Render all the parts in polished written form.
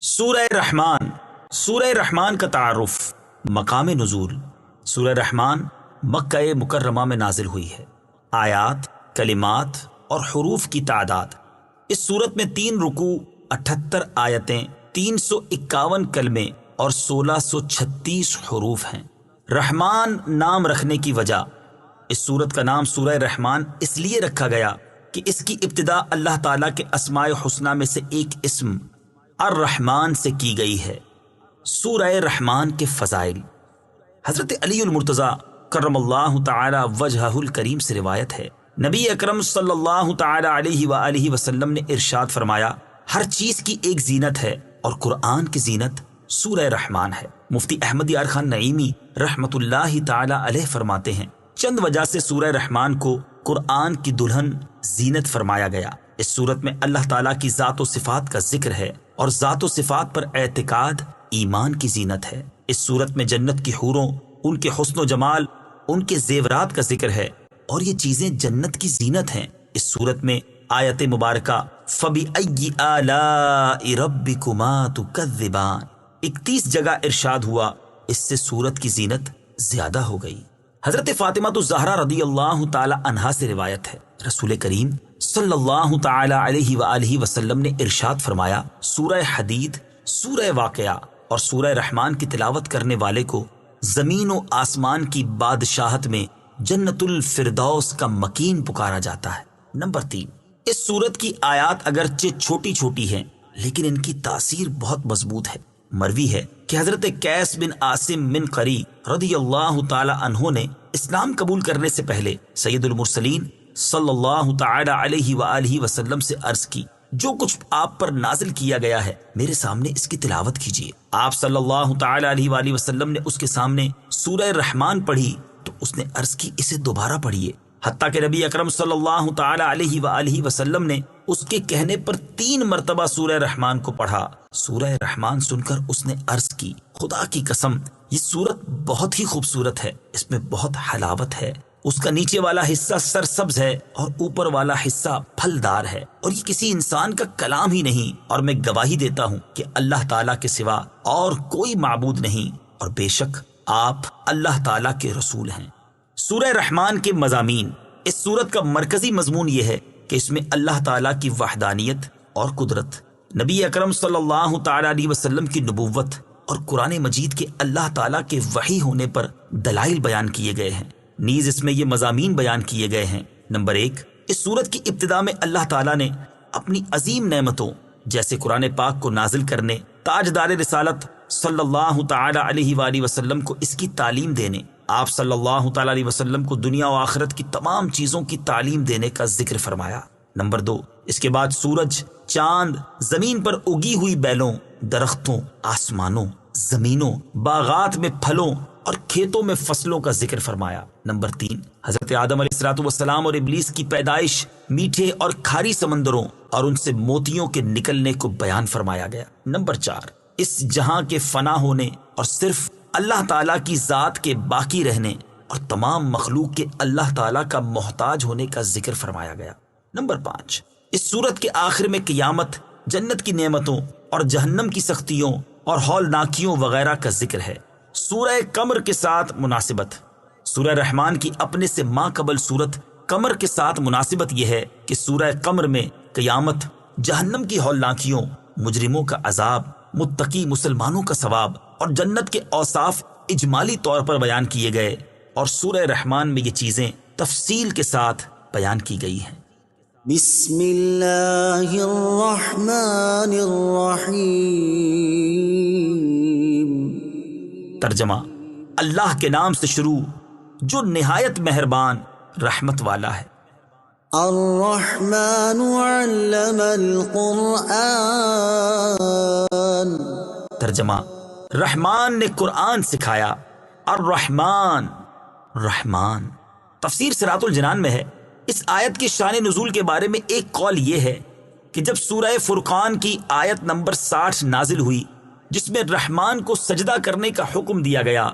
سورہ رحمان۔ سورہ رحمان کا تعارف، مقام نزول۔ سورہ رحمان مکہ مکرمہ میں نازل ہوئی ہے۔ آیات، کلمات اور حروف کی تعداد: اس سورت میں 3 رکوع، 78 آیتیں، 351 کلمے اور 1636 حروف ہیں۔ رحمان نام رکھنے کی وجہ: اس سورت کا نام سورہ رحمان اس لیے رکھا گیا کہ اس کی ابتدا اللہ تعالیٰ کے اسماء حسنہ میں سے ایک اسم الرحمن سے کی گئی ہے۔ سورہ رحمان کے فضائل: حضرت علی المرتضیٰ کرم اللہ تعالی وجہہ الکریم سے روایت ہے، نبی اکرم صلی اللہ تعالی علیہ وآلہ وسلم نے ارشاد فرمایا، ہر چیز کی ایک زینت ہے اور قرآن کی زینت سورہ رحمان ہے۔ مفتی احمد یار خان نعیمی رحمت اللہ تعالی علیہ فرماتے ہیں، چند وجہ سے سورہ رحمان کو قرآن کی دلہن زینت فرمایا گیا۔ اس صورت میں اللہ تعالیٰ کی ذات و صفات کا ذکر ہے اور ذات و صفات پر اعتقاد ایمان کی زینت ہے۔ اس صورت میں جنت کی حوروں، ان کے حسن و جمال، ان کے زیورات کا ذکر ہے اور یہ چیزیں جنت کی زینت ہیں۔ اس صورت میں آیت مبارکہ فَبِأَيِّ آلَاءِ رَبِّكُمَا تُكَذِّبَانِ 31 جگہ ارشاد ہوا، اس سے صورت کی زینت زیادہ ہو گئی۔ حضرت فاطمہ الزہرا رضی اللہ تعالی عنہا سے روایت ہے، رسول کریم صلی اللہ تعالی علیہ وآلہ وسلم نے ارشاد فرمایا، سورہ حدید، سورہ واقعہ اور سورہ رحمان کی تلاوت کرنے والے کو زمین و آسمان کی بادشاہت میں جنت الفردوس کا مکین پکارا جاتا ہے۔ نمبر 3، اس سورت کی آیات اگرچہ چھوٹی چھوٹی ہیں لیکن ان کی تاثیر بہت مضبوط ہے۔ مروی ہے کہ حضرت قیس بن عاصم من قری رضی اللہ تعالی عنہ نے اسلام قبول کرنے سے پہلے سید المرسلین صلی اللہ تعالی علیہ وآلہ وسلم سے عرض کی، جو کچھ آپ پر نازل کیا گیا ہے میرے سامنے اس کی تلاوت کیجیے۔ آپ صلی اللہ تعالی علیہ وآلہ وسلم نے اس کے سامنے سورہ رحمان پڑھی تو اس نے عرض کی، اسے دوبارہ پڑھیے، حتیٰ کہ نبی اکرم صلی اللہ تعالی علیہ وآلہ وسلم نے اس کے کہنے پر 3 مرتبہ سورہ رحمان کو پڑھا۔ سورہ رحمان سن کر اس نے عرض کی، خدا کی قسم یہ سورت بہت ہی خوبصورت ہے، اس میں بہت حلاوت ہے، اس کا نیچے والا حصہ سرسبز ہے اور اوپر والا حصہ پھلدار ہے، اور یہ کسی انسان کا کلام ہی نہیں، اور میں گواہی دیتا ہوں کہ اللہ تعالیٰ کے سوا اور کوئی معبود نہیں، اور بے شک آپ اللہ تعالیٰ کے رسول ہیں۔ سورہ رحمان کے مضامین: اس سورت کا مرکزی مضمون یہ ہے کہ اس میں اللہ تعالیٰ کی وحدانیت اور قدرت، نبی اکرم صلی اللہ تعالی علیہ وسلم کی نبوت اور قرآن مجید کے اللہ تعالیٰ کے وحی ہونے پر دلائل بیان کیے گئے ہیں۔ نیز اس میں یہ مضامین بیان کیے گئے ہیں۔ نمبر 1، اس سورت کی ابتدا میں اللہ تعالیٰ نے اپنی عظیم نعمتوں جیسے قرآن پاک کو نازل کرنے، تاجدار رسالت صلی اللہ تعالی علیہ وآلہ وسلم کو اس کی تعلیم دینے، آپ صلی اللہ تعالی علیہ وسلم کو دنیا و آخرت کی تمام چیزوں کی تعلیم دینے کا ذکر فرمایا۔ نمبر 2، اس کے بعد سورج، چاند، زمین پر اگی ہوئی بیلوں، درختوں، آسمانوں، زمینوں، باغات میں پھلوں اور کھیتوں میں فصلوں کا ذکر فرمایا۔ نمبر 3، حضرت آدم علیہ السلام اور ابلیس کی پیدائش، میٹھے اور کھاری سمندروں اور ان سے موتیوں کے نکلنے کو بیان فرمایا گیا۔ نمبر 4، اس جہاں کے فنا ہونے اور صرف اللہ تعالیٰ کی ذات کے باقی رہنے اور تمام مخلوق کے اللہ تعالیٰ کا محتاج ہونے کا ذکر فرمایا گیا۔ نمبر 5، اس سورت کے آخر میں قیامت، جنت کی نعمتوں اور جہنم کی سختیوں اور ہولناکیوں وغیرہ کا ذکر ہے۔ سورہ قمر کے ساتھ مناسبت: سورہ رحمان کی اپنے سے ماں قبل سورت قمر کے ساتھ مناسبت یہ ہے کہ سورہ قمر میں قیامت، جہنم کی ہولناکیوں، مجرموں کا عذاب، متقی مسلمانوں کا ثواب اور جنت کے اوصاف اجمالی طور پر بیان کیے گئے، اور سورہ رحمان میں یہ چیزیں تفصیل کے ساتھ بیان کی گئی ہیں۔ بسم اللہ الرحمن الرحیم۔ ترجمہ: اللہ کے نام سے شروع جو نہایت مہربان رحمت والا ہے۔ الرحمن علم القرآن۔ ترجمہ: رحمان نے قرآن سکھایا۔ الرحمن، رحمان۔ تفسیر صراط الجنان میں ہے، اس آیت کی شان نزول کے بارے میں ایک قول یہ ہے کہ جب سورہ فرقان کی آیت نمبر 60 نازل ہوئی جس میں رحمان کو سجدہ کرنے کا حکم دیا گیا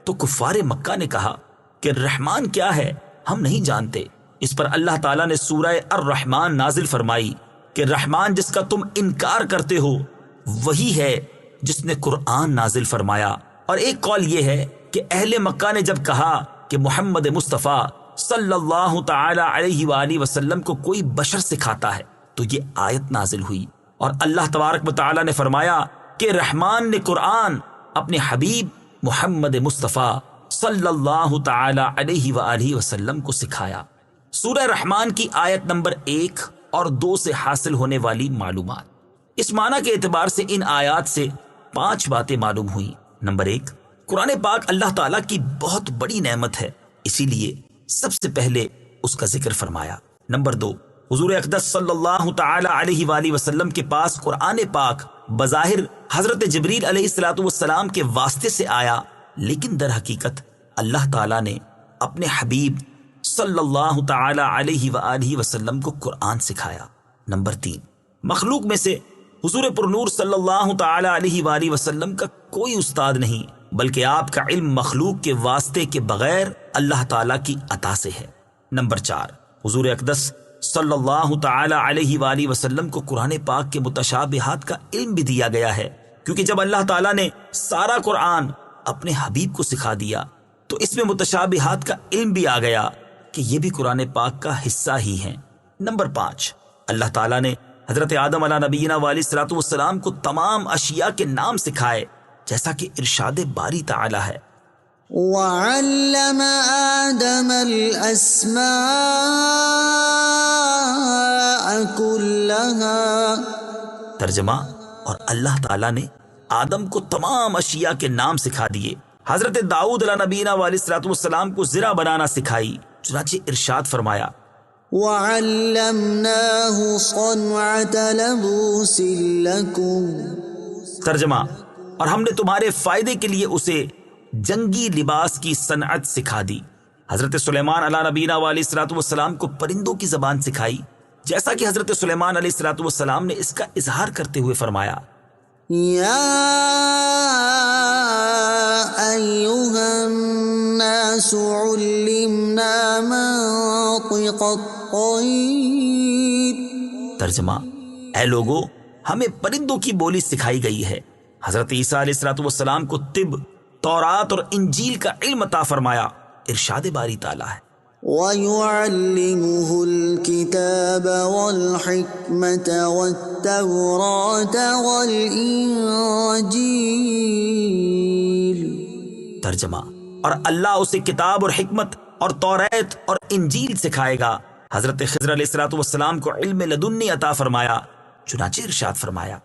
تو کفار مکہ نے کہا کہ رحمان کیا ہے، ہم نہیں جانتے۔ اس پر اللہ تعالیٰ نے سورہ الرحمان نازل فرمائی کہ رحمان جس کا تم انکار کرتے ہو وہی ہے جس نے قرآن نازل فرمایا، اور ایک قول یہ ہے کہ اہل مکہ نے جب کہا کہ محمد مصطفیٰ صلی اللہ تعالی علیہ وآلہ وسلم کو کوئی بشر سکھاتا ہے تو یہ آیت نازل ہوئی، اور اللہ تبارک و تعالی نے فرمایا کہ رحمان نے قرآن اپنے حبیب محمد مصطفیٰ صلی اللہ تعالی علیہ وآلہ وسلم کو سکھایا۔ سورہ رحمان کی آیت نمبر 1 اور 2 سے حاصل ہونے والی معلومات۔ اس معنی کے اعتبار سے ان آیات سے 5 باتیں معلوم ہوئیں۔ نمبر 1، قرآن پاک اللہ تعالیٰ کی بہت بڑی نعمت ہے، اسی لیے سب سے پہلے اس کا ذکر فرمایا۔ نمبر 2، حضور اقدس صلی اللہ تعالی علیہ وآلہ وسلم کے پاس قرآن پاک بظاہر حضرت جبریل علیہ السلام کے واسطے سے آیا، لیکن در حقیقت اللہ تعالیٰ نے اپنے حبیب صلی اللہ تعالی علیہ وآلہ وسلم کو قرآن سکھایا۔ نمبر 3، مخلوق میں سے حضور پرنور صلی اللہ تعالی علیہ وآلہ وسلم کا کوئی استاد نہیں، بلکہ آپ کا علم مخلوق کے واسطے کے بغیر اللہ تعالیٰ کی عطا سے ہے۔ نمبر 4، حضور اقدس صلی اللہ تعالی علیہ وآلہ وسلم کو قرآن پاک کے متشابہات کا علم بھی دیا گیا ہے، کیونکہ جب اللہ تعالیٰ نے سارا قرآن اپنے حبیب کو سکھا دیا تو اس میں متشابہات کا علم بھی آ گیا کہ یہ بھی قرآن پاک کا حصہ ہی ہیں۔ نمبر 5، اللہ تعالیٰ نے حضرت آدم علیہ نبینا علیہ السلام کو تمام اشیاء کے نام سکھائے، جیسا کہ ارشاد باری تعالیٰ ہے، وعلم آدم الأسماء كلها۔ ترجمہ، اور اللہ تعالیٰ نے آدم کو تمام اشیاء کے نام سکھا دیے۔ حضرت داؤد علیہ نبینا علیہ السلام کو زرہ بنانا سکھائی، چنانچہ ارشاد فرمایا، وعلمناه صنعة لبوس لكم۔ ترجمہ، اور ہم نے تمہارے فائدے کے لیے اسے جنگی لباس کی صنعت سکھا دی۔ حضرت سلیمان علیہ نبینا علیہ السلام کو پرندوں کی زبان سکھائی، جیسا کہ حضرت سلیمان علیہ السلام نے اس کا اظہار کرتے ہوئے فرمایا، یا ایھا الناس علمنا منطق الطیر۔ ترجمہ، اے لوگو، ہمیں پرندوں کی بولی سکھائی گئی ہے۔ حضرت عیسیٰ علیہ السلام کو طب، تورات اور انجیل کا علم عطا فرمایا، ارشاد باری تعالیٰ ہے، وَيُعَلِّمُهُ الْكِتَابَ وَالْحِكْمَةَ وَالتَّوْرَاةَ وَالْإِنجِيلَ۔ ترجمہ، اور اللہ اسے کتاب اور حکمت اور توریت اور انجیل سکھائے گا۔ حضرت خضر علیہ السلام کو علم لدنی عطا فرمایا، چنانچہ ارشاد فرمایا،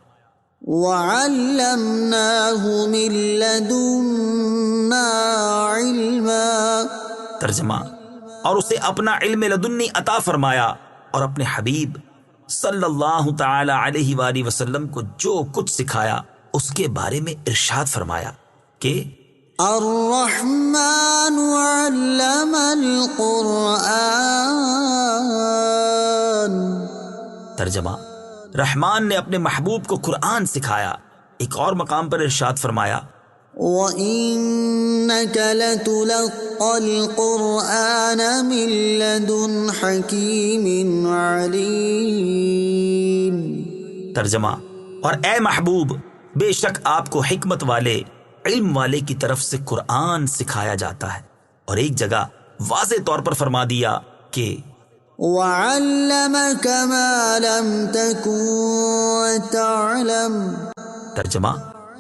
وَعَلَّمْنَاهُ مِن لَّدُنَّا عِلْمًا۔ ترجمہ، اور اسے اپنا علم لدنی عطا فرمایا، اور اپنے حبیب صلی اللہ تعالی علیہ وآلہ وسلم کو جو کچھ سکھایا اس کے بارے میں ارشاد فرمایا کہ الرحمن علم القرآن۔ ترجمہ، رحمان نے اپنے محبوب کو قرآن سکھایا۔ ایک اور مقام پر ارشاد فرمایا، وَإِنَّكَ لَتُلَقَّى الْقُرْآنَ مِن لَّدُنْ حَكِيمٍ عَلِيمٍ۔ ترجمہ، اور اے محبوب، بے شک آپ کو حکمت والے، علم والے کی طرف سے قرآن سکھایا جاتا ہے۔ اور ایک جگہ واضح طور پر فرما دیا کہ وَعَلَّمَكَ مَا لَمْ تَكُن تَعْلَمُ۔ ترجمہ،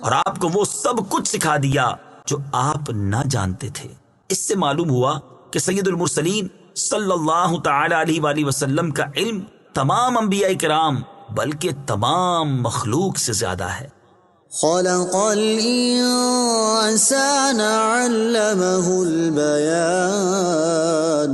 اور آپ کو وہ سب کچھ سکھا دیا جو آپ نہ جانتے تھے۔ اس سے معلوم ہوا کہ سید المرسلین صلی اللہ تعالی علیہ وآلہ وسلم کا علم تمام انبیاء کرام بلکہ تمام مخلوق سے زیادہ ہے۔ خلق الانسان علمہ البیان۔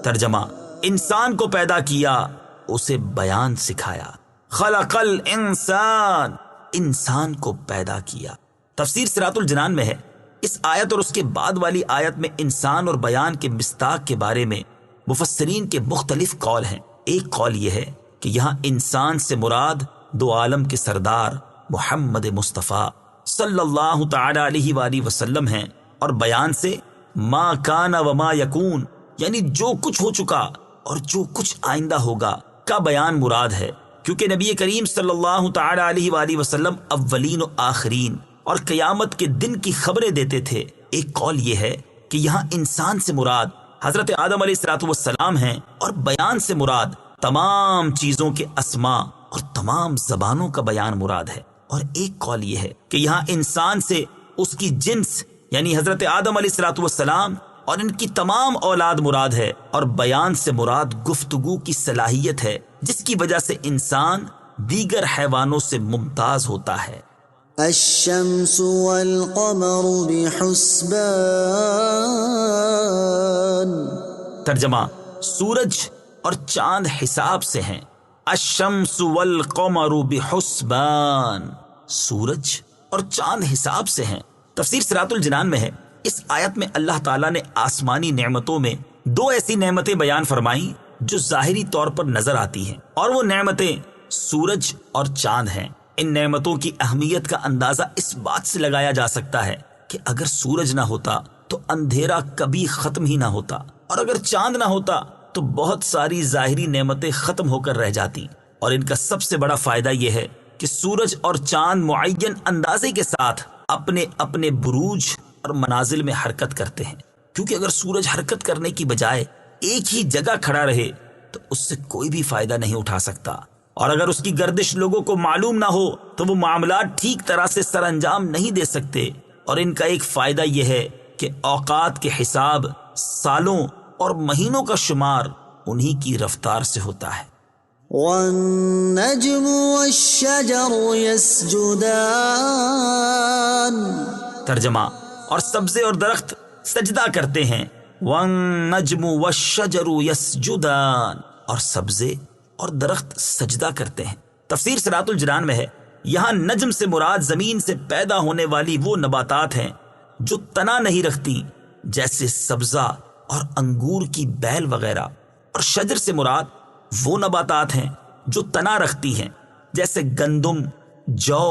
ترجمہ، انسان کو پیدا کیا، اسے بیان سکھایا۔ خلق الانسان، انسان کو پیدا کیا۔ تفسیر صراط الجنان میں ہے، اس آیت اور اس کے بعد والی آیت میں انسان اور بیان کے مصداق کے بارے میں مفسرین کے مختلف قول ہیں۔ ایک قول یہ ہے کہ یہاں انسان سے مراد دو عالم کے سردار محمد مصطفیٰ صلی اللہ تعالی علیہ وآلہ وسلم ہیں، اور بیان سے ما کان و ما یکون، یعنی جو کچھ ہو چکا اور جو کچھ آئندہ ہوگا کا بیان مراد ہے، کیونکہ نبی کریم صلی اللہ تعالی علیہ وآلہ وسلم اولین و آخرین اور قیامت کے دن کی خبریں دیتے تھے۔ ایک قول یہ ہے کہ یہاں انسان سے مراد حضرت آدم علیہ السلام ہیں، اور بیان سے مراد تمام چیزوں کے اسماء اور تمام زبانوں کا بیان مراد ہے۔ اور ایک قول یہ ہے کہ یہاں انسان سے اس کی جنس یعنی حضرت آدم علیہ السلام اور ان کی تمام اولاد مراد ہے، اور بیان سے مراد گفتگو کی صلاحیت ہے، جس کی وجہ سے انسان دیگر حیوانوں سے ممتاز ہوتا ہے۔ الشمس والقمر بحسبان۔ ترجمہ: سورج اور چاند حساب سے ہیں۔ الشمس والقمر بحسبان، سورج اور چاند حساب سے ہیں۔ تفسیر صراط الجنان میں ہے، اس آیت میں اللہ تعالیٰ نے آسمانی نعمتوں میں دو ایسی نعمتیں بیان فرمائیں جو ظاہری طور پر نظر آتی ہیں، اور وہ نعمتیں سورج اور چاند ہیں۔ ان نعمتوں کی اہمیت کا اندازہ اس بات سے لگایا جا سکتا ہے کہ اگر سورج نہ ہوتا تو اندھیرا کبھی ختم ہی نہ ہوتا، اور اگر چاند نہ ہوتا تو بہت ساری ظاہری نعمتیں ختم ہو کر رہ جاتی۔ اور ان کا سب سے بڑا فائدہ یہ ہے کہ سورج اور چاند معین اندازے کے ساتھ اپنے اپنے بروج اور منازل میں حرکت کرتے ہیں، کیونکہ اگر سورج حرکت کرنے کی بجائے ایک ہی جگہ کھڑا رہے تو اس سے کوئی بھی فائدہ نہیں اٹھا سکتا، اور اگر اس کی گردش لوگوں کو معلوم نہ ہو تو وہ معاملات ٹھیک طرح سے سر انجام نہیں دے سکتے۔ اور ان کا ایک فائدہ یہ ہے کہ اوقات کے حساب، سالوں اور مہینوں کا شمار انہی کی رفتار سے ہوتا ہے۔ والنجم والشجر يسجدان۔ ترجمہ: اور سبزے اور درخت سجدہ کرتے ہیں۔ والنجم والشجر يسجدان، اور سبزے اور درخت سجدہ کرتے ہیں۔ تفسیر صراط الجنان میں ہے، یہاں نجم سے مراد زمین سے پیدا ہونے والی وہ نباتات ہیں جو تنا نہیں رکھتی، جیسے سبزہ اور انگور کی بیل وغیرہ، اور شجر سے مراد وہ نباتات ہیں جو تنا رکھتی ہیں، جیسے گندم، جو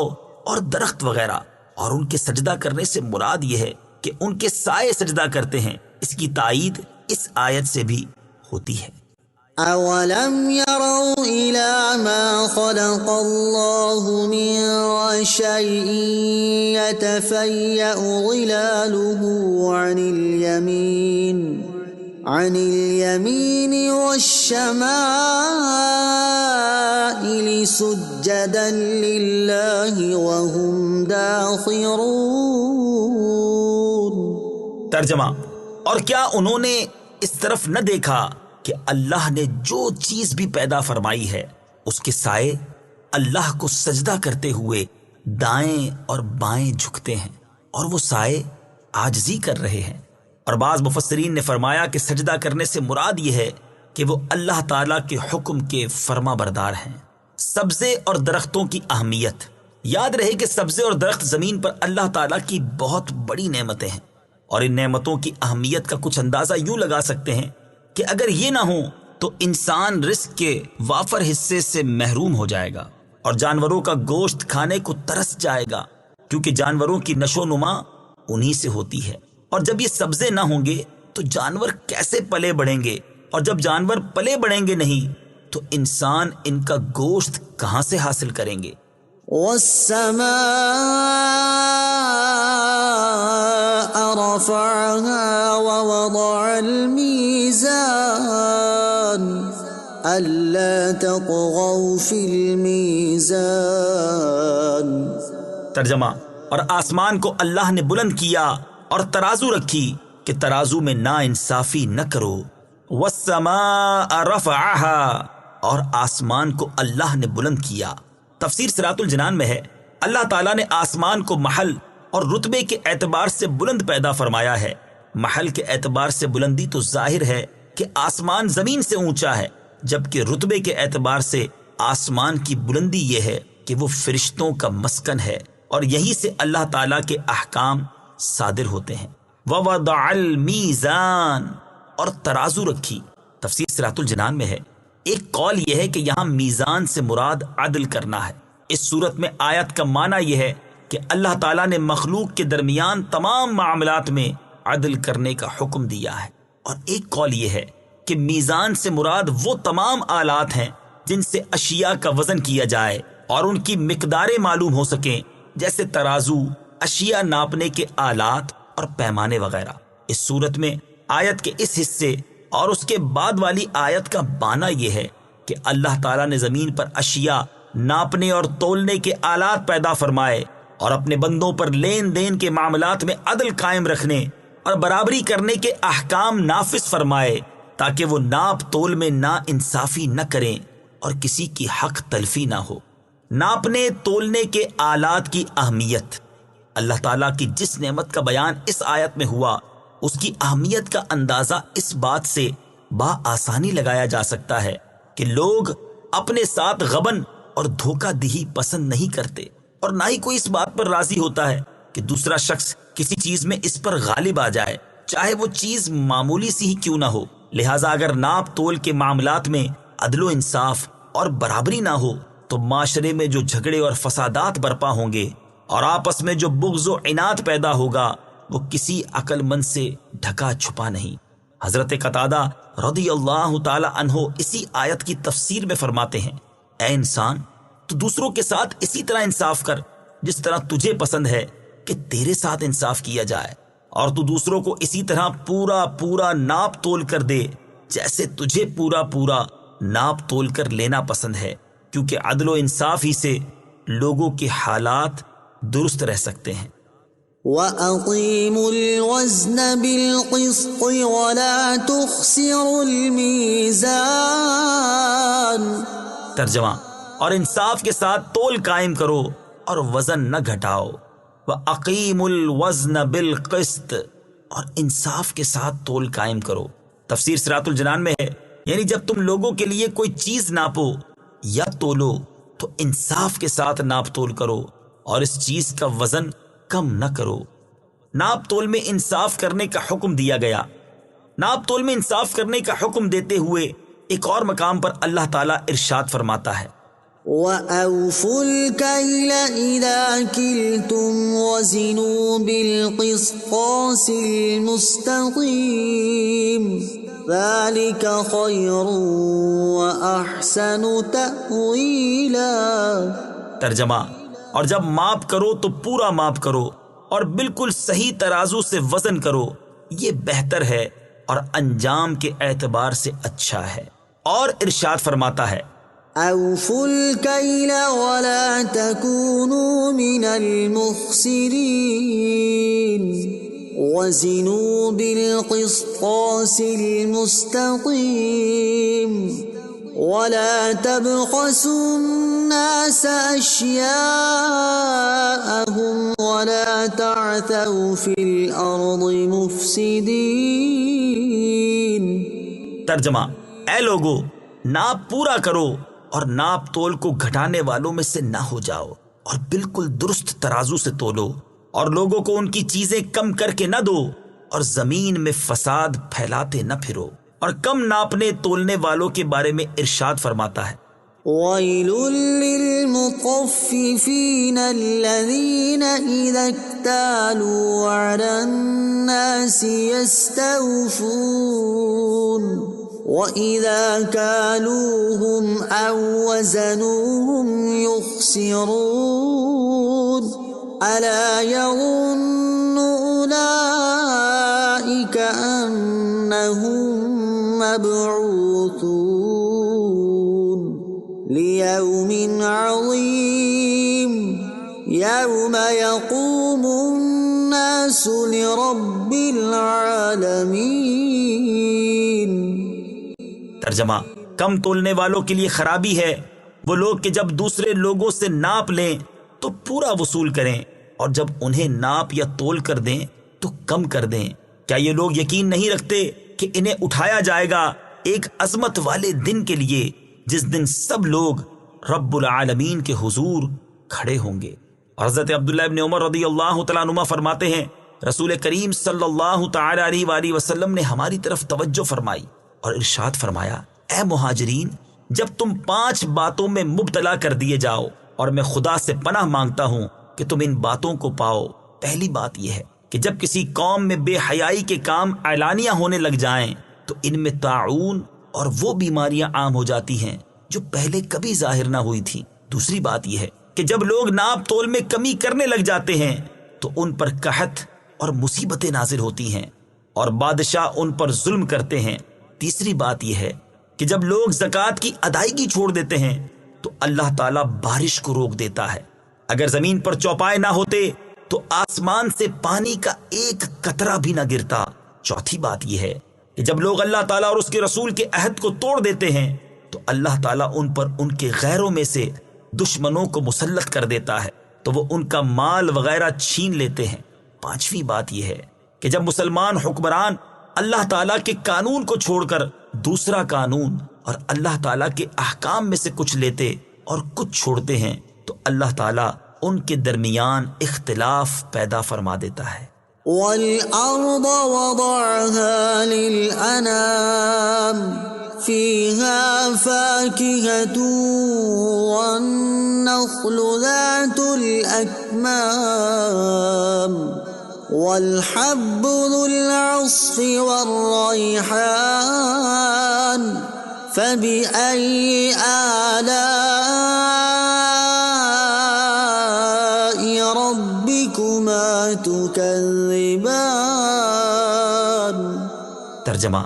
اور درخت وغیرہ۔ اور ان کے سجدہ کرنے سے مراد یہ ہے کہ ان کے سائے سجدہ کرتے ہیں۔ اس کی تائید اس آیت سے بھی ہوتی ہے۔ أَوَلَمْ يَرَوْا إِلَى مَا خَلَقَ اللَّهُ مِن شَيْءٍ يَتَفَيَّأُ ظِلَالُهُ عَنِ الْيَمِينِ وَالشَّمَائِلِ سُجَّدًا لِلَّهِ وَهُمْ دَاخِرُونَ۔ ترجمہ: اور کیا انہوں نے اس طرف نہ دیکھا کہ اللہ نے جو چیز بھی پیدا فرمائی ہے اس کے سائے اللہ کو سجدہ کرتے ہوئے دائیں اور بائیں جھکتے ہیں، اور وہ سائے عاجزی کر رہے ہیں۔ اور بعض مفسرین نے فرمایا کہ سجدہ کرنے سے مراد یہ ہے کہ وہ اللہ تعالیٰ کے حکم کے فرما بردار ہیں۔ سبزے اور درختوں کی اہمیت۔ یاد رہے کہ سبزے اور درخت زمین پر اللہ تعالیٰ کی بہت بڑی نعمتیں ہیں، اور ان نعمتوں کی اہمیت کا کچھ اندازہ یوں لگا سکتے ہیں کہ اگر یہ نہ ہو تو انسان رزق کے وافر حصے سے محروم ہو جائے گا، اور جانوروں کا گوشت کھانے کو ترس جائے گا، کیونکہ جانوروں کی نشو و نما انہی سے ہوتی ہے۔ اور جب یہ سبزے نہ ہوں گے تو جانور کیسے پلے بڑھیں گے، اور جب جانور پلے بڑھیں گے نہیں تو انسان ان کا گوشت کہاں سے حاصل کریں گے؟ والسماء رفعها ووضع الميزان ألا تطغوا في الميزان۔ ترجمہ: اور آسمان کو اللہ نے بلند کیا اور ترازو رکھی کہ ترازو میں نا انصافی نہ کرو۔ والسماء رفعها، اور آسمان کو اللہ نے بلند کیا۔ تفسیر صراط الجنان میں ہے، اللہ تعالیٰ نے آسمان کو محل اور رتبے کے اعتبار سے بلند پیدا فرمایا ہے۔ محل کے اعتبار سے بلندی تو ظاہر ہے کہ آسمان زمین سے اونچا ہے، جبکہ رتبے کے اعتبار سے آسمان کی بلندی یہ ہے کہ وہ فرشتوں کا مسکن ہے، اور یہی سے اللہ تعالیٰ کے احکام صادر ہوتے ہیں۔ وَوَضَعَ الْمِيزَانَ، اور ترازو رکھی۔ تفسیر صراط الجنان میں ہے، ایک قول یہ ہے کہ یہاں میزان سے مراد عدل کرنا ہے۔ اس صورت میں آیت کا معنی یہ ہے کہ اللہ تعالیٰ نے مخلوق کے درمیان تمام معاملات میں عدل کرنے کا حکم دیا ہے۔ اور ایک قول یہ ہے کہ میزان سے مراد وہ تمام آلات ہیں جن سے اشیاء کا وزن کیا جائے اور ان کی مقداریں معلوم ہو سکیں، جیسے ترازو، اشیاء ناپنے کے آلات اور پیمانے وغیرہ۔ اس صورت میں آیت کے اس حصے اور اس کے بعد والی آیت کا معنی یہ ہے کہ اللہ تعالیٰ نے زمین پر اشیاء ناپنے اور تولنے کے آلات پیدا فرمائے اور اپنے بندوں پر لین دین کے معاملات میں عدل قائم رکھنے اور برابری کرنے کے احکام نافذ فرمائے، تاکہ وہ ناپ تول میں نا انصافی نہ کریں اور کسی کی حق تلفی نہ ہو۔ ناپنے تولنے کے آلات کی اہمیت۔ اللہ تعالیٰ کی جس نعمت کا بیان اس آیت میں ہوا، اس کی اہمیت کا اندازہ اس بات سے بآسانی لگایا جا سکتا ہے کہ لوگ اپنے ساتھ غبن اور دھوکہ دہی پسند نہیں کرتے، اور نہ ہی کوئی اس بات پر راضی ہوتا ہے کہ دوسرا شخص کسی چیز میں اس پر غالب آ جائے، چاہے وہ چیز معمولی سی ہی کیوں نہ ہو۔ لہٰذا اگر ناپ تول کے معاملات میں عدل و انصاف اور برابری نہ ہو تو معاشرے میں جو جھگڑے اور فسادات برپا ہوں گے اور آپس میں جو بغض و عناد پیدا ہوگا، وہ کسی عقل مند سے ڈھکا چھپا نہیں۔ حضرت قتادہ رضی اللہ تعالی عنہ اسی آیت کی تفسیر میں فرماتے ہیں، اے انسان، تو دوسروں کے ساتھ اسی طرح انصاف کر جس طرح تجھے پسند ہے کہ تیرے ساتھ انصاف کیا جائے، اور تو دوسروں کو اسی طرح پورا پورا ناپ تول کر دے جیسے تجھے پورا پورا ناپ تول کر لینا پسند ہے، کیونکہ عدل و انصاف ہی سے لوگوں کے حالات درست رہ سکتے ہیں۔ وَأَقِيمُوا الْوَزْنَ بِالْقِسْطِ وَلَا تُخْسِرُوا الْمِيزَانَ۔ ترجمہ، اور انصاف کے ساتھ تول قائم کرو اور وزن نہ گھٹاؤ۔ وَأَقِيمُوا الْوَزْنَ بِالْقِسْطِ، اور انصاف کے ساتھ تول قائم کرو۔ تفسیر صراط الجنان میں ہے، یعنی جب تم لوگوں کے لیے کوئی چیز ناپو یا تولو تو انصاف کے ساتھ ناپ تول کرو اور اس چیز کا وزن کم نہ کرو۔ ناپ تول میں انصاف کرنے کا حکم دیا گیا۔ ناپ تول میں انصاف کرنے کا حکم دیتے ہوئے ایک اور مقام پر اللہ تعالیٰ ارشاد فرماتا ہے، وَأَوْفُوا الْكَيْلَ إِذَا كِلْتُمْ وَزِنُوا بِالْقِسْطَاسِ الْمُسْتَقِيمِ ذَلِكَ خَيْرٌ وَأَحْسَنُ تَأْوِيلًا۔ ترجمہ، اور جب ماپ کرو تو پورا ماپ کرو اور بالکل صحیح ترازو سے وزن کرو، یہ بہتر ہے اور انجام کے اعتبار سے اچھا ہے۔ اور ارشاد فرماتا ہے، أَوْفُوا الْكَيْلَ وَلَا تَكُونُوا مِنَ الْمُخْسِرِينَ وَزِنُوا بِالْقِسْطَاسِ الْمُسْتَقِيمِ وَلَا تَبْخَسُوا النَّاسَ أَشْيَاءَهُمْ وَلَا تَعْثَوْا فِي الْأَرْضِ مُفْسِدِينَ۔ ترجمہ، اے لوگو، ناپ پورا کرو اور ناپ تول کو گھٹانے والوں میں سے نہ ہو جاؤ، اور بالکل درست ترازو سے تولو، اور لوگوں کو ان کی چیزیں کم کر کے نہ دو، اور زمین میں فساد پھیلاتے نہ پھرو۔ اور کم ناپنے تولنے والوں کے بارے میں ارشاد فرماتا ہے، وَيْلٌ لِّلْمُطَفِّفِينَ الَّذِينَ إِذَا اكْتَالُوا عَلَى النَّاسِ يَسْتَوْفُونَ وَإِذَا كَالُوهُمْ أَو وَّزَنُوهُمْ يُخْسِرُونَ أَلَا يَظُنُّ أُولَئِكَ أَنَّهُم مَّبْعُوثُونَ لِيَوْمٍ عَظِيمٍ يَوْمَ يَقُومُ النَّاسُ لِرَبِّ الْعَالَمِينَ۔ ترجمہ، کم تولنے والوں کے لیے خرابی ہے وہ لوگ کہ جب دوسرے لوگوں سے ناپ لیں تو پورا وصول کریں، اور جب انہیں ناپ یا تول کر دیں تو کم کر دیں۔ کیا یہ لوگ یقین نہیں رکھتے کہ انہیں اٹھایا جائے گا ایک عظمت والے دن کے لیے، جس دن سب لوگ رب العالمین کے حضور کھڑے ہوں گے۔ اور حضرت عبداللہ ابن عمر رضی اللہ تعالیٰ عنہما فرماتے ہیں، رسول کریم صلی اللہ تعالی علیہ وآلہ وسلم نے ہماری طرف توجہ فرمائی اور ارشاد فرمایا، اے مہاجرین، جب تم 5 باتوں میں مبتلا کر دیے جاؤ، اور میں خدا سے پناہ مانگتا ہوں کہ تم ان باتوں کو پاؤ۔ پہلی بات یہ ہے کہ جب کسی قوم میں بے حیائی کے کام اعلانیہ ہونے لگ جائیں تو ان میں طاعون اور وہ بیماریاں عام ہو جاتی ہیں جو پہلے کبھی ظاہر نہ ہوئی تھی۔ دوسری بات یہ ہے کہ جب لوگ ناپ تول میں کمی کرنے لگ جاتے ہیں تو ان پر قحط اور مصیبتیں نازل ہوتی ہیں اور بادشاہ ان پر ظلم کرتے ہیں۔ تیسری بات یہ ہے کہ جب لوگ زکوٰۃ کی ادائیگی چھوڑ دیتے ہیں تو اللہ تعالیٰ بارش کو روک دیتا ہے۔ اگر زمین پر چوپائے نہ ہوتے تو آسمان سے پانی کا ایک قطرہ بھی نہ گرتا۔ چوتھی بات یہ ہے کہ جب لوگ اللہ تعالیٰ اور اس کے رسول کے عہد کو توڑ دیتے ہیں تو اللہ تعالیٰ ان پر ان کے غیروں میں سے دشمنوں کو مسلط کر دیتا ہے تو وہ ان کا مال وغیرہ چھین لیتے ہیں۔ پانچویں بات یہ ہے کہ جب مسلمان حکمران اللہ تعالیٰ کے قانون کو چھوڑ کر دوسرا قانون اور اللہ تعالیٰ کے احکام میں سے کچھ لیتے اور کچھ چھوڑتے ہیں تو اللہ تعالیٰ ان کے درمیان اختلاف پیدا فرما دیتا ہے۔ وَالْأَرْضَ وَضَعَهَا لِلْأَنَامِ فِيهَا فَاكِهَةٌ وَالنَّخْلُ ذَاتُ الْأَكْمَامِ وَالْحَبُّ ذُو الْعَصْفِ وَالرَّيْحَانُ فَبِأَيِّ آلَاءِ رَبِّكُمَا تُكَذِّبَانِ۔ ترجمہ: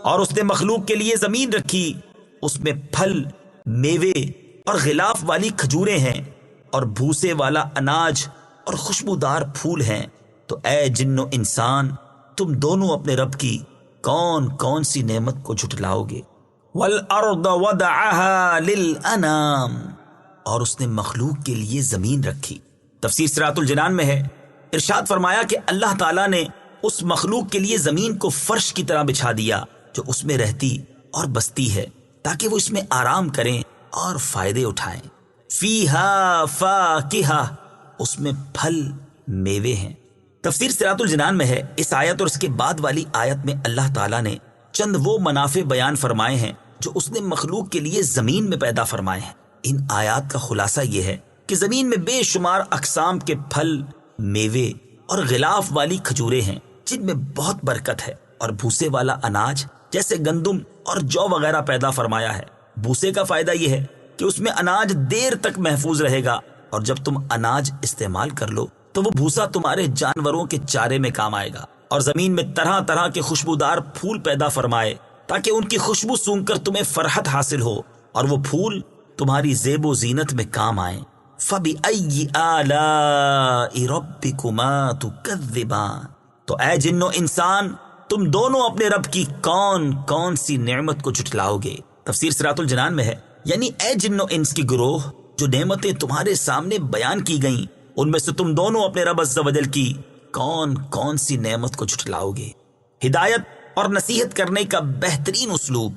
اور اس نے مخلوق کے لیے زمین رکھی، اس میں پھل، میوے اور غلاف والی کھجوریں ہیں اور بھوسے والا اناج اور خوشبودار پھول ہیں، تو اے جن و انسان تم دونوں اپنے رب کی کون کون سی نعمت کو جھٹلاؤ گے؟ وَالْأَرْضَ وَضَعَهَا لِلْأَنَامِ، اور اس نے مخلوق کے لیے زمین رکھی۔ تفسیر صراط الجنان میں ہے، ارشاد فرمایا کہ اللہ تعالیٰ نے اس مخلوق کے لیے زمین کو فرش کی طرح بچھا دیا جو اس میں رہتی اور بستی ہے تاکہ وہ اس میں آرام کریں اور فائدے اٹھائیں۔ فیہا فاکہہ، اس میں پھل میوے ہیں۔ تفسیر صراط الجنان میں ہے، اس آیت اور اس کے بعد والی آیت میں اللہ تعالیٰ نے چند وہ منافع بیان فرمائے ہیں جو اس نے مخلوق کے لیے زمین میں پیدا فرمائے ہیں۔ ان آیات کا خلاصہ یہ ہے کہ زمین میں بے شمار اقسام کے پھل، میوے اور غلاف والی کھجوریں ہیں جن میں بہت برکت ہے، اور بھوسے والا اناج جیسے گندم اور جو وغیرہ پیدا فرمایا ہے۔ بھوسے کا فائدہ یہ ہے کہ اس میں اناج دیر تک محفوظ رہے گا، اور جب تم اناج استعمال کر لو تو وہ بھوسا تمہارے جانوروں کے چارے میں کام آئے گا۔ اور زمین میں طرح طرح کے خوشبودار پھول پیدا فرمائے تاکہ ان کی خوشبو سونگھ کر تمہیں فرحت حاصل ہو، اور وہ پھول تمہاری زیب و زینت میں کام آئیں۔ فَبِأَيِّ آلَاءِ رَبِّكُمَا تُكَذِّبَانِ، تو اے جن و انسان تم دونوں اپنے رب کی کون کون سی نعمت کو جھٹلاؤ گے؟ تفسیر صراط الجنان میں ہے، یعنی اے جن و انس کی گروہ، جو نعمتیں تمہارے سامنے بیان کی گئیں ان میں سے تم دونوں اپنے رب عز و جل کی کون کون سی نعمت کو جھٹلاؤ گے؟ ہدایت اور نصیحت کرنے کا بہترین اسلوب۔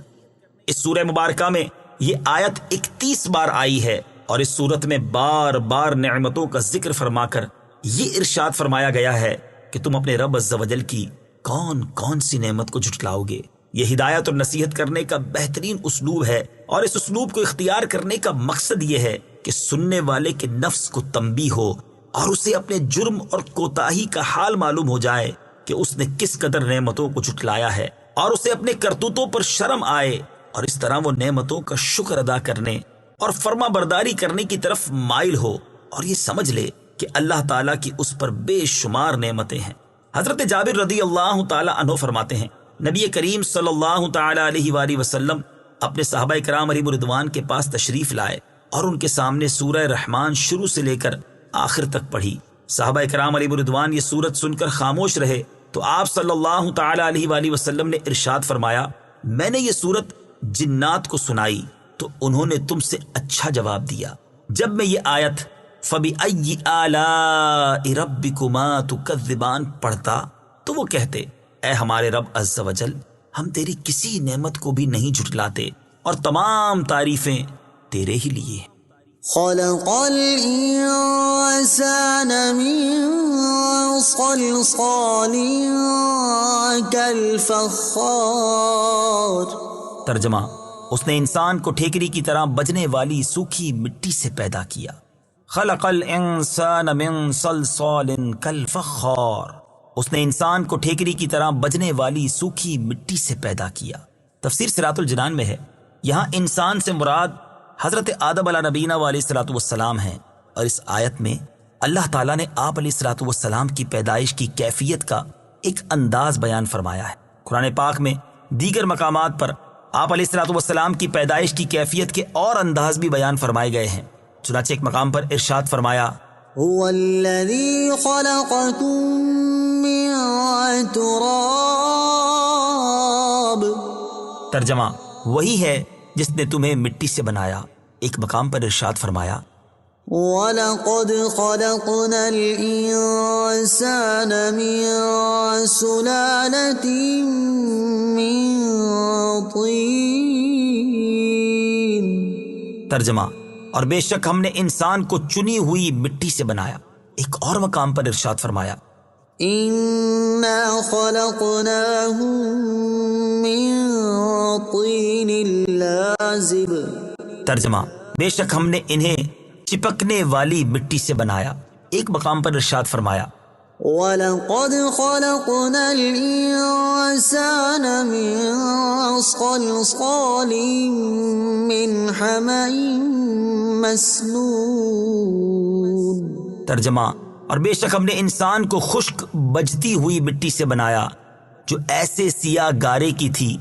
اس سورہ مبارکہ میں یہ آیت 31 بار آئی ہے، اور اس صورت میں بار بار نعمتوں کا ذکر فرما کر یہ ارشاد فرمایا گیا ہے کہ تم اپنے رب عز و جل کی کون کون سی نعمت کو جھٹلاؤ گے۔ یہ ہدایت اور نصیحت کرنے کا بہترین اسلوب ہے، اور اس اسلوب کو اختیار کرنے کا مقصد یہ ہے کہ سننے والے کے نفس کو تنبیہ ہو اور اسے اپنے جرم اور کوتاہی کا حال معلوم ہو جائے کہ اس نے کس قدر نعمتوں کو جھٹلایا ہے، اور اسے اپنے کرتوتوں پر شرم آئے، اور اس طرح وہ نعمتوں کا شکر ادا کرنے اور فرما برداری کرنے کی طرف مائل ہو، اور یہ سمجھ لے کہ اللہ تعالیٰ کی اس پر بے شمار نعمتیں ہیں۔ حضرت جابر رضی اللہ تعالیٰ عنہ فرماتے ہیں، نبی کریم صلی اللہ تعالیٰ علیہ وآلہ وسلم اپنے صحابہ کرام علیہم رضوان کے پاس تشریف لائے اور ان کے سامنے سورہ رحمان شروع سے لے کر آخر تک پڑھی۔ صحابہ کرام علیہم رضوان یہ سورت سن کر خاموش رہے تو آپ صلی اللہ تعالیٰ علیہ وآلہ وسلم نے ارشاد فرمایا، میں نے یہ سورت جنات کو سنائی تو انہوں نے تم سے اچھا جواب دیا۔ جب میں یہ آیت فَبِأَيِّ آلَاءِ رَبِّكُمَا تُكَذِّبَانِ پڑھتا تو وہ کہتے، اے ہمارے رب عز و جل، ہم تیری کسی نعمت کو بھی نہیں جھٹلاتے، اور تمام تعریفیں تیرے ہی لیے ہیں۔ خلق الانسان من صلصال كالفخار۔ ترجمہ: اس نے انسان کو ٹھیکری کی طرح بجنے والی سوکھی مٹی سے پیدا کیا۔ خلق الانسان من صلصال كالفخار، اس نے انسان کو ٹھیکری کی طرح بجنے والی سوکھی مٹی سے پیدا کیا۔ تفسیر صراط الجنان میں ہے، یہاں انسان سے مراد حضرت آدم علیہ نبینا علیہ الصلوۃ والسلام ہیں، اور اس آیت میں اللہ تعالیٰ نے آپ علیہ الصلوۃ والسلام کی پیدائش کی کیفیت کا ایک انداز بیان فرمایا ہے۔ قرآن پاک میں دیگر مقامات پر آپ علیہ الصلوۃ والسلام کی پیدائش کی کیفیت کے اور انداز بھی بیان فرمائے گئے ہیں۔ چنانچہ ایک مقام پر ارشاد فرمایا، هو الذي خلقكم من تراب، ترجمہ وہی ہے جس نے تمہیں مٹی سے بنایا۔ ایک مقام پر ارشاد فرمایا، وَلَقَدْ خَلَقْنَا الْإِنسَانَ مِن سُلَالَةٍ مِّن طِينٍ۔ ترجمہ اور بے شک ہم نے انسان کو چنی ہوئی مٹی سے بنایا۔ ایک اور مقام پر ارشاد فرمایا، إِنَّا خَلَقْنَاهُم مِّن طِينٍ لَازِبٍ۔ ترجمہ بے شک ہم نے انہیں چپکنے والی مٹی سے بنایا۔ ایک مقام پر ارشاد فرمایا، وَلَقَدْ خَلَقْنَا الْإِنسَانَ مِن صَلْصَالٍ مِّنْ حَمَإٍ مَّسْنُونٍ۔ ترجمہ اور بے شک ہم نے انسان کو خشک بجتی ہوئی مٹی سے بنایا جو ایسے سیاہ گارے کی تھی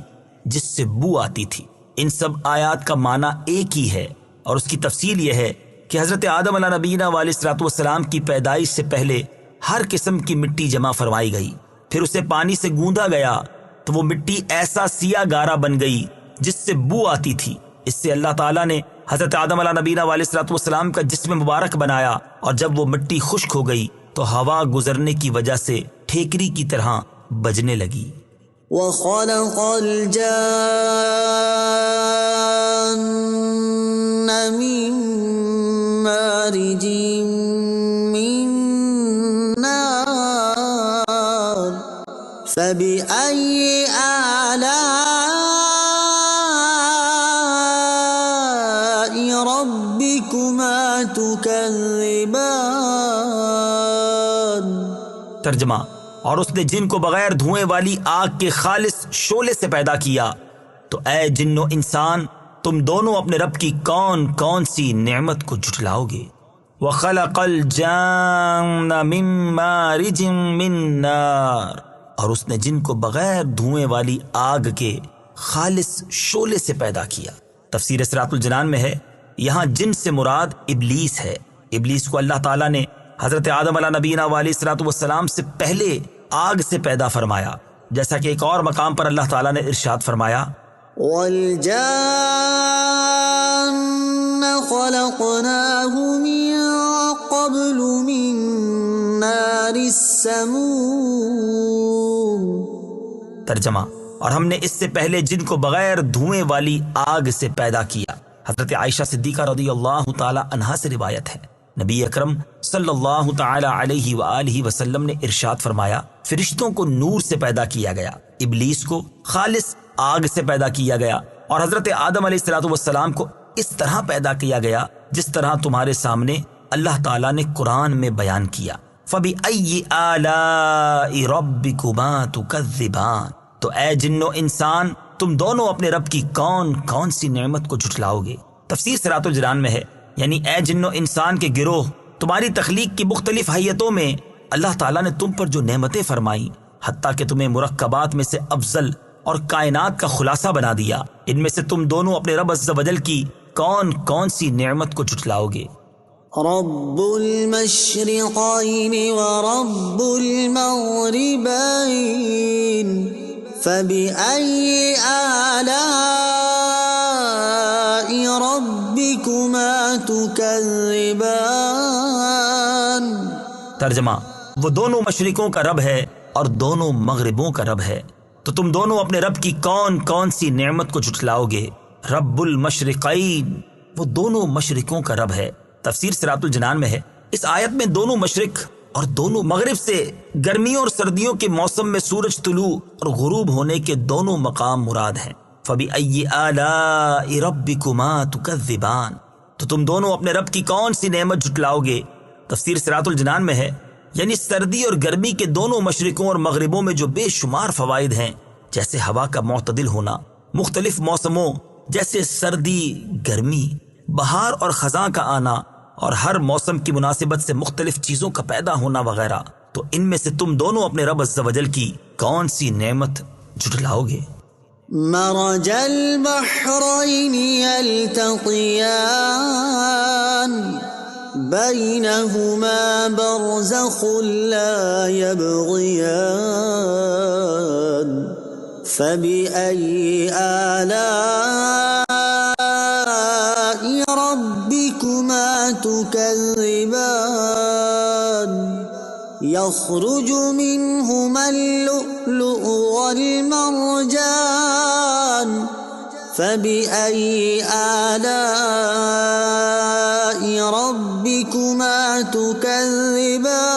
جس سے بو آتی تھی۔ ان سب آیات کا معنی ایک ہی ہے، اور اس کی تفصیل یہ ہے کہ حضرت آدم علیہ نبینا علیہ الصلوۃ والسلام کی پیدائش سے پہلے ہر قسم کی مٹی جمع فرمائی گئی، پھر اسے پانی سے گوندا گیا تو وہ مٹی ایسا سیاہ گارا بن گئی جس سے بو آتی تھی۔ اس سے اللہ تعالیٰ نے حضرت آدم علیہ نبینا علیہ الصلوۃ والسلام کا جسم مبارک بنایا، اور جب وہ مٹی خشک ہو گئی تو ہوا گزرنے کی وجہ سے ٹھیکری کی طرح بجنے لگی۔ وَخَلَقَ الْجَانَّ مِن مَّارِجٍ مِّن نَّارٍ فَبِأَيِّ آلَاءِ رَبِّكُمَا تُكَذِّبَانِ۔ ترجمہ اور اس نے جن کو بغیر دھوئیں والی آگ کے خالص شعلے سے پیدا کیا، تو اے جن و انسان تم دونوں اپنے رب کی کون کون سی نعمت کو جھٹلاؤ گے۔ وَخَلَقَ الْجَانَّ مِن مَّارِجٍ مِّن نَّارٍ، اور اس نے جن کو بغیر دھوئیں والی آگ کے خالص شعلے سے پیدا کیا۔ تفسیر اسراۃ الجنان میں ہے، یہاں جن سے مراد ابلیس ہے۔ ابلیس کو اللہ تعالیٰ نے حضرت آدم علیہ نبینا علیہ الصلوۃ والسلام سے پہلے آگ سے پیدا فرمایا، جیسا کہ ایک اور مقام پر اللہ تعالیٰ نے ارشاد فرمایا، وَالْجَانَّ خَلَقْنَاهُ مِن قَبْلُ مِن نَّارِ السَّمُومِ۔ ترجمہ اور ہم نے اس سے پہلے جن کو بغیر دھوئیں والی آگ سے پیدا کیا۔ حضرت عائشہ صدیقہ رضی اللہ تعالی عنہا سے روایت ہے، نبی اکرم صلی اللہ تعالی علیہ وآلہ وسلم نے ارشاد فرمایا، فرشتوں کو نور سے پیدا کیا گیا، ابلیس کو خالص آگ سے پیدا کیا گیا، اور حضرت آدم علیہ الصلوۃ والسلام کو اس طرح پیدا کیا گیا جس طرح تمہارے سامنے اللہ تعالیٰ نے قرآن میں بیان کیا۔ فَبِأَيِّ آلَاءِ رَبِّكُمَا تُكَذِّبَانِ، تو اے جن و انسان تم دونوں اپنے رب کی کون کون سی نعمت کو جھٹلاؤ گے۔ تفسیر صراط الجنان میں ہے، یعنی اے جن و انسان کے گروہ، تمہاری تخلیق کی مختلف حیتوں میں اللہ تعالیٰ نے تم پر جو نعمتیں فرمائیں، حتیٰ کہ تمہیں مرکبات میں سے افضل اور کائنات کا خلاصہ بنا دیا، ان میں سے تم دونوں اپنے رب عز و جل کی کون کون سی نعمت کو جھٹلاؤ گے۔ رب المشرقين ورب المغربين فبأي آلاء ربكما تكذبان۔ ترجمہ وہ دونوں مشرقوں کا رب ہے اور دونوں مغربوں کا رب ہے، تو تم دونوں اپنے رب کی کون کون سی نعمت کو جھٹلاؤ گے۔ رب المشرقین، وہ دونوں مشرقوں کا رب ہے۔ تفسیر صراط الجنان میں ہے، اس آیت میں دونوں مشرق اور دونوں مغرب سے گرمیوں اور سردیوں کے موسم میں سورج طلوع اور غروب ہونے کے دونوں مقام مراد ہیں۔ فَبِأَيِّ آلَاءِ رَبِّكُمَا تُكَذِّبَانِ، تو تم دونوں اپنے رب کی کون سی نعمت جھٹلاؤ گے۔ تفسیر صراط الجنان میں ہے، یعنی سردی اور گرمی کے دونوں مشرقوں اور مغربوں میں جو بے شمار فوائد ہیں، جیسے ہوا کا معتدل ہونا، مختلف موسموں جیسے سردی، گرمی، بہار اور خزاں کا آنا اور ہر موسم کی مناسبت سے مختلف چیزوں کا پیدا ہونا وغیرہ، تو ان میں سے تم دونوں اپنے رب عز و جل کی کون سی نعمت جھٹلاؤ گے؟ مرج البحرين يلتقيان بينهما برزخ لا يبغيان فبأي آلاء ربكما تكذبان يخرج منهما اللؤلؤ والمرجان فبأي آلاء ربكما تكذبان۔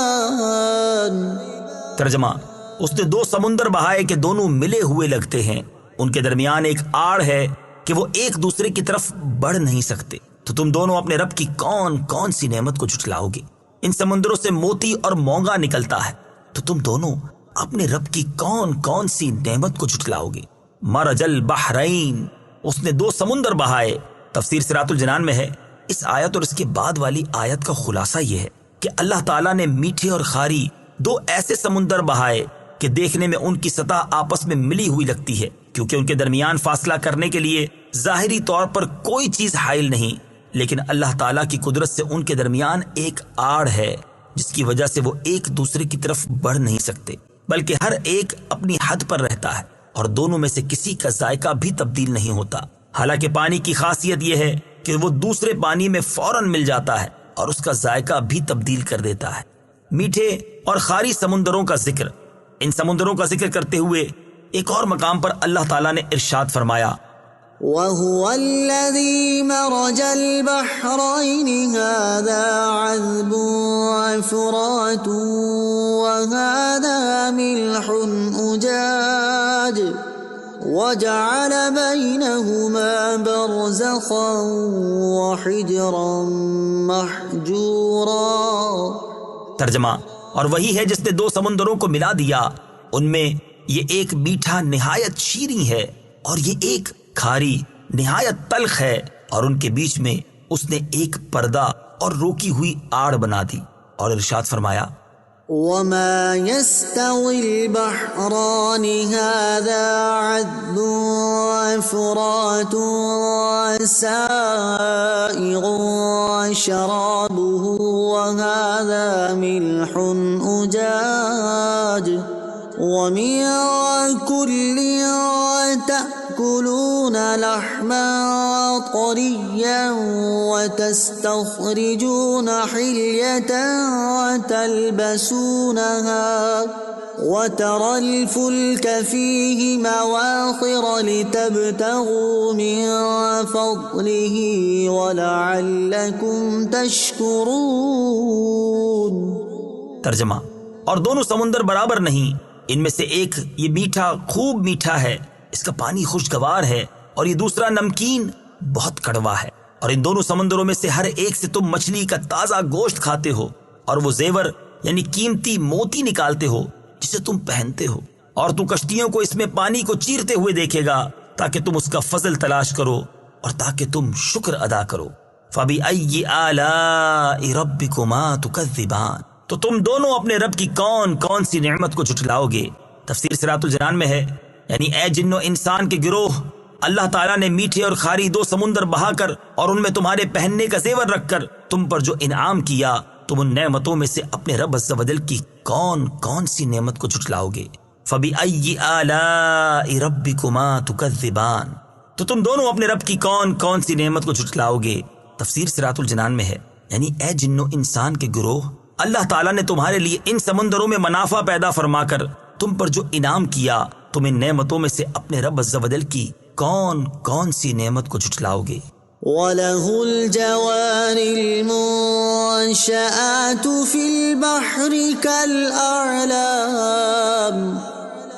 ترجمہ: اس نے دو سمندر بہائے کہ دونوں ملے ہوئے لگتے ہیں، ان کے درمیان ایک آڑ ہے کہ وہ ایک دوسرے کی طرف بڑھ نہیں سکتے، تو تم دونوں اپنے رب کی کون کون سی نعمت کو جھٹلاؤ گے؟ ان سمندروں سے موتی اور مونگا نکلتا ہے، تو تم دونوں اپنے رب کی کون کون سی نعمت کو جھٹلاؤ گے؟ مرج البحرین، اس نے دو سمندر بہائے۔ تفسیر صراط الجنان میں ہے، اس آیت اور اس کے بعد والی آیت کا خلاصہ یہ ہے کہ اللہ تعالیٰ نے میٹھے اور خاری دو ایسے سمندر بہائے کہ دیکھنے میں ان کی سطح آپس میں ملی ہوئی لگتی ہے، کیونکہ ان کے درمیان فاصلہ کرنے کے لیے ظاہری طور پر کوئی چیز حائل نہیں، لیکن اللہ تعالیٰ کی قدرت سے ان کے درمیان ایک آڑ ہے جس کی وجہ سے وہ ایک دوسرے کی طرف بڑھ نہیں سکتے، بلکہ ہر ایک اپنی حد پر رہتا ہے اور دونوں میں سے کسی کا ذائقہ بھی تبدیل نہیں ہوتا۔ حالانکہ پانی کی خاصیت یہ ہے کہ وہ دوسرے پانی میں فوراً مل جاتا ہے اور اس کا ذائقہ بھی تبدیل کر دیتا ہے۔ میٹھے اور خاری سمندروں کا ذکر، ان سمندروں کا ذکر کرتے ہوئے ایک اور مقام پر اللہ تعالیٰ نے ارشاد فرمایا، وَهُوَ الَّذِي مَرَجَ الْبَحْرَيْنِ هَذَا عَذْبٌ فُرَاتٌ وَهَذَا مِلْحٌ أُجَاجٌ وَجَعَلَ بَيْنَهُمَا بَرْزَخًا وَحِجْرًا مَحْجُورًا۔ ترجمہ: اور وہی ہے جس نے دو سمندروں کو ملا دیا، ان میں یہ ایک میٹھا نہایت شیریں ہے اور یہ ایک کھاری نہایت تلخ ہے، اور ان کے بیچ میں اس نے ایک پردہ اور روکی ہوئی آڑ بنا دی، اور ارشاد فرمایا، وَمَا يَسْتَوِي الْبَحْرَانِ هَذَا عَذْبٌ فُرَاتٌ سَائِغٌ شَرَابُهُ وَهَذَا مِلْحٌ أُجَاجٌ وَمِن كُلٍّ تَأْكُلُونَ لَحْمًا طَرِيًّا وَتَسْتَخْرِجُونَ حِلْيَةً تَلْبَسُونَهَا وَتَرَى الْفُلْكَ فِيهِ مَوَاخِرَ لِتَبْتَغُوا مِن فَضْلِهِ وَلَعَلَّكُمْ تَشْكُرُونَ۔ ترجمہ: اور دونوں سمندر برابر نہیں، ان میں سے ایک یہ میٹھا خوب میٹھا ہے، اس کا پانی خوشگوار ہے، اور یہ دوسرا نمکین بہت کڑوا ہے، اور ان دونوں سمندروں میں سے ہر ایک سے تم مچھلی کا تازہ گوشت کھاتے ہو، اور وہ زیور یعنی قیمتی موتی نکالتے ہو جسے تم پہنتے ہو، اور تو کشتیوں کو اس میں پانی کو چیرتے ہوئے دیکھے گا تاکہ تم اس کا فضل تلاش کرو اور تاکہ تم شکر ادا کرو۔ فَبِأَيِّ آلَاءِ رَبِّكُمَا تُكَذِّبَانِ، تو تم دونوں اپنے رب کی کون کون سی نعمت کو جھٹلاؤ گے؟ تفسیر صراط الجنان میں ہے، یعنی اے جن و انسان کے گروہ، اللہ تعالیٰ نے میٹھے اور خاری دو سمندر بہا کر اور ان میں تمہارے پہننے کا زیور رکھ کر تم پر جو انعام کیا، تم ان نعمتوں میں سے اپنے رب عز و جل کی کون کون سی نعمت کو جھٹلاؤ گے؟ فَبِأَيِّ آلَاءِ رَبِّكُمَا تُكَذِّبَانِ، تو تم دونوں اپنے رب کی کون کون سی نعمت کو جھٹلاؤ گے؟ تفسیر صراط الجنان میں ہے، یعنی اے جن و انسان کے گروہ، اللہ تعالیٰ نے تمہارے لیے ان سمندروں میں منافع پیدا فرما کر تم پر جو انعام کیا، تم ان نعمتوں میں سے اپنے رب عز و جل کی کون کون سی نعمت کو جھٹلاؤ گے؟ وَلَهُ الْجَوَارِ الْمُنشَآتُ فِي الْبَحْرِ كَالْأَعْلَامِ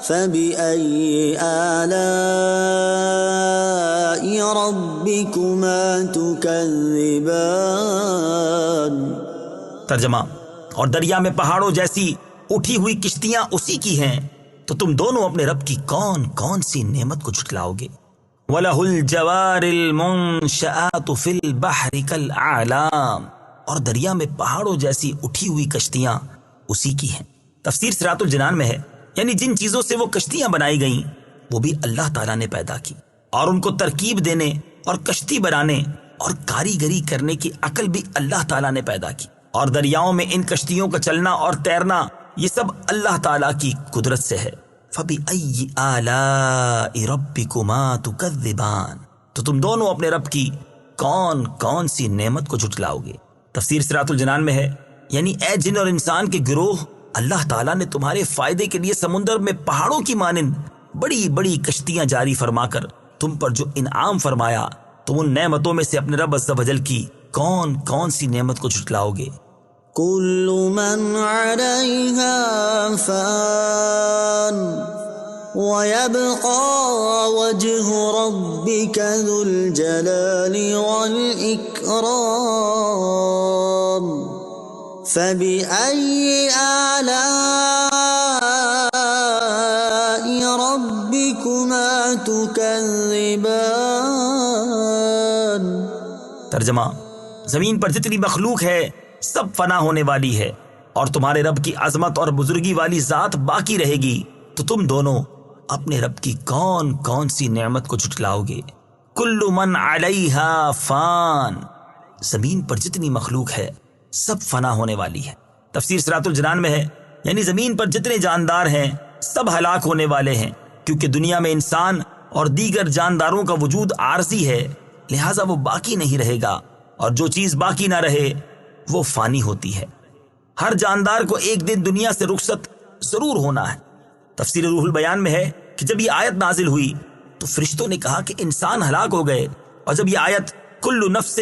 فَبِأَيِّ آلَاءِ رَبِّكُمَا تُكَذِّبَانِ۔ ترجمہ: اور دریا میں پہاڑوں جیسی اٹھی ہوئی کشتیاں اسی کی ہیں، تو تم دونوں اپنے رب کی کون کون سی نعمت کو جھٹلاؤ گے؟ وَلَهُ الْجَوَارِ الْمُنشَآتُ فِي الْبَحْرِ كَالْأَعْلَامِ، اور دریا میں پہاڑوں جیسی اٹھی ہوئی کشتیاں اسی کی ہیں۔ تفسیر صراط الجنان میں ہے یعنی جن چیزوں سے وہ کشتیاں بنائی گئیں وہ بھی اللہ تعالیٰ نے پیدا کی، اور ان کو ترکیب دینے اور کشتی بنانے اور کاریگری کرنے کی عقل بھی اللہ تعالیٰ نے پیدا کی، اور دریاؤں میں ان کشتیوں کا چلنا اور تیرنا یہ سب اللہ تعالیٰ کی قدرت سے ہے۔ فَبِأَيِّ آلَاءِ رَبِّكُمَا تُكَذِّبَانِ، تو تم دونوں اپنے رب کی کون کون سی نعمت کو جھٹلاؤ گے۔ تفسیر صراط الجنان میں ہے یعنی اے جن اور انسان کے گروہ، اللہ تعالیٰ نے تمہارے فائدے کے لیے سمندر میں پہاڑوں کی مانند بڑی بڑی کشتیاں جاری فرما کر تم پر جو انعام فرمایا، تم ان نعمتوں میں سے اپنے رب عز و جل کی کون کون سی نعمت کو جھٹلاؤ گے؟ كل من عليها فان ويبقى وجه ربك ذو الجلال والإكرام فبأي آلاء ربكما تكذبان۔ ترجمہ، زمین پر جتنی مخلوق ہے سب فنا ہونے والی ہے، اور تمہارے رب کی عظمت اور بزرگی والی ذات باقی رہے گی، تو تم دونوں اپنے رب کی کون کون سی نعمت کو جھٹلاؤ گے؟ کل من علیہا فان، زمین پر جتنی مخلوق ہے سب فنا ہونے والی ہے۔ تفسیر صراط الجنان میں ہے یعنی زمین پر جتنے جاندار ہیں سب ہلاک ہونے والے ہیں، کیونکہ دنیا میں انسان اور دیگر جانداروں کا وجود عارضی ہے، لہٰذا وہ باقی نہیں رہے گا، اور جو چیز باقی نہ رہے وہ فانی ہوتی ہے۔ ہر جاندار کو ایک دن دنیا سے رخصت ضرور ہونا ہے۔ تفسیر روح البیان میں ہے کہ جب یہ آیت نازل ہوئی تو فرشتوں نے کہا کہ انسان ہلاک ہو گئے، اور جب یہ آیت کل نفس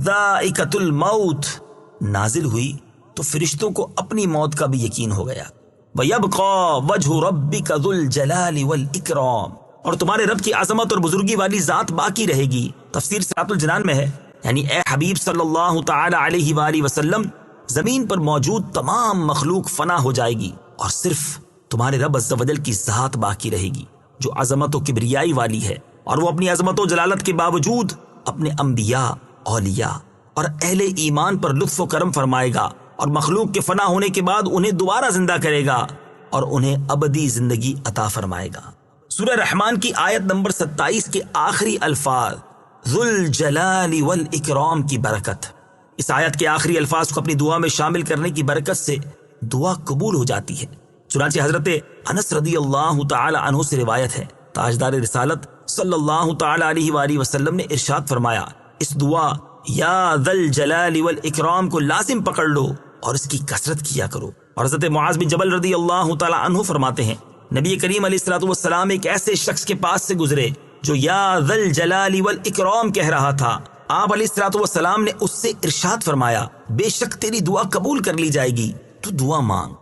ذائقۃ الموت نازل ہوئی تو فرشتوں کو اپنی موت کا بھی یقین ہو گیا۔ وَيَبْقَى وَجْهُ رَبِّكَ ذُو الْجَلَالِ وَالْإِكْرَامِ، اور تمہارے رب کی عظمت اور بزرگی والی ذات باقی رہے گی۔ تفسیر صراط الجنان میں ہے یعنی اے حبیب صلی اللہ تعالی علیہ وآلہ وسلم، زمین پر موجود تمام مخلوق فنا ہو جائے گی، اور صرف تمہارے رب عز و جل کی ذات باقی رہے گی جو عظمت و کبریائی والی ہے، اور وہ اپنی عظمت و جلالت کے باوجود اپنے انبیاء، اولیاء اور اہل ایمان پر لطف و کرم فرمائے گا، اور مخلوق کے فنا ہونے کے بعد انہیں دوبارہ زندہ کرے گا اور انہیں ابدی زندگی عطا فرمائے گا۔ سورہ رحمان کی آیت نمبر 27 کے آخری الفاظ ذو الجلال والاکرام کی برکت، اس آیت کے آخری الفاظ کو اپنی دعا میں شامل کرنے کی برکت سے دعا قبول ہو جاتی ہے۔ چنانچہ حضرت انس رضی اللہ تعالی عنہ سے روایت ہے، تاجدار رسالت صلی اللہ تعالی علیہ وآلہ وسلم نے ارشاد فرمایا، اس دعا یا ذا الجلال والاکرام کو لازم پکڑ لو اور اس کی کثرت کیا کرو۔ اور حضرت معاذ بن جبل رضی اللہ تعالی عنہ فرماتے ہیں، نبی کریم علیہ الصلوۃ والسلام ایک ایسے شخص کے پاس سے گزرے جو یا ذا الجلال والاکرام کہہ رہا تھا، آپ علیہ الصلوۃ والسلام نے اس سے ارشاد فرمایا، بے شک تیری دعا قبول کر لی جائے گی، تو دعا مانگ۔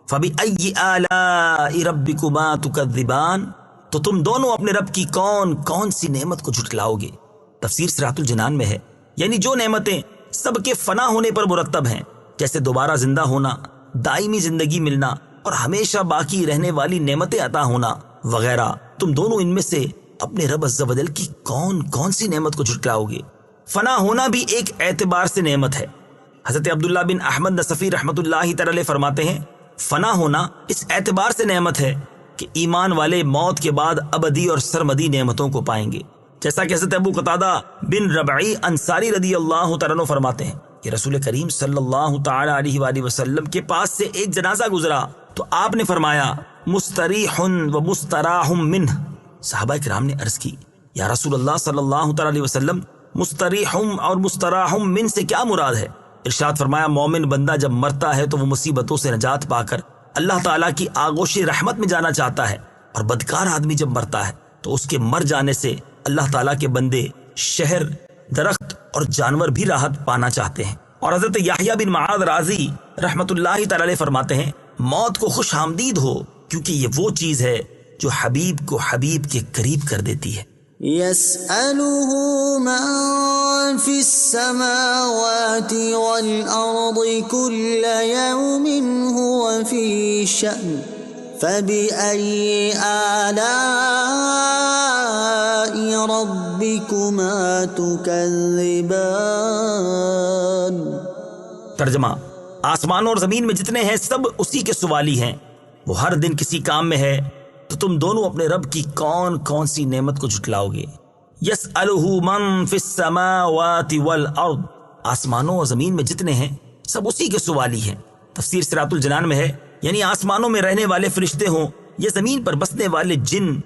فَبِأَيِّ آلَاءِ رَبِّكُمَا تُكَذِّبَانِ، تو تم دونوں اپنے رب کی کون کون سی نعمت کو جھٹلاؤ گے؟ تفسیر صراط الجنان میں ہے یعنی جو نعمتیں سب کے فنا ہونے پر مرتب ہیں، جیسے دوبارہ زندہ ہونا، دائمی زندگی ملنا اور ہمیشہ باقی رہنے والی نعمتیں عطا ہونا وغیرہ، تم دونوں ان میں سے اپنے رب عز و جل کی کون کون سی نعمت کو جھٹلاؤ گے؟ فنا ہونا بھی ایک اعتبار سے نعمت ہے۔ حضرت عبداللہ بن احمد نصفی رحمۃ اللہ تعالی فرماتے ہیں، فنا ہونا اس اعتبار سے نعمت ہے کہ ایمان والے موت کے بعد ابدی اور سرمدی نعمتوں کو پائیں گے، جیسا کہ حضرت ابو قتادہ بن ربعی انصاری رضی اللہ تعالیٰ عنہ فرماتے ہیں کہ رسول کریم صلی اللہ تعالی علیہ وآلہ وسلم کے پاس سے ایک جنازہ گزرا تو آپ نے فرمایا مستریح و مستراح منہ۔ صحابہ کرام نے عرض کی، یا رسول اللہ صلی اللہ تعالی علیہ وسلم، مستریح اور مستراح من سے کیا مراد ہے؟ ارشاد فرمایا، مومن بندہ جب مرتا ہے تو وہ مصیبتوں سے نجات پا کر اللہ تعالیٰ کی آغوش رحمت میں جانا چاہتا ہے، اور بدکار آدمی جب مرتا ہے تو اس کے مر جانے سے اللہ تعالیٰ کے بندے، شہر، درخت اور جانور بھی راحت پانا چاہتے ہیں۔ اور حضرت یحییٰ بن معاذ رازی رحمت اللہ تعالی علیہ فرماتے ہیں، موت کو خوش آمدید ہو، کیونکہ یہ وہ چیز ہے جو حبیب کو حبیب کے قریب کر دیتی ہے۔ يسأله من في السماوات والأرض كل يوم هو في شأن فبأي آلاء ربكما تكذبان۔ ترجمہ: آسمانوں اور زمین میں جتنے ہیں سب اسی کے سوالی ہیں، وہ ہر دن کسی کام میں ہے، تو تم دونوں اپنے رب کی کون کون سی نعمت کو جھٹلاؤ گے؟ یسألہ من فی السماوات والارض، آسمانوں اور زمین میں جتنے ہیں سب اسی کے سوالی ہیں۔ تفسیر صراط الجنان میں ہے، یعنی آسمانوں میں رہنے والے فرشتے ہوں یا زمین پر بسنے والے جن،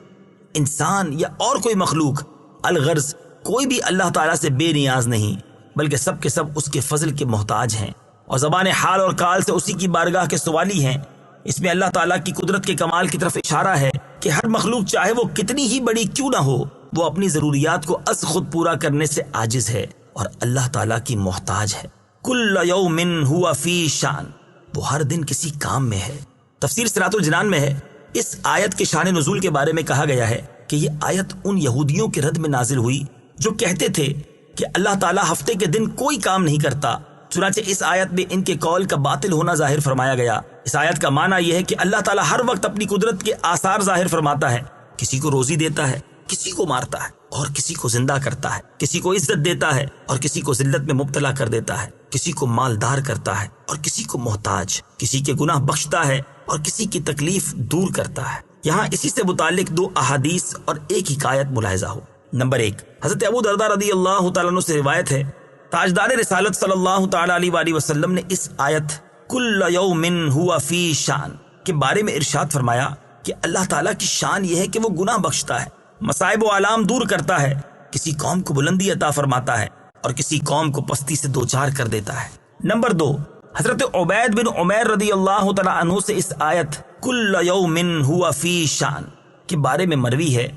انسان یا اور کوئی مخلوق، الغرض کوئی بھی اللہ تعالیٰ سے بے نیاز نہیں، بلکہ سب کے سب اس کے فضل کے محتاج ہیں، اور زبان حال اور کال سے اسی کی بارگاہ کے سوالی ہیں۔ اس میں اللہ تعالیٰ کی قدرت کے کمال کی طرف اشارہ ہے کہ ہر مخلوق چاہے وہ کتنی ہی بڑی کیوں نہ ہو، وہ اپنی ضروریات کو از خود پورا کرنے سے عاجز ہے اور اللہ تعالیٰ کی محتاج ہے۔ کل یوم ہوا فی شان، وہ ہر دن کسی کام میں ہے۔ تفسیر صراط الجنان میں ہے، اس آیت کے شان نزول کے بارے میں کہا گیا ہے کہ یہ آیت ان یہودیوں کے رد میں نازل ہوئی جو کہتے تھے کہ اللہ تعالیٰ ہفتے کے دن کوئی کام نہیں کرتا۔ چنانچہ اس آیت میں ان کے قول کا باطل ہونا ظاہر فرمایا گیا۔ اس آیت کا معنی یہ ہے کہ اللہ تعالیٰ ہر وقت اپنی قدرت کے آثار ظاہر فرماتا ہے، کسی کو روزی دیتا ہے، کسی کو مارتا ہے اور کسی کو زندہ کرتا ہے، کسی کو عزت دیتا ہے اور کسی کو ذلت میں مبتلا کر دیتا ہے، کسی کو مالدار کرتا ہے اور کسی کو محتاج، کسی کے گناہ بخشتا ہے اور کسی کی تکلیف دور کرتا ہے۔ یہاں اسی سے متعلق دو احادیث اور ایک حکایت ملاحظہ ہو۔ نمبر 1، حضرت ابو درداء رضی اللہ تعالیٰ عنہ سے روایت ہے، تاجدار رسالت صلی اللہ تعالیٰ علیہ وآلہ وسلم نے اس آیت کل یوم ہوا فی شان کے بارے میں ارشاد فرمایا کہ اللہ تعالیٰ کی شان یہ ہے کہ وہ گناہ بخشتا ہے، مصائب و آلام دور کرتا ہے، کسی قوم کو بلندی عطا فرماتا ہے اور کسی قوم کو پستی سے دوچار کر دیتا ہے۔ نمبر 2، حضرت عبید بن عمیر رضی اللہ تعالیٰ عنہ سے اس آیت کل یوم ہوا فی شان کے بارے میں مروی ہے،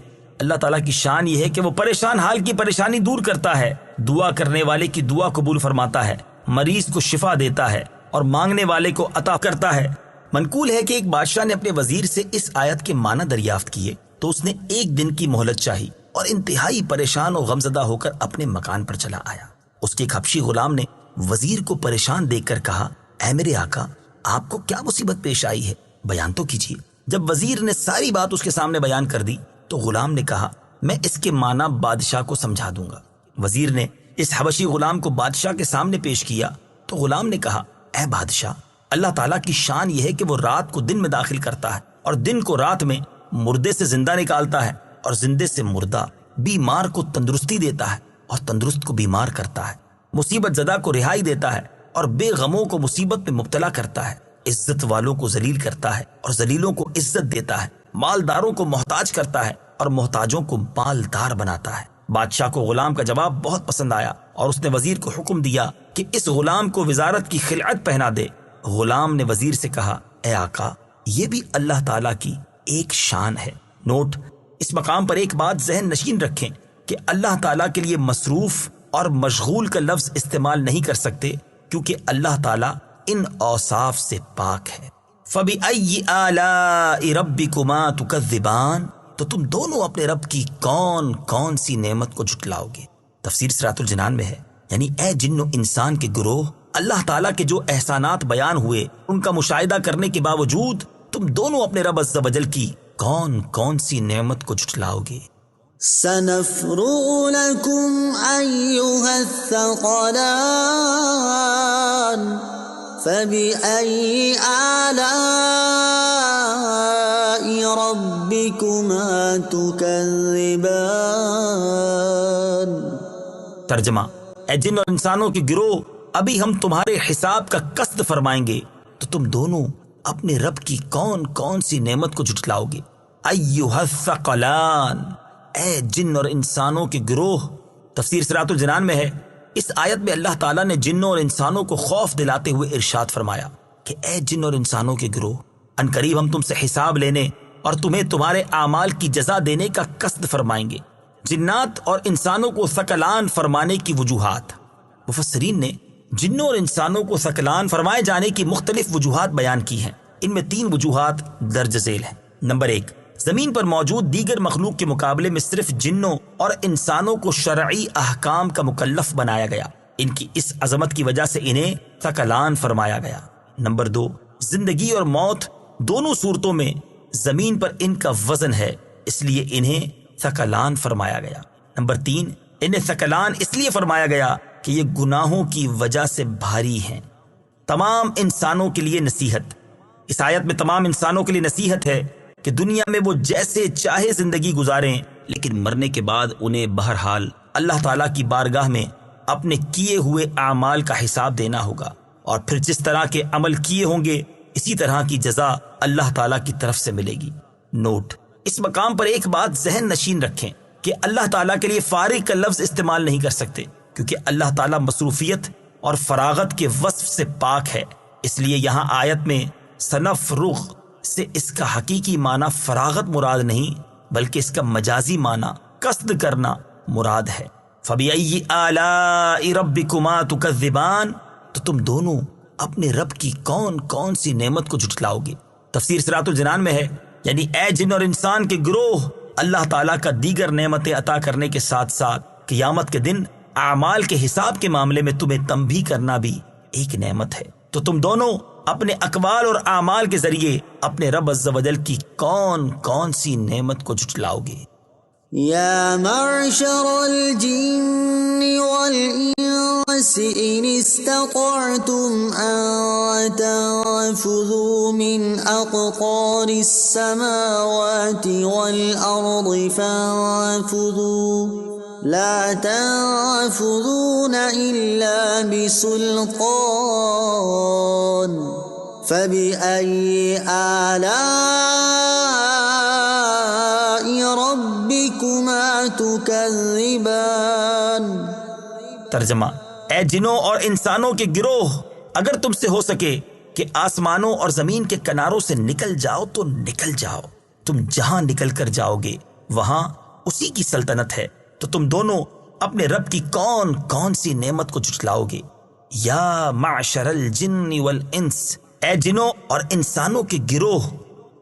اللہ تعالیٰ کی شان یہ ہے کہ وہ پریشان حال کی پریشانی دور کرتا ہے، دعا کرنے والے کی دعا قبول فرماتا ہے، مریض کو شفا دیتا ہے اور مانگنے والے کو عطا کرتا ہے۔ منقول ہے کہ ایک بادشاہ نے اپنے وزیر سے اس آیت کے معنی دریافت کیے تو اس نے 1 دن کی مہلت چاہی اور انتہائی پریشان و غمزدہ ہو کر اپنے مکان پر چلا آیا۔ اس کے ایک حبشی غلام نے وزیر کو پریشان دیکھ کر کہا، اے میرے آقا، آپ کو کیا مصیبت پیش آئی ہے؟ بیان تو کیجیے۔ جب وزیر نے ساری بات اس کے سامنے بیان کر دی تو غلام نے کہا، میں اس کے معنی بادشاہ کو سمجھا دوں گا۔ وزیر نے اس حبشی غلام کو بادشاہ کے سامنے پیش کیا تو غلام نے کہا، اے بادشاہ، اللہ تعالیٰ کی شان یہ ہے کہ وہ رات کو دن میں داخل کرتا ہے اور دن کو رات میں، مردے سے زندہ نکالتا ہے اور زندے سے مردہ، بیمار کو تندرستی دیتا ہے اور تندرست کو بیمار کرتا ہے، مصیبت زدہ کو رہائی دیتا ہے اور بے غموں کو مصیبت میں مبتلا کرتا ہے، عزت والوں کو ذلیل کرتا ہے اور ذلیلوں کو عزت دیتا ہے، مالداروں کو محتاج کرتا ہے اور محتاجوں کو مالدار بناتا ہے۔ بادشاہ کو غلام کا جواب بہت پسند آیا اور اس نے وزیر کو حکم دیا کہ اس غلام کو وزارت کی خلعت پہنا دے۔ غلام نے وزیر سے کہا، اے آقا، یہ بھی اللہ تعالیٰ کی ایک شان ہے۔ نوٹ: اس مقام پر ایک بات ذہن نشین رکھیں کہ اللہ تعالیٰ کے لیے مصروف اور مشغول کا لفظ استعمال نہیں کر سکتے کیونکہ اللہ تعالیٰ ان اوصاف سے پاک ہے۔ فَبِأَيِّ آلَاءِ رَبِّكُمَا تُكَذِّبَانِ، تو تم دونوں اپنے رب کی کون کون سی نعمت کو جھٹلاؤ گے؟ تفسیر صراط الجنان میں ہے، یعنی اے جن و انسان کے گروہ، اللہ تعالیٰ کے جو احسانات بیان ہوئے ان کا مشاہدہ کرنے کے باوجود تم دونوں اپنے رب عز و جل کی کون کون سی نعمت کو جھٹلاؤ گے؟ سنفرغ لكم أيها الثقلان فبأي آلاء ربكما تكذبان۔ ترجمہ: اے جن اور انسانوں کے گروہ، ابھی ہم تمہارے حساب کا قصد فرمائیں گے تو تم دونوں اپنے رب کی کون کون سی نعمت کو جھٹلاؤ گے؟ ایھا الثقلان، اے جن اور انسانوں کے گروہ۔ تفسیر صراط الجنان میں ہے، اس آیت میں اللہ تعالیٰ نے جنوں اور انسانوں کو خوف دلاتے ہوئے ارشاد فرمایا کہ اے جن اور انسانوں کے گروہ، ان قریب ہم تم سے حساب لینے اور تمہیں تمہارے اعمال کی جزا دینے کا قصد فرمائیں گے۔ جنات اور انسانوں کو ثقلان فرمانے کی وجوہات۔ مفسرین نے جنوں اور انسانوں کو ثقلان فرمائے جانے کی مختلف وجوہات بیان کی ہیں۔ ان میں 3 وجوہات درج ذیل ہیں۔ نمبر 1، زمین پر موجود دیگر مخلوق کے مقابلے میں صرف جنوں اور انسانوں کو شرعی احکام کا مکلف بنایا گیا، ان کی اس عظمت کی وجہ سے انہیں ثقلان فرمایا گیا۔ نمبر 2، زندگی اور موت دونوں صورتوں میں زمین پر ان کا وزن ہے، اس لیے انہیں ثقلان فرمایا گیا۔ نمبر 3، انہیں ثقلان اس لیے فرمایا گیا کہ یہ گناہوں کی وجہ سے بھاری ہیں۔ تمام انسانوں کے لیے نصیحت۔ اس آیت میں تمام انسانوں کے لیے نصیحت ہے کہ دنیا میں وہ جیسے چاہے زندگی گزاریں، لیکن مرنے کے بعد انہیں بہرحال اللہ تعالیٰ کی بارگاہ میں اپنے کیے ہوئے اعمال کا حساب دینا ہوگا، اور پھر جس طرح کے عمل کیے ہوں گے اسی طرح کی جزا اللہ تعالیٰ کی طرف سے ملے گی۔ نوٹ: اس مقام پر ایک بات ذہن نشین رکھیں کہ اللہ تعالیٰ کے لیے فارغ کا لفظ استعمال نہیں کر سکتے، کیونکہ اللہ تعالیٰ مصروفیت اور فراغت کے وصف سے پاک ہے۔ اس لیے یہاں آیت میں سنفرغ سے اس کا حقیقی معنی فراغت مراد نہیں، بلکہ اس کا مجازی معنی قصد کرنا مراد ہے۔ فَبِأَيِّ آلَاءِ رَبِّكُمَا تُكَذِّبَانِ، تو تم دونوں اپنے رب کی کون کون سی نعمت کو جھٹلاؤ گے؟ تفسیر صراط الجنان میں ہے، یعنی اے جن اور انسان کے گروہ، اللہ تعالیٰ کا دیگر نعمتیں عطا کرنے کے ساتھ ساتھ قیامت کے دن اعمال کے حساب کے معاملے میں تمہیں تنبیہ کرنا بھی ایک نعمت ہے۔ تو تم دونوں اپنے اقوال اور اعمال کے ذریعے اپنے رب عز و جل کی کون کون سی نعمت کو جھٹلاؤ گے؟ يا معشر الجن والإنس إن استطعتم أن تنفذوا من أقطار السماوات والأرض فانفذوا لا تنفذون إلا بسلطان فبأي آلاء ربكما تكذبان۔ ترجمہ: اے جنوں اور انسانوں کے گروہ، اگر تم سے ہو سکے کہ آسمانوں اور زمین کے کناروں سے نکل جاؤ تو نکل جاؤ، تم جہاں نکل کر جاؤ گے وہاں اسی کی سلطنت ہے، تو تم دونوں اپنے رب کی کون کون سی نعمت کو جھٹلاؤ گے؟ یا معشر الجن والانس، اے جنوں اور انسانوں کے گروہ۔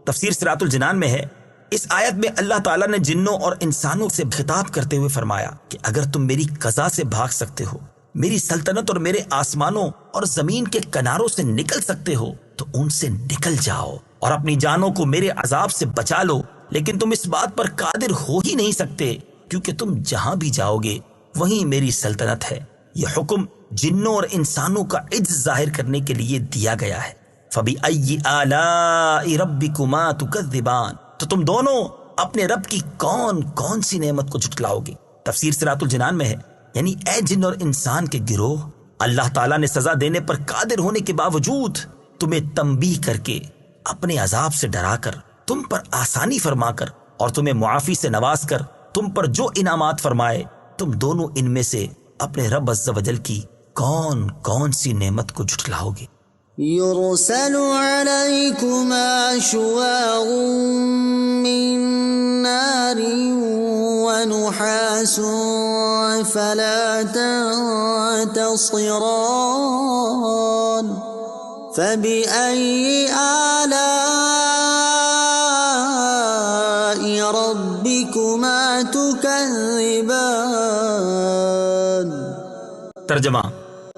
تفسیر صراط الجنان میں ہے، اس آیت میں اللہ تعالیٰ نے جنوں اور انسانوں سے خطاب کرتے ہوئے فرمایا کہ اگر تم میری قضا سے بھاگ سکتے ہو، میری سلطنت اور میرے آسمانوں اور زمین کے کناروں سے نکل سکتے ہو تو ان سے نکل جاؤ اور اپنی جانوں کو میرے عذاب سے بچا لو، لیکن تم اس بات پر قادر ہو ہی نہیں سکتے، کیونکہ تم جہاں بھی جاؤ گے وہیں میری سلطنت ہے۔ یہ حکم جنوں اور انسانوں کا عجز ظاہر کرنے کے لیے دیا گیا ہے۔ فَبِأَيِّ آلَاءِ رَبِّكُمَا تُكَذِّبَانِ، تو تم دونوں اپنے رب کی کون کون سی نعمت کو جھٹلاؤ گے؟ تفسیر صراط الجنان میں ہے، یعنی اے جن اور انسان کے گروہ، اللہ تعالیٰ نے سزا دینے پر قادر ہونے کے باوجود تمہیں تنبیہ کر کے، اپنے عذاب سے ڈرا کر، تم پر آسانی فرما کر اور تمہیں معافی سے نواز کر تم پر جو انعامات فرمائے، تم دونوں ان میں سے اپنے رب عز و جل کی کون کون سی نعمت کو جھٹلاؤ گے؟ يرسل عليكما شواظ من نار ونحاس فلا تنتصران فبأي آلاء ربكما تكذبان۔ ترجمہ: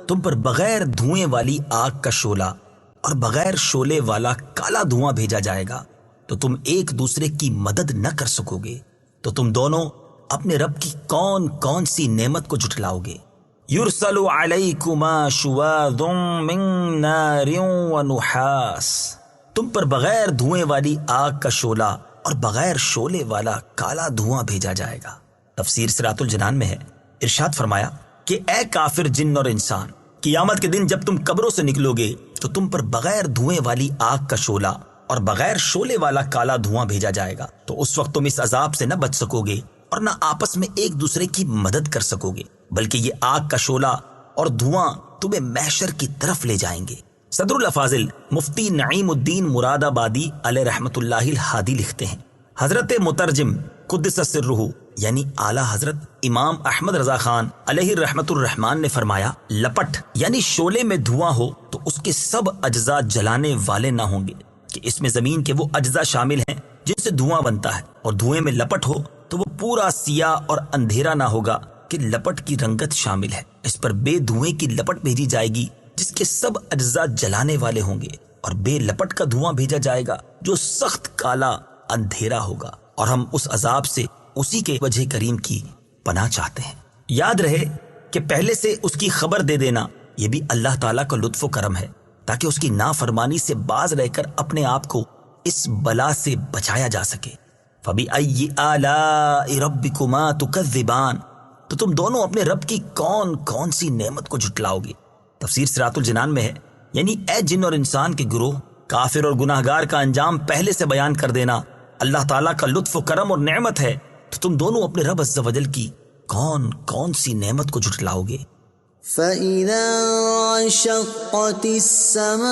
تم پر بغیر دھوئیں والی آگ کا شعلہ اور بغیر شعلے والا کالا دھواں بھیجا جائے گا تو تم ایک دوسرے کی مدد نہ کر سکو گے، تو تم دونوں اپنے رب کی کون کون سی نعمت کو جھٹلاؤ گے؟ یرسل علیکما شواظ من نار ونحاس، تم پر بغیر دھوئیں والی آگ کا شعلہ اور بغیر شعلے والا کالا دھواں بھیجا جائے گا۔ تفسیر صراط الجنان میں ہے، ارشاد فرمایا کہ اے کافر جن اور انسان، قیامت کے دن جب تم قبروں سے نکلو گے تو تم پر بغیر دھوئیں والی آگ کا شعلہ اور بغیر شعلے والا کالا دھواں بھیجا جائے گا، تو اس وقت تم اس عذاب سے نہ بچ سکو گے اور نہ آپس میں ایک دوسرے کی مدد کر سکو گے، بلکہ یہ آگ کا شعلہ اور دھواں تمہیں محشر کی طرف لے جائیں گے۔ صدر الافاضل مفتی نعیم الدین مراد آبادی علیہ رحمت اللہ الہادی لکھتے ہیں، حضرت مترجم قدس سرہ یعنی اعلیٰ حضرت امام احمد رضا خان علیہ رحمت الرحمان نے فرمایا، لپٹ یعنی شعلے میں دھواں ہو تو اس کے سب اجزاء جلانے والے نہ ہوں گے، کہ اس میں زمین کے وہ اجزاء شامل ہیں جن سے دھواں بنتا ہے، اور دھوئیں میں لپٹ ہو تو وہ پورا سیاہ اور اندھیرا نہ ہوگا کہ لپٹ کی رنگت شامل ہے، اس پر بے دھوئیں کی لپٹ بھیجی جائے گی جس کے سب اجزاء جلانے والے ہوں گے، اور بے لپٹ کا دھواں بھیجا جائے گا جو سخت کالا اندھیرا ہوگا، اور ہم اس عذاب سے اسی کے وجہ کریم کی پناہ چاہتے ہیں۔ یاد رہے کہ پہلے سے اس کی خبر دے دینا یہ بھی اللہ تعالیٰ کا لطف و کرم ہے، تاکہ اس کی نافرمانی سے باز رہ کر اپنے آپ کو اس بلا سے بچایا جا سکے۔ فَبِأَيِّ آلَاءِ رَبِّكُمَا تُكَذِّبَانِ، تو تم دونوں اپنے رب کی کون کون سی نعمت کو جھٹلاؤ گے؟ تفسیر صراط الجنان میں ہے، یعنی اے جن اور انسان کے گروہ، کافر اور گناہگار کا انجام پہلے سے بیان کر دینا اللہ تعالیٰ کا لطف و کرم اور نعمت ہے، تو تم دونوں اپنے رب عز و جل کی کون کون سی نعمت کو جھٹلاؤ گے؟ فَإِذَا انشَقَّتِ السَّمَاءُ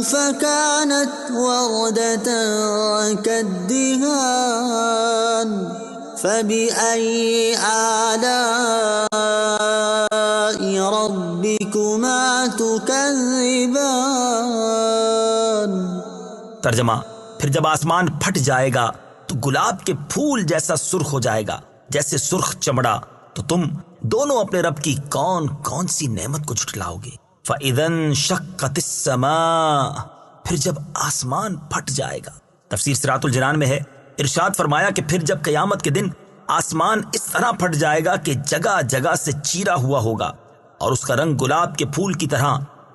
فَكَانَتْ وَرْدَةً كَالدِّهَانِ فَبِأَيِّ آلَاءِ رَبِّكُمَا تُكَذِّبَانِ۔ ترجمہ، پھر جب آسمان پھٹ جائے گا تو گلاب کے پھول جیسا سرخ ہو جائے گا، جیسے سرخ چمڑا، تو تم دونوں اپنے رب کی کون کون سی نعمت کو جھٹلاؤ گے؟ فَإِذَا انشَقَّتِ السَّمَاءُ، پھر جب آسمان پھٹ جائے گا۔ تفسیر صراط الجنان میں ہے، ارشاد فرمایا کہ پھر جب قیامت کے دن آسمان اس طرح پھٹ جائے گا کہ جگہ جگہ سے چیرا ہوا ہوگا، اور اس کا رنگ گلاب کے پھول کی طرح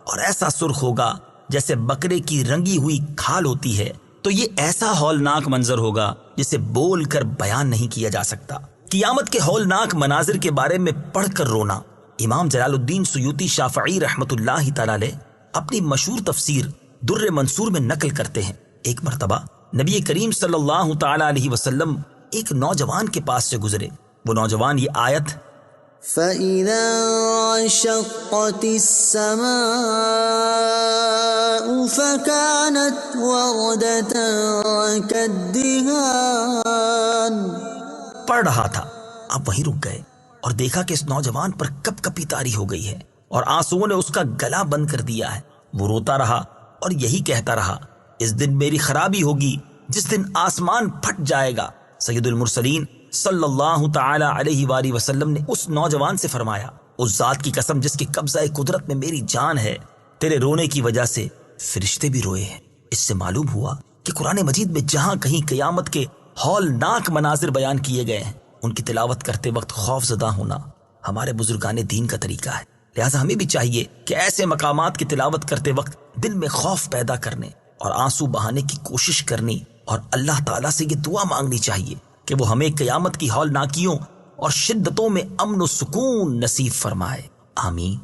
اور ایسا سرخ ہوگا جیسے بکرے کی رنگی ہوئی کھال ہوتی ہے، تو یہ ایسا ہولناک منظر ہوگا جسے بول کر بیان نہیں کیا جا سکتا۔ قیامت کے ہولناک مناظر کے بارے میں پڑھ کر رونا امام جلال الدین سیوطی شافعی رحمۃ اللہ تعالی علیہ اپنی مشہور تفسیر در منصور میں نقل کرتے ہیں۔ ایک مرتبہ نبی کریم صلی اللہ تعالی علیہ وسلم ایک نوجوان کے پاس سے گزرے۔ وہ نوجوان یہ آیت فَإِذَا انشَقَّتِ السَّمَاءُ فَكَانَتْ وَرْدَةً كَالدِّهَانِ پڑھ رہا تھا، اب وہیں رک گئے اور دیکھا کہ اس نوجوان پر کپ کپی طاری ہو گئی ہے اور آنسوؤں نے اس کا گلا بند کر دیا ہے۔ وہ روتا رہا اور یہی کہتا رہا، اس دن میری خرابی ہوگی جس دن آسمان پھٹ جائے گا۔ سید المرسلین صلی اللہ تعالی علیہ وآلہ وسلم نے اس نوجوان سے فرمایا، اس ذات کی قسم جس کے قبضہ قدرت میں میری جان ہے، تیرے رونے کی وجہ سے فرشتے بھی روئے ہیں۔ اس سے معلوم ہوا کہ قرآن مجید میں جہاں کہیں قیامت کے ہولناک مناظر بیان کیے گئے ہیں، ان کی تلاوت کرتے وقت خوف زدہ ہونا ہمارے بزرگان دین کا طریقہ ہے۔ لہٰذا ہمیں بھی چاہیے کہ ایسے مقامات کی تلاوت کرتے وقت دل میں خوف پیدا کرنے اور آنسو بہانے کی کوشش کرنی اور اللہ تعالیٰ سے یہ دعا مانگنی چاہیے کہ وہ ہمیں قیامت کی ہولناکیوں اور شدتوں میں امن و سکون نصیب فرمائے، آمین۔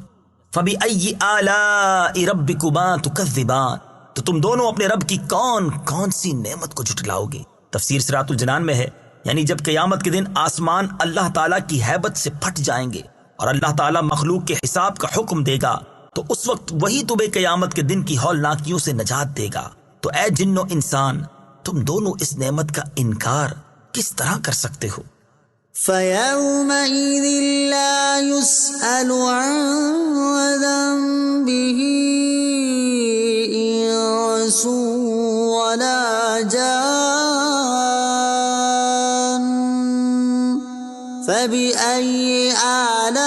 فَبِأَيِّ آلَاءِ رَبِّكُمَا تُكَذِّبَانِ، تو تم دونوں اپنے رب کی کون کون سی نعمت کو جھٹلاؤ گے؟ تفسیر صراط الجنان میں ہے، یعنی جب قیامت کے دن آسمان اللہ تعالیٰ کی ہیبت سے پھٹ جائیں گے اور اللہ تعالیٰ مخلوق کے حساب کا حکم دے گا، تو اس وقت وہی تمہیں قیامت کے دن کی ہولناکیوں سے نجات دے گا۔ تو اے جن و انسان، تم دونوں اس نعمت کا انکار کس طرح کر سکتے ہو؟ فَيَوْمَئِذٍ لَا يُسْأَلُ عَنْ ذَنبِهِ إِنسٌ وَلَا جَانٌ فَبِأَيِّ آلَاءِ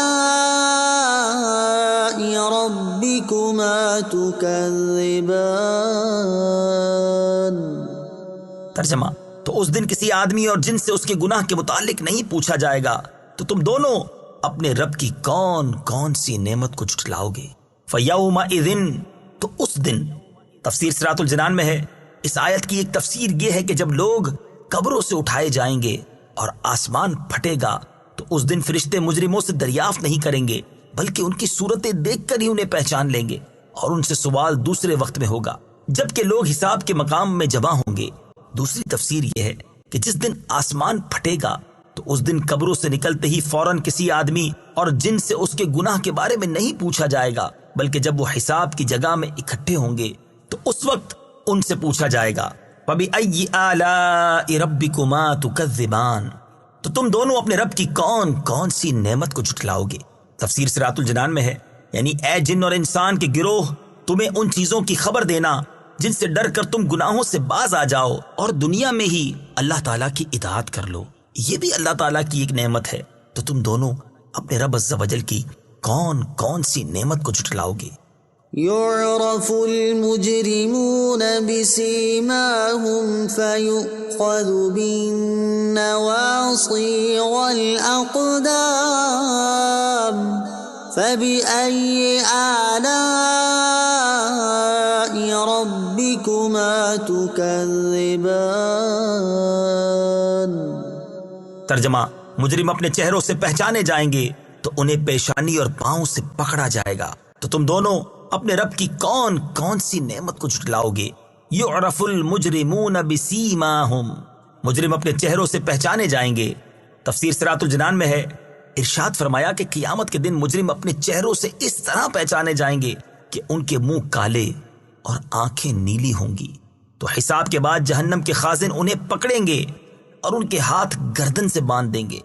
رَبِّكُمَا تُكَذِّبَانِ۔ ترجمہ، تو اس دن کسی آدمی اور جن سے اس کے گناہ کے متعلق نہیں پوچھا جائے گا، تو تم دونوں اپنے رب کی کون کون سی نعمت کو جھٹلاؤ گے؟ فَيَوْمَئِذٍ، تو اس دن۔ تفسیر صراط الجنان میں ہے، اس آیت کی ایک تفسیر یہ ہے کہ جب لوگ قبروں سے اٹھائے جائیں گے اور آسمان پھٹے گا تو اس دن فرشتے مجرموں سے دریافت نہیں کریں گے، بلکہ ان کی صورتیں دیکھ کر ہی انہیں پہچان لیں گے، اور ان سے سوال دوسرے وقت میں ہوگا جبکہ لوگ حساب کے مقام میں جمع ہوں گے۔ دوسری تفسیر یہ ہے کہ جس دن آسمان پھٹے گا تو اس دن قبروں سے نکلتے ہی فوراً کسی آدمی اور جن سے اس کے گناہ کے بارے میں نہیں پوچھا جائے گا، بلکہ جب وہ حساب کی جگہ میں اکٹھے ہوں گے تو اس وقت ان سے پوچھا جائے گا، فَبِأَيِّ آلَاءِ رَبِّكُمَا تُكَذِّبَانِ، تو تم دونوں اپنے رب کی کون کون سی نعمت کو جھٹلاؤ گے؟ تفسیر صراط الجنان میں ہے، یعنی اے جن اور انسان کے گروہ، تمہیں ان چیزوں کی خبر دینا جن سے ڈر کر تم گناہوں سے باز آ جاؤ اور دنیا میں ہی اللہ تعالیٰ کی اطاعت کر لو، یہ بھی اللہ تعالیٰ کی ایک نعمت ہے۔ تو تم دونوں اپنے رب عز و جل کی کون کون سی نعمت کو جھٹلاؤ گے؟ يعرف المجرمون بسيماهم فيؤخذ بالنواصي والأقدام فبأي آلاء ربكما تكذبان۔ ترجمہ، مجرم اپنے چہروں سے پہچانے جائیں گے تو انہیں پیشانی اور پاؤں سے پکڑا جائے گا، تو تم دونوں اپنے رب کی کون کون سی نعمت کو جھٹلاؤ گے؟ یعرف المجرمون بسیماہم، مجرم اپنے چہروں سے پہچانے جائیں گے۔ تفسیر صراط الجنان میں ہے، ارشاد فرمایا کہ قیامت کے دن مجرم اپنے چہروں سے اس طرح پہچانے جائیں گے کہ ان کے منہ کالے اور آنکھیں نیلی ہوں گی، تو حساب کے بعد جہنم کے خازن انہیں پکڑیں گے اور ان کے ہاتھ گردن سے باندھ دیں گے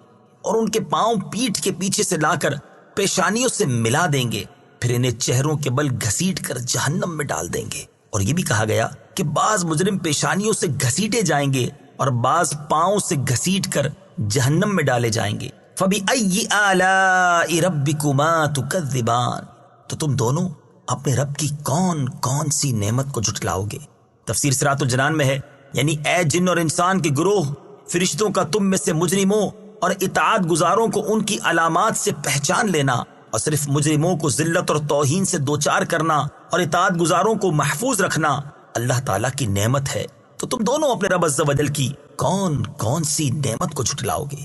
اور ان کے پاؤں پیٹھ کے پیچھے سے لا کر پیشانیوں سے ملا دیں گے، پھر انہیں چہروں کے بل گھسیٹ کر جہنم میں ڈال دیں گے۔ اور یہ بھی کہا گیا کہ بعض مجرم پیشانیوں سے گھسیٹے جائیں گے اور بعض پاؤں سے گھسیٹ کر جہنم میں ڈالے جائیں گے۔ فَبِأَيِّ آلَاءِ رَبِّكُمَا تُكَذِّبَانِ، تو تم دونوں اپنے رب کی کون کون سی نعمت کو جھٹلاؤ گے؟ تفسیر صراط الجنان میں ہے، یعنی اے جن اور انسان کے گروہ، فرشتوں کا تم میں سے مجرموں اور اطاعت گزاروں کو ان کی علامات سے پہچان لینا، اور صرف مجرموں کو ذلت اور توہین سے دوچار کرنا اور اطاعت گزاروں کو محفوظ رکھنا اللہ تعالیٰ کی نعمت ہے، تو تم دونوں اپنے رب عز و جل کی کون کون سی نعمت کو جھٹلاؤ گے؟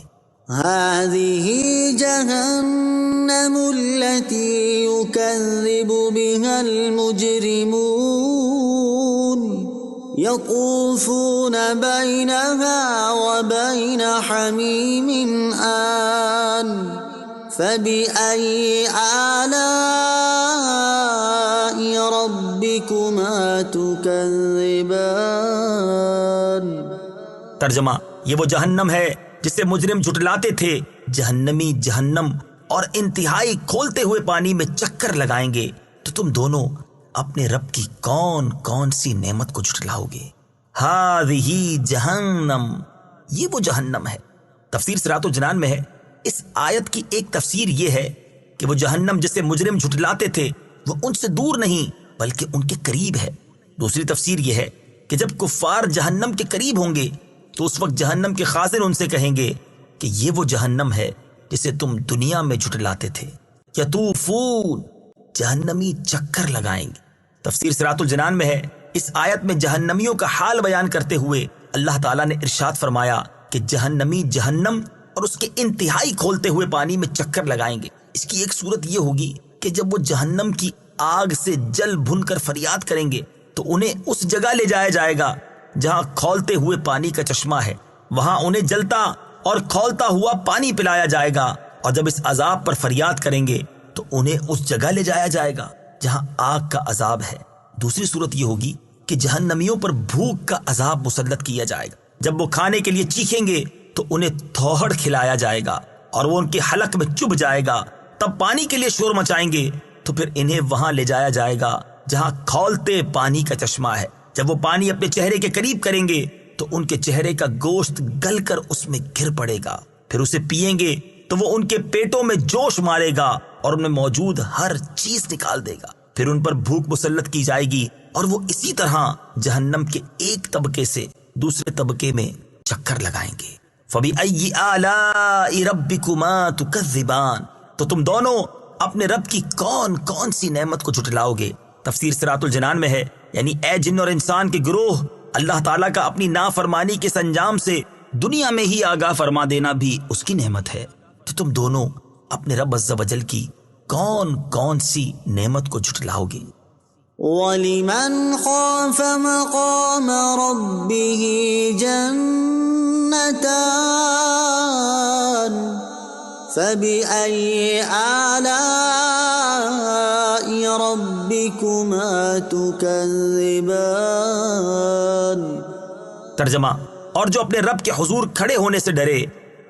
هذه جهنم التي يكذب بها المجرمون يطوفون بينها وبين حميم آن فبأي آلاء ربكما تكذبان۔ ترجمہ، یہ وہ جہنم ہے جسے مجرم جھٹلاتے تھے، جہنمی جہنم اور انتہائی کھولتے ہوئے پانی میں چکر لگائیں گے، تو تم دونوں اپنے رب کی کون کون سی نعمت کو جھٹلاؤ گے؟ ہذہ جہنم، یہ وہ جہنم ہے۔ تفسیر صراط الجنان میں ہے، اس آیت کی ایک تفسیر یہ ہے کہ وہ جہنم جسے مجرم جھٹلاتے تھے وہ ان سے دور نہیں بلکہ ان کے قریب ہے۔ دوسری تفسیر یہ ہے کہ جب کفار جہنم کے قریب ہوں گے تو اس وقت جہنم کے خازن ان سے کہیں گے کہ یہ وہ جہنم ہے جسے تم دنیا میں جھٹلاتے تھے۔ یطوفون، جہنمی چکر لگائیں گے۔ تفسیر صراط الجنان میں ہے، اس آیت میں جہنمیوں کا حال بیان کرتے ہوئے اللہ تعالیٰ نے ارشاد فرمایا کہ جہنمی جہنم اور اس کے انتہائی کھولتے ہوئے پانی میں چکر لگائیں گے۔ اس کی ایک صورت یہ ہوگی کہ جب وہ جہنم کی آگ سے جل بھن کر فریاد کریں گے تو انہیں اس جگہ لے جایا جائے گا جہاں کھولتے ہوئے پانی کا چشمہ ہے، وہاں انہیں جلتا اور کھولتا ہوا پانی پلایا جائے گا، اور جب اس عذاب پر فریاد کریں گے تو انہیں اس جگہ لے جایا جائے گا جہاں آگ کا عذاب ہے۔ دوسری صورت یہ ہوگی کہ جہنمیوں پر بھوک کا عذاب مسلط کیا جائے گا، جب وہ کھانے کے لیے چیخیں گے تو انہیں تھوہڑ کھلایا جائے گا اور وہ ان کے حلق میں چبھ جائے گا، تب پانی کے لیے شور مچائیں گے تو پھر انہیں وہاں لے جایا جائے گا جہاں کھولتے پانی کا چشمہ ہے۔ جب وہ پانی اپنے چہرے کے قریب کریں گے تو ان کے چہرے کا گوشت گل کر اس میں گر پڑے گا، پھر اسے پئیں گے تو وہ ان کے پیٹوں میں جوش مارے گا اور ان میں موجود ہر چیز نکال دے گا، پھر ان پر بھوک مسلط کی جائے گی اور وہ اسی طرح جہنم کے ایک طبقے سے دوسرے طبقے میں چکر لگائیں گے۔ فَبِأَيِّ آلَاءِ رَبِّكُمَا تُكَذِّبَانِ، تو تم دونوں اپنے رب کی کون کون سی نعمت کو جھٹلاؤ گے؟ تفسیر صراط الجنان میں ہے، یعنی اے جن اور انسان کے گروہ، اللہ تعالیٰ کا اپنی نافرمانی کے سنجام سے دنیا میں ہی آگاہ فرما دینا بھی اس کی نعمت ہے، تو تم دونوں اپنے رب عز و جل کی کون کون سی نعمت کو جھٹلاؤ گے؟ وَلِمَنْ خَافَ مَقَامَ رَبِّهِ جَنَّتَانِ فَبِأَيِّ آلَاءِ رَبِّكُمَا تُكَذِّبَانِ۔ ترجمہ، اور جو اپنے رب کے حضور کھڑے ہونے سے ڈرے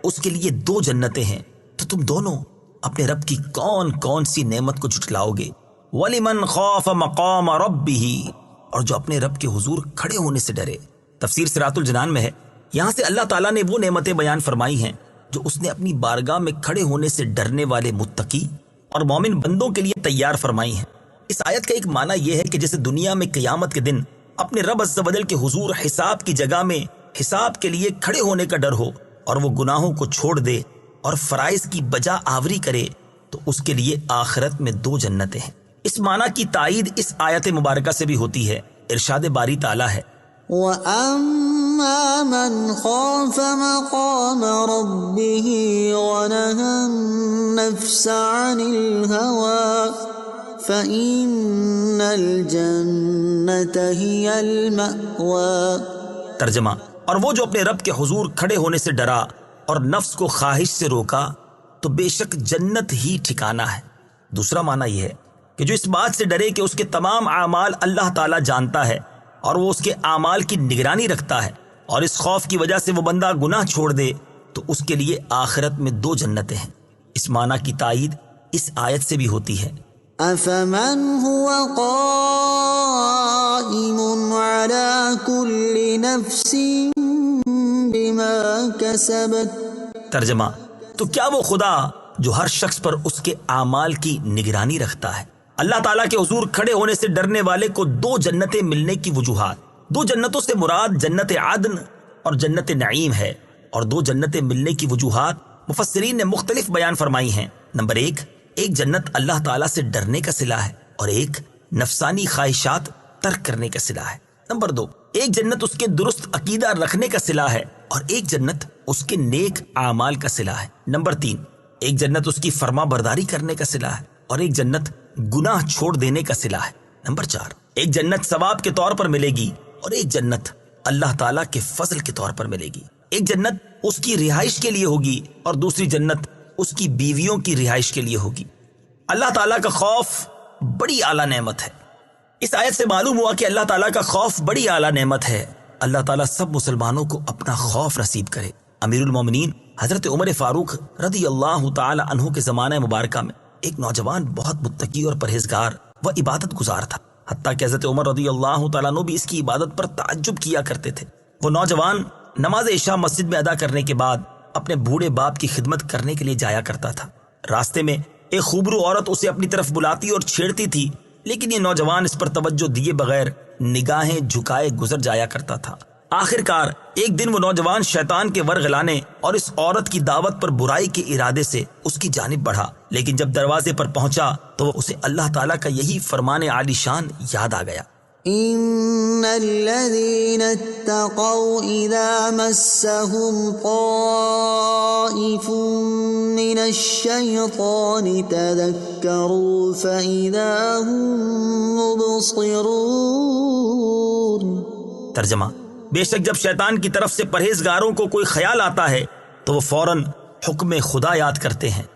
اس کے لیے دو جنتیں ہیں، تو تم دونوں اپنے رب کی کون کون سی نعمت کو جھٹلاؤ گے؟ وَلِمَنْ خَافَ مَقَامَ رَبِّهِ، اور جو اپنے رب کے حضور کھڑے ہونے سے ڈرے۔ تفسیر صراط الجنان میں ہے، یہاں سے اللہ تعالیٰ نے وہ نعمتیں بیان فرمائی ہیں جو اس نے اپنی بارگاہ میں کھڑے ہونے سے ڈرنے والے متقی اور مومن بندوں کے لیے تیار فرمائی ہیں۔ اس آیت کا ایک معنی یہ ہے کہ جیسے دنیا میں قیامت کے دن اپنے رب عز و جل کے حضور حساب کی جگہ میں حساب کے لیے کھڑے ہونے کا ڈر ہو اور وہ گناہوں کو چھوڑ دے اور فرائض کی بجا آوری کرے، تو اس کے لیے آخرت میں 2 جنتیں ہیں۔ اس معنی کی تائید اس آیت مبارکہ سے بھی ہوتی ہے۔ ارشاد باری تعالیٰ ہے، وَأَمَّا مَنْ خَافَ مَقَامَ رَبِّهِ وَنَهَى النَّفْسَ عَنِ الْهَوَىٰ فَإِنَّ الْجَنَّةَ هِيَ الْمَأْوَىٰ۔ ترجمہ، اور وہ جو اپنے رب کے حضور کھڑے ہونے سے ڈرا اور نفس کو خواہش سے روکا تو بے شک جنت ہی ٹھکانہ ہے۔ دوسرا معنی یہ ہے کہ جو اس بات سے ڈرے کہ اس کے تمام اعمال اللہ تعالیٰ جانتا ہے اور وہ اس کے اعمال کی نگرانی رکھتا ہے، اور اس خوف کی وجہ سے وہ بندہ گناہ چھوڑ دے تو اس کے لیے آخرت میں 2 جنتیں ہیں۔ اس معنی کی تائید اس آیت سے بھی ہوتی ہے۔ أَفَمَنْ هُوَ قَائِمٌ عَلَى كُلِّ نَفْسٍ بِمَا كَسَبَتْ۔ ترجمہ، تو کیا وہ خدا جو ہر شخص پر اس کے اعمال کی نگرانی رکھتا ہے۔ اللہ تعالیٰ کے حضور کھڑے ہونے سے ڈرنے والے کو 2 جنتیں ملنے کی وجوہات۔ 2 جنتوں سے مراد جنت عدن اور جنت نعیم ہے، اور 2 جنتیں ملنے کی وجوہات مفسرین نے مختلف بیان فرمائی ہیں۔ نمبر 1، ایک جنت اللہ تعالیٰ سے ڈرنے کا صلہ ہے اور ایک نفسانی خواہشات ترک کرنے کا صلہ ہے۔ نمبر 2، ایک جنت اس کے درست عقیدہ رکھنے کا صلہ ہے اور ایک جنت اس کے نیک اعمال کا صلہ ہے۔ نمبر 3، ایک جنت اس کی فرما برداری کرنے کا صلہ ہے اور ایک جنت گناہ چھوڑ دینے کا صلہ ہے۔ نمبر 4، ایک جنت ثواب کے طور پر ملے گی اور ایک جنت اللہ تعالیٰ کے فضل کے طور پر ملے گی۔ ایک جنت اس کی رہائش کے لیے ہوگی اور دوسری جنت اس کی بیویوں کی رہائش کے لیے ہوگی۔ اللہ تعالیٰ کا خوف بڑی اعلیٰ نعمت ہے۔ اس آیت سے معلوم ہوا کہ اللہ تعالیٰ کا خوف بڑی اعلیٰ نعمت ہے۔ اللہ تعالیٰ سب مسلمانوں کو اپنا خوف نصیب کرے۔ امیر المومنین حضرت عمر فاروق رضی اللہ تعالی عنہ کے زمانہ مبارکہ میں ایک نوجوان بہت متقی اور پرہیزگار و عبادت گزار تھا، حتیٰ کہ حضرت عمر رضی اللہ تعالیٰ عنہ بھی اس کی عبادت پر تعجب کیا کرتے تھے۔ وہ نوجوان نماز عشاء مسجد میں ادا کرنے کے بعد اپنے بوڑھے باپ کی خدمت کرنے کے لیے جایا کرتا تھا۔ راستے میں ایک خوبرو عورت اسے اپنی طرف بلاتی اور چھیڑتی تھی، لیکن یہ نوجوان اس پر توجہ دیے بغیر نگاہیں جھکائے گزر جایا کرتا تھا۔ آخر کار ایک دن وہ نوجوان شیطان کے ورغلانے اور اس عورت کی دعوت پر برائی کے ارادے سے اس کی جانب بڑھا، لیکن جب دروازے پر پہنچا تو اسے اللہ تعالیٰ کا یہی فرمان عالی شان یاد آ گیا۔ إِنَّ الَّذِينَ اتَّقَوْا إِذَا مَسَّهُمْ طَائِفٌ مِّنَ الشَّيْطَانِ تَذَكَّرُوا فَإِذَا هُم مُبْصِرُونَ۔ ترجمہ، بے شک جب شیطان کی طرف سے پرہیزگاروں کو کوئی خیال آتا ہے تو وہ فوراً حکم خدا یاد کرتے ہیں،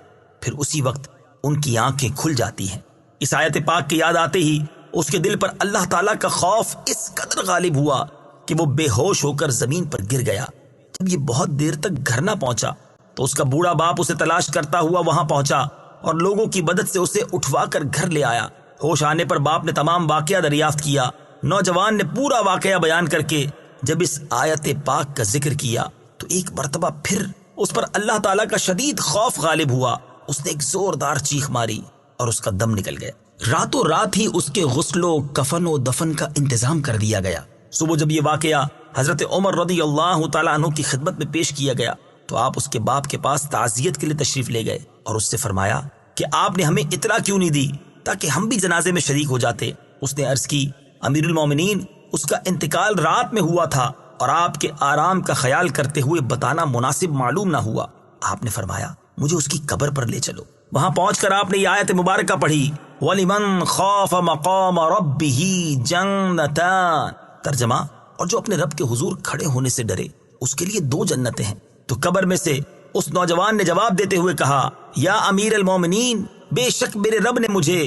پھر اسی وقت ان کی آنکھیں کھل جاتی ہیں۔ اس آیت پاک کی یاد آتے ہی اس کے دل پر اللہ تعالیٰ کا خوف اس قدر غالب ہوا کہ وہ بے ہوش ہو کر زمین پر گر گیا۔ جب یہ بہت دیر تک گھر نہ پہنچا تو اس کا بوڑھا باپ اسے تلاش کرتا ہوا وہاں پہنچا اور لوگوں کی مدد سے اسے اٹھوا کر گھر لے آیا۔ ہوش آنے پر باپ نے تمام واقعہ دریافت کیا۔ نوجوان نے پورا واقعہ بیان کر کے جب اس آیت پاک کا ذکر کیا تو ایک مرتبہ پھر اس پر اللہ تعالیٰ کا شدید خوف غالب ہوا۔ اس نے ایک زوردار چیخ ماری اور اس کا دم نکل گیا۔ راتوں رات ہی اس کے غسل و کفن و دفن کا انتظام کر دیا گیا۔ صبح جب یہ واقعہ حضرت عمر رضی اللہ تعالیٰ عنہ کی خدمت میں پیش کیا گیا تو آپ اس کے باپ کے پاس تعزیت کے لیے تشریف لے گئے اور اس سے فرمایا کہ آپ نے ہمیں اطلاع کیوں نہیں دی تاکہ ہم بھی جنازے میں شریک ہو جاتے۔ اس نے عرض کی، امیر المومنین، اس کا انتقال رات میں ہوا تھا اور آپ کے آرام کا خیال کرتے ہوئے بتانا مناسب معلوم نہ ہوا۔ آپ نے فرمایا مجھے اس کی قبر پر لے چلو۔ وہاں پہنچ کر آپ نے یہ آیت مبارکہ پڑھی، وَلِمَنْ خَافَ مَقَامَ رَبِّهِ جَنَّتَانِ۔ ترجمہ، اور جو اپنے رب کے حضور کھڑے ہونے سے ڈرے اس کے لیے 2 جنتیں ہیں۔ تو قبر میں سے اس نوجوان نے جواب دیتے ہوئے کہا، یا امیر المومنین، بے شک میرے رب نے مجھے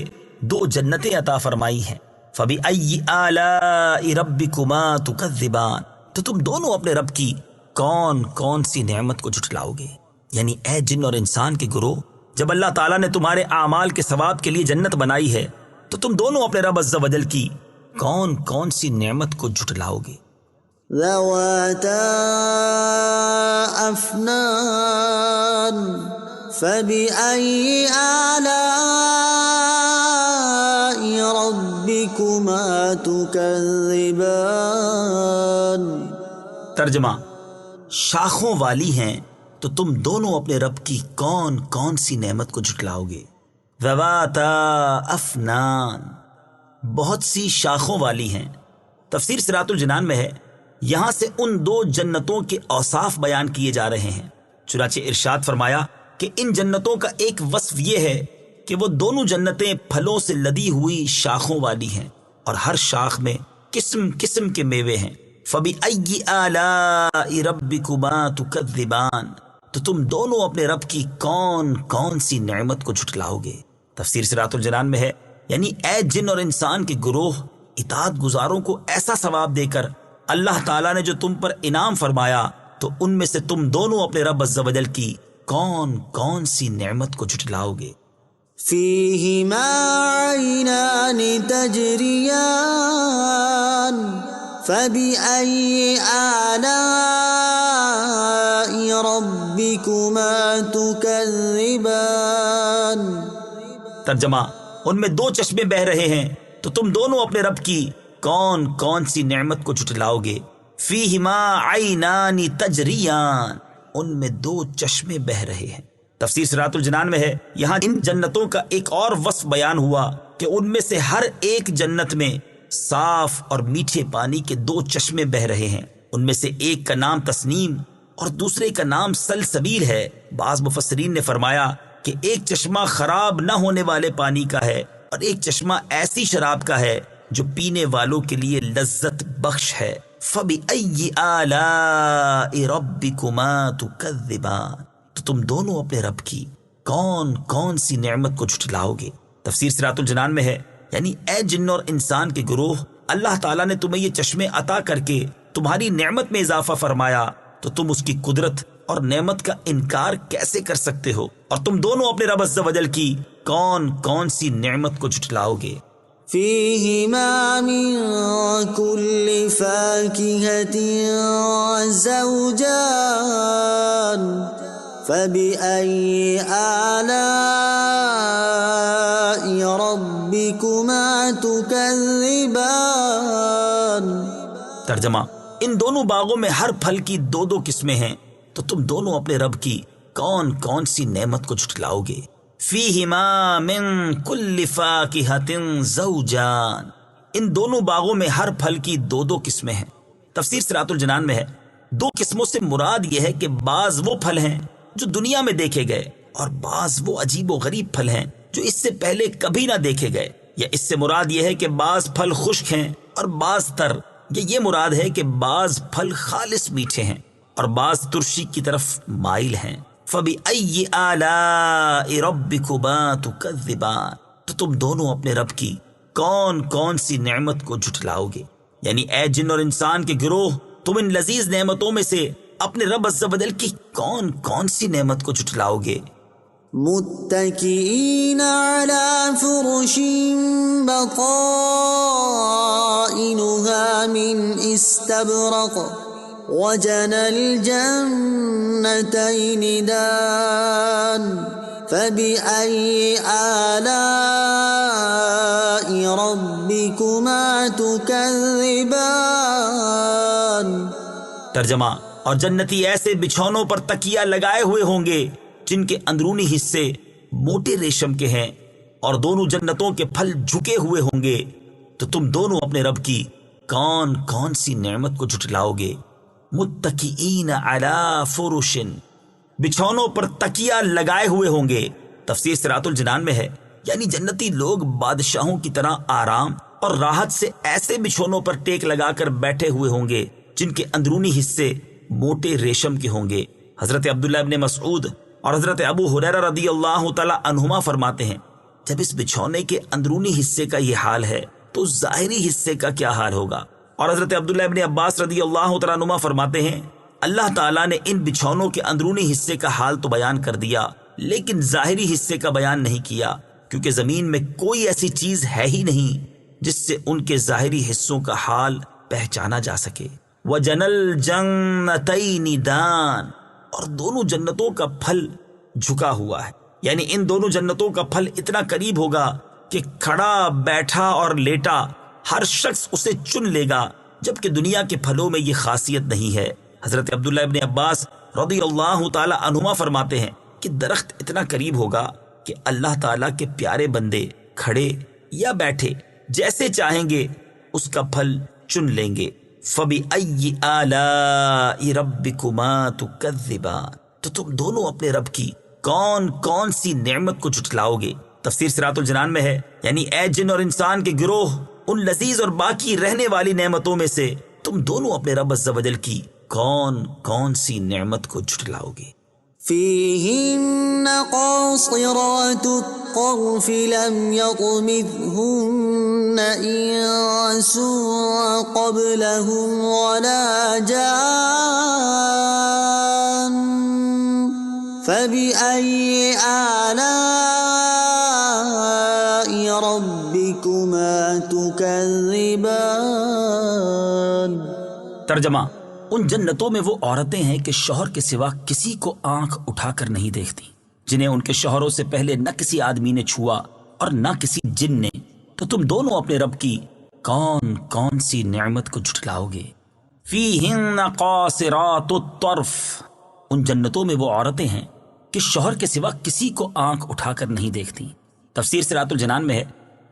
2 جنتیں عطا فرمائی ہیں۔ فَبِأَيِّ آلَاءِ رَبِّكُمَا تُكَذِّبَانِ۔ تو تم دونوں اپنے رب کی کون کون سی نعمت کو جھٹلاؤ گے؟ یعنی اے جن اور انسان کے گروہ، جب اللہ تعالیٰ نے تمہارے اعمال کے ثواب کے لیے جنت بنائی ہے تو تم دونوں اپنے رب عز و جل کی کون کون سی نعمت کو جھٹلاؤ گے؟ ذواتا افنان فبأي آلاء ربكما تكذبان. ترجمہ: شاخوں والی ہیں تو تم دونوں اپنے رب کی کون کون سی نعمت کو جھٹلاؤ گے. ذواتا افنان، بہت سی شاخوں والی ہیں. تفسیر صراط الجنان میں ہے، یہاں سے ان دو جنتوں کے اوصاف بیان کیے جا رہے ہیں. چنانچہ ارشاد فرمایا کہ ان جنتوں کا ایک وصف یہ ہے کہ وہ دونوں جنتیں پھلوں سے لدی ہوئی شاخوں والی ہیں اور ہر شاخ میں قسم قسم کے میوے ہیں. فَبِأَيِّ آلَاءِ رَبِّكُمَا تُكَذِّبَانِ، تو تم دونوں اپنے رب کی کون کون سی نعمت کو جھٹلاؤ گے. تفسیر صراط الجنان میں ہے، یعنی اے جن اور انسان کے گروہ، اطاعت گزاروں کو ایسا ثواب دے کر اللہ تعالیٰ نے جو تم پر انعام فرمایا، تو ان میں سے تم دونوں اپنے رب عز و جل کی کون کون سی نعمت کو جھٹلاؤ گے. فيهما عينان تجريان فبأي آلاء ربكما تكذبان. ترجمہ: ان میں دو چشمے بہ رہے ہیں تو تم دونوں اپنے رب کی کون کون سی نعمت کو جھٹلاؤ گے. فیہما عینان تجریان، ان میں دو چشمے بہ رہے ہیں. تفسیر صراط الجنان میں ہے، یہاں ان جنتوں کا ایک اور وصف بیان ہوا کہ ان میں سے ہر ایک جنت میں صاف اور میٹھے پانی کے دو چشمے بہ رہے ہیں. ان میں سے ایک کا نام تسنیم اور دوسرے کا نام سلسبیل ہے. بعض مفسرین نے فرمایا کہ ایک چشمہ خراب نہ ہونے والے پانی کا ہے اور ایک چشمہ ایسی شراب کا ہے جو پینے والوں کے لیے لذت بخش ہے. فَبِأَيِّ آلَاءِ رَبِّكُمَا تُكَذِّبَانِ، تو تم دونوں اپنے رب کی کون کون سی نعمت کو جھٹلاؤ گے. تفسیر صراط الجنان میں ہے، یعنی اے جن اور انسان کے گروہ، اللہ تعالیٰ نے تمہیں یہ چشمے عطا کر کے تمہاری نعمت میں اضافہ فرمایا تو تم اس کی قدرت اور نعمت کا انکار کیسے کر سکتے ہو، اور تم دونوں اپنے رب عز و جل کی کون کون سی نعمت کو جھٹلاؤ گے. فيهما من كل فاكهة زوجان فبأي آلاء ربكما تكذبان. ترجمہ: ان دونوں باغوں میں ہر پھل کی دو دو قسمیں ہیں تو تم دونوں اپنے رب کی کون کون سی نعمت کو جھٹلاؤ گے. فیہما من کل فاکہۃ زوجان، ان دونوں باغوں میں ہر پھل کی دو دو قسمیں ہیں. تفسیر صراط الجنان میں ہے، دو قسموں سے مراد یہ ہے کہ بعض وہ پھل ہیں جو دنیا میں دیکھے گئے اور بعض وہ عجیب و غریب پھل ہیں جو اس سے پہلے کبھی نہ دیکھے گئے. یا اس سے مراد یہ ہے کہ بعض پھل خشک ہیں اور بعض تر، یا یہ مراد ہے کہ بعض پھل خالص میٹھے ہیں اور بعض ترشی کی طرف مائل ہیں. فَبِأَيِّ آلَاءِ رَبِّكُمَا تُكَذِّبَانِ، تو تم دونوں اپنے رب کی کون کون سی نعمت کو جھٹلاؤ گے. یعنی اے جن اور انسان کے گروہ، تم ان لذیذ نعمتوں میں سے اپنے رب عز و جل کی کون کون سی نعمت کو جھٹلاؤ گے. متكئين على فرش بطائنها من استبرق وجنى الجنتين دان فبأي آلاء ربكما تكذبان. ترجمہ: اور جنتی ایسے بچھونوں پر تکیہ لگائے ہوئے ہوں گے جن کے اندرونی حصے موٹے ریشم کے ہیں اور دونوں جنتوں کے پھل جھکے ہوئے ہوں گے. تو تم دونوں اپنے رب کی کون کون سی نعمت کو جھٹلاؤ گے. متکئین علی فرش، بچھونوں پر تکیہ لگائے ہوئے ہوں گے. تفسیر صراط الجنان میں ہے، یعنی جنتی لوگ بادشاہوں کی طرح آرام اور راحت سے ایسے بچھونوں پر ٹیک لگا کر بیٹھے ہوئے ہوں گے جن کے اندرونی حصے موٹے ریشم کے ہوں گے. حضرت عبداللہ ابن مسعود اور حضرت ابو ہریرہ رضی اللہ تعالی عنہما فرماتے ہیں، جب اس بچھونے کے اندرونی حصے کا یہ حال ہے تو ظاہری حصے کا کیا حال ہوگا. اور حضرت عبداللہ ابن عباس رضی اللہ تعالی عنہما فرماتے ہیں، اللہ تعالیٰ نے ان بچھونوں کے اندرونی حصے کا حال تو بیان کر دیا لیکن ظاہری حصے کا بیان نہیں کیا، کیونکہ زمین میں کوئی ایسی چیز ہے ہی نہیں جس سے ان کے ظاہری حصوں کا حال پہچانا جا سکے. وَجَنَى الْجَنَّتَيْنِ دَانٍ، اور دونوں جنتوں کا پھل جھکا ہوا ہے، یعنی ان دونوں جنتوں کا پھل اتنا قریب ہوگا کہ کھڑا بیٹھا اور لیٹا ہر شخص اسے چن لے گا، جبکہ دنیا کے پھلوں میں یہ خاصیت نہیں ہے۔ حضرت عبداللہ ابن عباس رضی اللہ تعالی عنہما فرماتے ہیں کہ درخت اتنا قریب ہوگا کہ اللہ تعالیٰ کے پیارے بندے کھڑے یا بیٹھے جیسے چاہیں گے اس کا پھل چن لیں گے۔ فَبِأَيِّ آلَاءِ رَبِّكُمَا تُكَذِّبَانِ، تو تم دونوں اپنے رب کی کون کون سی نعمت کو جھٹلاؤ گے؟ تفسیر صراط الجنان میں ہے، یعنی اے جن اور انسان کے گروہ، ان لذیذ اور باقی رہنے والی نعمتوں میں سے تم دونوں اپنے رب عز و جل کی کون کون سی نعمت کو جھٹلاؤ گے؟ فيهن قاصرات الطرف لم يطمثهن إنس قبلهم ولا جان فبأي آلاء ربكما تكذبان۔ ترجمہ: ان جنتوں میں وہ عورتیں ہیں کہ شوہر کے سوا کسی کو آنکھ اٹھا کر نہیں دیکھتی، جنہیں ان کے شوہروں سے پہلے نہ کسی آدمی نے چھوا اور نہ کسی جن نے، تو تم دونوں اپنے رب کی کون کون سی نعمت کو جھٹلاؤ گے؟ فیہن قاصرات الطرف، ان جنتوں میں وہ عورتیں ہیں کہ شوہر کے سوا کسی کو آنکھ اٹھا کر نہیں دیکھتی۔ تفسیر صراط الجنان میں ہے،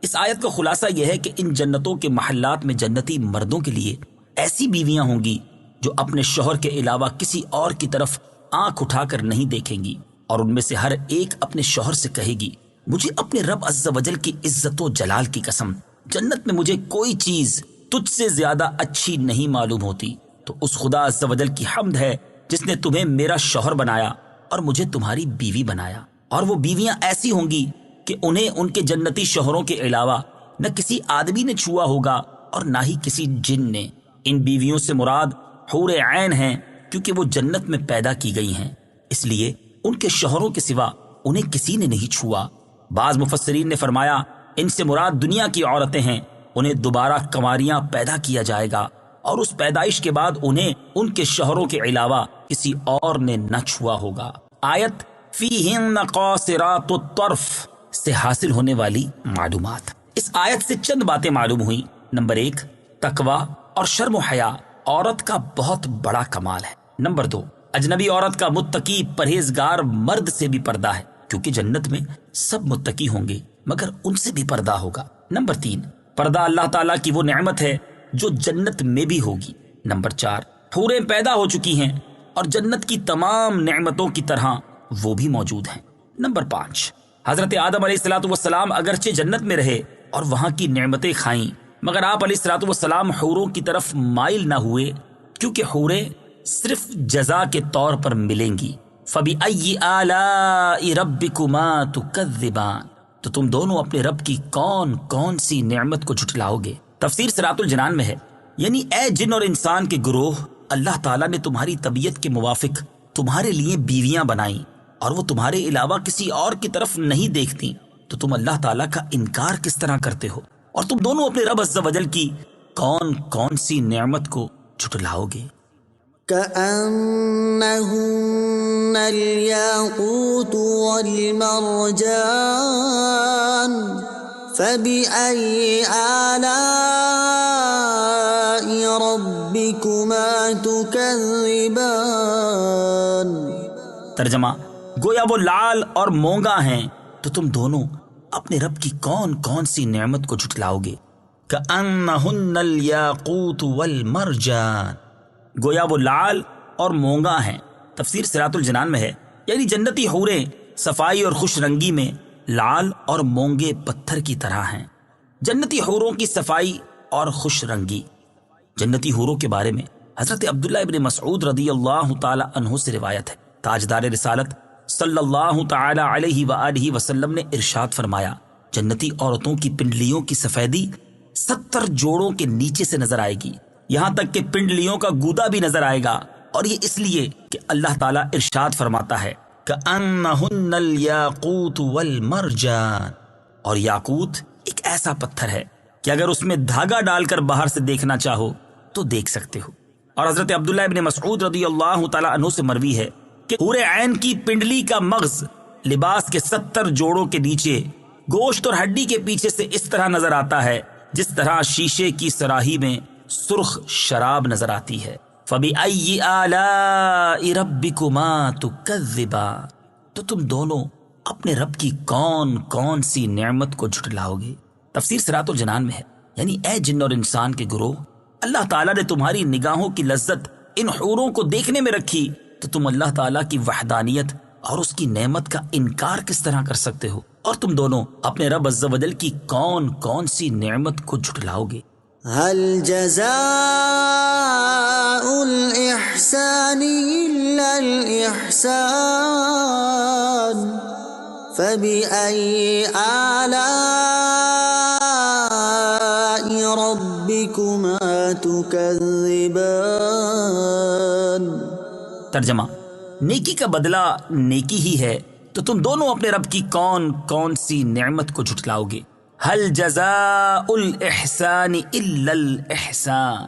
اس آیت کا خلاصہ یہ ہے کہ ان جنتوں کے محلات میں جنتی مردوں کے لیے ایسی بیویاں ہوں گی جو اپنے شوہر کے علاوہ کسی اور کی طرف آنکھ اٹھا کر نہیں دیکھیں گی، اور ان میں سے ہر ایک اپنے شوہر سے کہے گی مجھے اپنے رب عز و جل کی عزت و جلال کی قسم، جنت میں مجھے کوئی چیز تجھ سے زیادہ اچھی نہیں معلوم ہوتی، تو اس خدا عز و جل کی حمد ہے جس نے تمہیں میرا شوہر بنایا اور مجھے تمہاری بیوی بنایا۔ اور وہ بیویاں ایسی ہوں گی کہ انہیں ان کے جنتی شوہروں کے علاوہ نہ کسی آدمی نے چھوا ہوگا اور نہ ہی کسی جن نے۔ ان بیویوں سے مراد حور عین ہیں، کیونکہ وہ جنت میں پیدا کی گئی ہیں، اس لیے ان کے شوہروں کے سوا انہیں کسی نے نہیں چھوا۔ بعض مفسرین نے فرمایا ان سے مراد دنیا کی عورتیں ہیں، انہیں دوبارہ کنواریاں پیدا کیا جائے گا اور اس پیدائش کے بعد انہیں ان کے شوہروں کے علاوہ کسی اور نے نہ چھوا ہوگا۔ آیت فیہن قاصرات الطرف سے حاصل ہونے والی معلومات۔ اس آیت سے چند باتیں معلوم ہوئیں۔ نمبر 1، تقوی اور شرم و حیا عورت کا بہت بڑا کمال ہے۔ نمبر 2، اجنبی عورت کا متقی پرہیزگار مرد سے بھی پردہ ہے، کیونکہ جنت میں سب متقی ہوں گے مگر ان سے بھی پردہ ہوگا۔ نمبر 3، پردہ اللہ تعالیٰ کی وہ نعمت ہے جو جنت میں بھی ہوگی۔ نمبر 4، حوریں پیدا ہو چکی ہیں اور جنت کی تمام نعمتوں کی طرح وہ بھی موجود ہیں۔ نمبر 5، حضرت آدم علیہ السلام اگرچہ جنت میں رہے اور وہاں کی نعمتیں کھائیں، مگر آپ علیہ السلام حوروں کی طرف مائل نہ ہوئے، کیونکہ حوریں صرف جزا کے طور پر ملیں گی۔ فَبِأَيِّ آلَاءِ رَبِّكُمَا تُكَذِّبَانِ، تو تم دونوں اپنے رب کی کون کون سی نعمت کو جھٹلاؤ گے؟ تفسیر صراط الجنان میں ہے، یعنی اے جن اور انسان کے گروہ، اللہ تعالیٰ نے تمہاری طبیعت کے موافق تمہارے لیے بیویاں بنائیں اور وہ تمہارے علاوہ کسی اور کی طرف نہیں دیکھتی، تو تم اللہ تعالیٰ کا انکار کس طرح کرتے ہو؟ اور تم دونوں اپنے رب عز و جل کی کون کون سی نعمت کو جھٹلاؤ گے؟ كأنهن الياقوت والمرجان فبأي آلاء ربكما تكذبان۔ ترجمہ: گویا وہ لال اور مونگا ہیں، تو تم دونوں اپنے رب کی کون کون سی نعمت کو جھٹلاؤ گے؟ کأنہن الیاقوت والمرجان، گویا وہ لال اور مونگا ہیں۔ تفسیر صراط الجنان میں ہے، یعنی جنتی حوریں صفائی اور خوش رنگی میں لال اور مونگے پتھر کی طرح ہیں۔ جنتی حوروں کی صفائی اور خوش رنگی۔ جنتی حوروں کے بارے میں حضرت عبداللہ ابن مسعود رضی اللہ تعالی عنہ سے روایت ہے، تاجدار رسالت صلی اللہ تعالی علیہ وآلہ وسلم نے ارشاد فرمایا، جنتی عورتوں کی پنڈلیوں کی سفیدی 70 جوڑوں کے نیچے سے نظر آئے گی، یہاں تک کہ پنڈلیوں کا گودا بھی نظر آئے گا، اور یہ اس لیے کہ اللہ تعالیٰ ارشاد فرماتا ہے کأنہن الیاقوت والمرجان، اور یاقوت ایک ایسا پتھر ہے کہ اگر اس میں دھاگا ڈال کر باہر سے دیکھنا چاہو تو دیکھ سکتے ہو۔ اور حضرت عبداللہ ابن مسعود رضی اللہ تعالیٰ عنہ سے مروی ہے کہ حور عین کی پنڈلی کا مغز لباس کے 70 جوڑوں کے نیچے گوشت اور ہڈی کے پیچھے سے اس طرح نظر آتا ہے جس طرح شیشے کی سراہی میں سرخ شراب نظر آتی ہے۔ فَبِأَيِّ آلَاءِ رَبِّكُمَا تُكَذِّبَانِ، تو تم دونوں اپنے رب کی کون کون سی نعمت کو جھٹلاؤ گے؟ تفسیر صراط الجنان میں ہے، یعنی اے جن اور انسان کے گروہ، اللہ تعالیٰ نے تمہاری نگاہوں کی لذت ان حوروں کو دیکھنے میں رکھی تو تم اللہ تعالیٰ کی وحدانیت اور اس کی نعمت کا انکار کس طرح کر سکتے ہو؟ اور تم دونوں اپنے رب عز و جل کی کون کون سی نعمت کو جھٹلاؤ گے؟ هل جزاء الإحسان إلا الإحسان فبأي آلاء ربكما تكذبان۔ ترجمہ، نیکی کا بدلہ نیکی ہی ہے تو تم دونوں اپنے رب کی کون کون سی نعمت کو جھٹلاؤ گے؟ حل جزاء الاحسان الا الاحسان،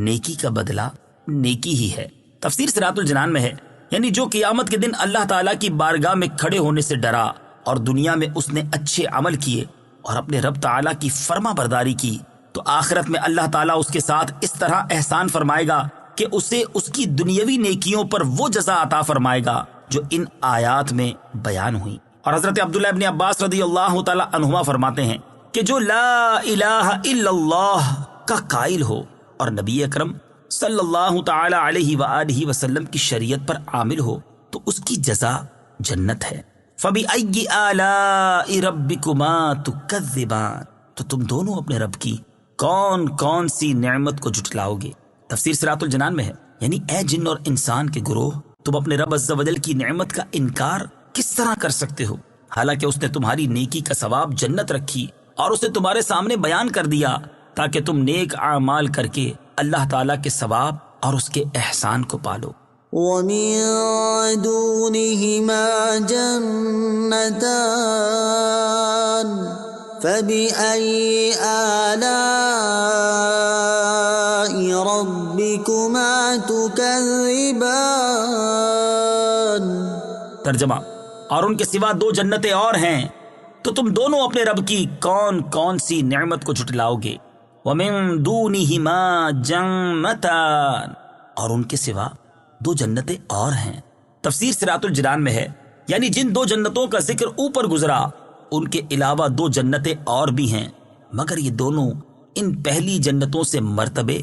نیکی کا بدلہ نیکی ہی ہے۔ تفسیر صراط الجنان میں ہے، یعنی جو قیامت کے دن اللہ تعالیٰ کی بارگاہ میں کھڑے ہونے سے ڈرا اور دنیا میں اس نے اچھے عمل کیے اور اپنے رب تعالیٰ کی فرما برداری کی، تو آخرت میں اللہ تعالیٰ اس کے ساتھ اس طرح احسان فرمائے گا کہ اسے اس کی دنیاوی نیکیوں پر وہ جزا عطا فرمائے گا جو ان آیات میں بیان ہوئی۔ اور حضرت عبداللہ ابن عباس رضی اللہ تعالی عنہما فرماتے ہیں کہ جو لا الہ الا اللہ کا قائل ہو اور نبی اکرم صلی اللہ تعالی علیہ وآلہ وسلم کی شریعت پر عامل ہو تو اس کی جزا جنت ہے۔ فَبِأَيِّ آلَاءِ رَبِّكُمَا تُكَذِّبَانِ، تو تم دونوں اپنے رب کی کون کون سی نعمت کو جھٹلاؤ گے؟ تفسیر صراط الجنان میں ہے، یعنی اے جن اور انسان کے گروہ، تم اپنے رب عز و جل کی نعمت کا انکار کس طرح کر سکتے ہو، حالانکہ اس نے تمہاری نیکی کا ثواب جنت رکھی اور اسے تمہارے سامنے بیان کر دیا تاکہ تم نیک اعمال کر کے اللہ تعالیٰ کے ثواب اور اس کے احسان کو پالو۔ وَمِن دُونِهِمَا جَنَّتَانِ فَبِأَيِّ آلَاءِ رَبِّكُمَا تُكَذِّبَانِ۔ ترجمہ، اور ان کے سوا دو جنتیں اور ہیں تو تم دونوں اپنے رب کی کون کون سی نعمت کو جھٹلاؤ گے؟ وَمِن دُونِهِمَا جَنَّتَانِ، اور ان کے سوا دو جنتیں اور ہیں۔ تفسیر صراط الجنان میں ہے، یعنی جن دو جنتوں کا ذکر اوپر گزرا ان کے علاوہ دو جنتیں اور بھی ہیں، مگر یہ دونوں ان پہلی جنتوں سے مرتبے،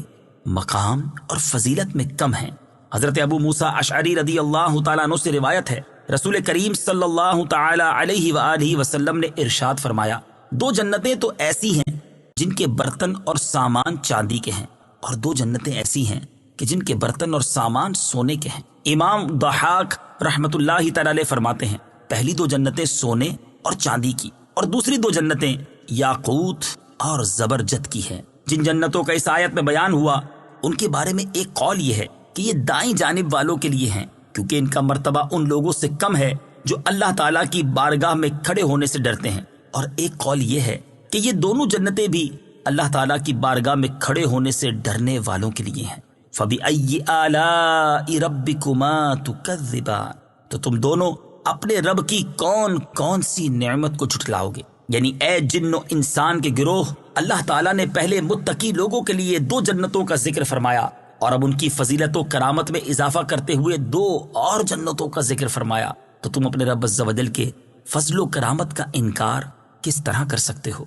مقام اور فضیلت میں کم ہیں۔ حضرت ابو موسیٰ اشعری رضی اللہ تعالیٰ عنہ سے روایت ہے، رسول کریم صلی اللہ تعالی علیہ وآلہ وسلم نے ارشاد فرمایا، دو جنتیں تو ایسی ہیں جن کے برتن اور سامان چاندی کے ہیں، اور دو جنتیں ایسی ہیں کہ جن کے برتن اور سامان سونے کے ہیں۔ امام ضحاک رحمت اللہ تعالی علیہ فرماتے ہیں، پہلی دو جنتیں سونے اور چاندی کی اور دوسری دو جنتیں یاقوت اور زبرجد کی ہیں۔ جن جنتوں کا اس آیت میں بیان ہوا ان کے بارے میں ایک قول یہ ہے کہ یہ دائیں جانب والوں کے لیے ہیں، کیونکہ ان کا مرتبہ ان لوگوں سے کم ہے جو اللہ تعالیٰ کی بارگاہ میں کھڑے ہونے سے ڈرتے ہیں، اور ایک قول یہ ہے کہ یہ دونوں جنتیں بھی اللہ تعالیٰ کی بارگاہ میں کھڑے ہونے سے ڈرنے والوں کے لیے ہیں۔ فَبِأَيِّ آلَاءِ رَبِّكُمَا تُكَذِّبَانِ، تو تم دونوں اپنے رب کی کون کون سی نعمت کو جھٹلاؤ گے؟ یعنی اے جن و انسان کے گروہ، اللہ تعالیٰ نے پہلے متقی لوگوں کے لیے دو جنتوں کا ذکر فرمایا اور اب ان کی فضیلت و کرامت میں اضافہ کرتے ہوئے دو اور جنتوں کا ذکر فرمایا، تو تم اپنے رب عز و جل کے فضل و کرامت کا انکار کس طرح کر سکتے ہو؟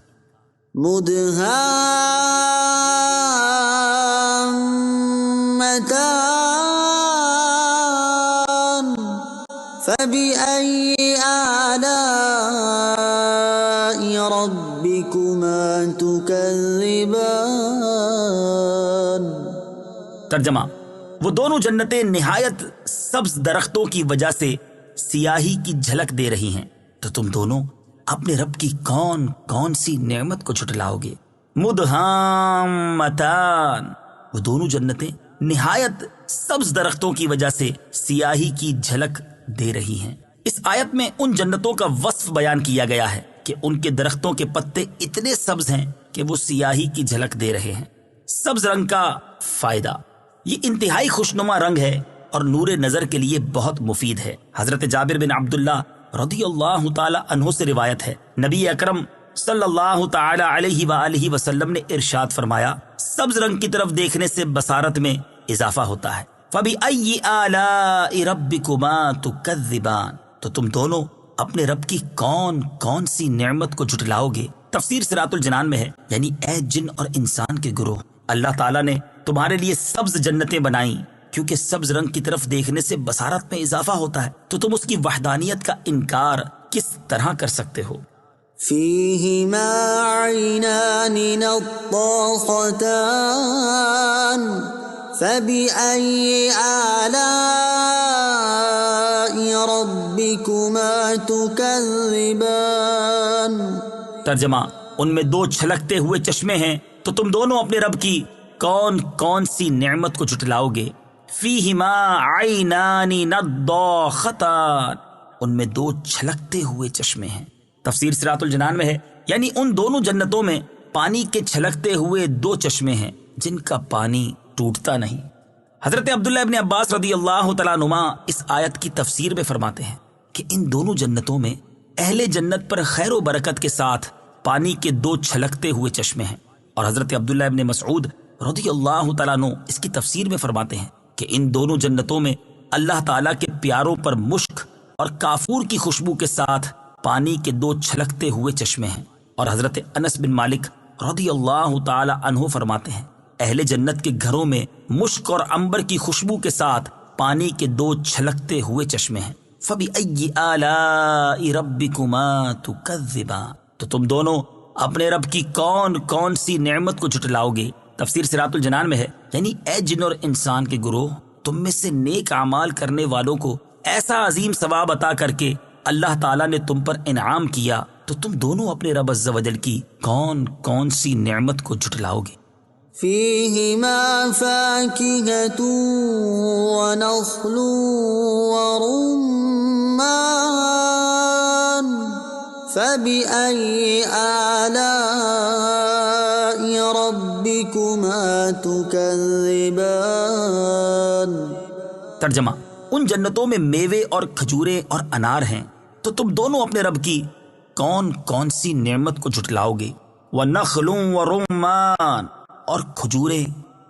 مدهامتان فبأي آلاء ربكما تكذبان۔ ترجمہ، وہ دونوں جنتیں نہایت سبز درختوں کی وجہ سے سیاہی کی جھلک دے رہی ہیں، تو تم دونوں اپنے رب کی کون کون سی نعمت کو جھٹلاؤ گے؟ مدہامتان، وہ دونوں جنتیں نہایت سبز درختوں کی وجہ سے سیاہی کی جھلک دے رہی ہیں۔ اس آیت میں ان جنتوں کا وصف بیان کیا گیا ہے کہ ان کے درختوں کے پتے اتنے سبز ہیں کہ وہ سیاہی کی جھلک دے رہے ہیں۔ سبز رنگ کا فائدہ، یہ انتہائی خوشنما رنگ ہے اور نور نظر کے لیے بہت مفید ہے۔ حضرت جابر بن عبداللہ رضی اللہ تعالی عنہ سے روایت ہے، نبی اکرم صلی اللہ تعالی علیہ وآلہ وسلم نے ارشاد فرمایا، سبز رنگ کی طرف دیکھنے سے بصارت میں اضافہ ہوتا ہے۔ فَبِأَيِّ آلَاءِ رَبِّكُمَا تُكَذِّبَانِ، تو تم دونوں اپنے رب کی کون کون سی نعمت کو جھٹلاؤ گے؟ تفسیر صراط الجنان میں ہے، یعنی اے جن اور انسان کے گروہ، اللہ تعالیٰ نے تمہارے لیے سبز جنتیں بنائیں، کیونکہ سبز رنگ کی طرف دیکھنے سے بصارت میں اضافہ ہوتا ہے، تو تم اس کی وحدانیت کا انکار کس طرح کر سکتے ہو؟ فیہما عینان نضاختان فبأي آلاء ربكما تكذبان۔ ترجمہ، ان میں دو چھلکتے ہوئے چشمے ہیں، تو تم دونوں اپنے رب کی کون کون سی نعمت کو جھٹلاؤ گے؟ فیہما عینان نضاختان، ان میں دو چھلکتے ہوئے چشمے ہیں۔ تفسیر صراط الجنان میں ہے، یعنی ان دونوں جنتوں میں پانی کے چھلکتے ہوئے دو چشمے ہیں جن کا پانی ٹوٹتا نہیں۔ حضرت عبداللہ ابن عباس رضی اللہ تعالیٰ عنہما اس آیت کی تفسیر میں فرماتے ہیں کہ ان دونوں جنتوں میں اہل جنت پر خیر و برکت کے ساتھ پانی کے دو چھلکتے ہوئے چشمے ہیں، اور حضرت عبداللہ ابن مسعود رضی اللہ تعالیٰ عنہ اس کی تفسیر میں فرماتے ہیں کہ ان دونوں جنتوں میں اللہ تعالیٰ کے پیاروں پر مشک اور کافور کی خوشبو کے ساتھ پانی کے دو چھلکتے ہوئے چشمے ہیں۔ اور حضرت انس بن مالک رضی اللہ تعالی عنہ فرماتے ہیں، اہل جنت کے گھروں میں مشک اور عنبر کی خوشبو کے ساتھ پانی کے دو چھلکتے ہوئے چشمے ہیں۔ فَبِأَيِّ آلَاءِ رَبِّكُمَا تُكَذِّبَانِ، تو تم دونوں اپنے رب کی کون کون سی نعمت کو جھٹلاؤ گے؟ تفسیر صراط الجنان میں ہے، یعنی اے جن اور انسان کے گروہ، تم میں سے نیک اعمال کرنے والوں کو ایسا عظیم ثواب عطا کر کے اللہ تعالیٰ نے تم پر انعام کیا، تو تم دونوں اپنے رب عز و جل کی کون کون سی نعمت کو جھٹلاؤ گے؟ فیہما فاکہۃ ونخل ورمان فبأي آلاء ربكما تكذبان۔ ترجمہ، ان جنتوں میں میوے اور کھجوریں اور انار ہیں، تو تم دونوں اپنے رب کی کون کون سی نعمت کو جھٹلاؤ گے؟ وَنَخْلٌ وَرُمَّانٌ، اور کھجوریں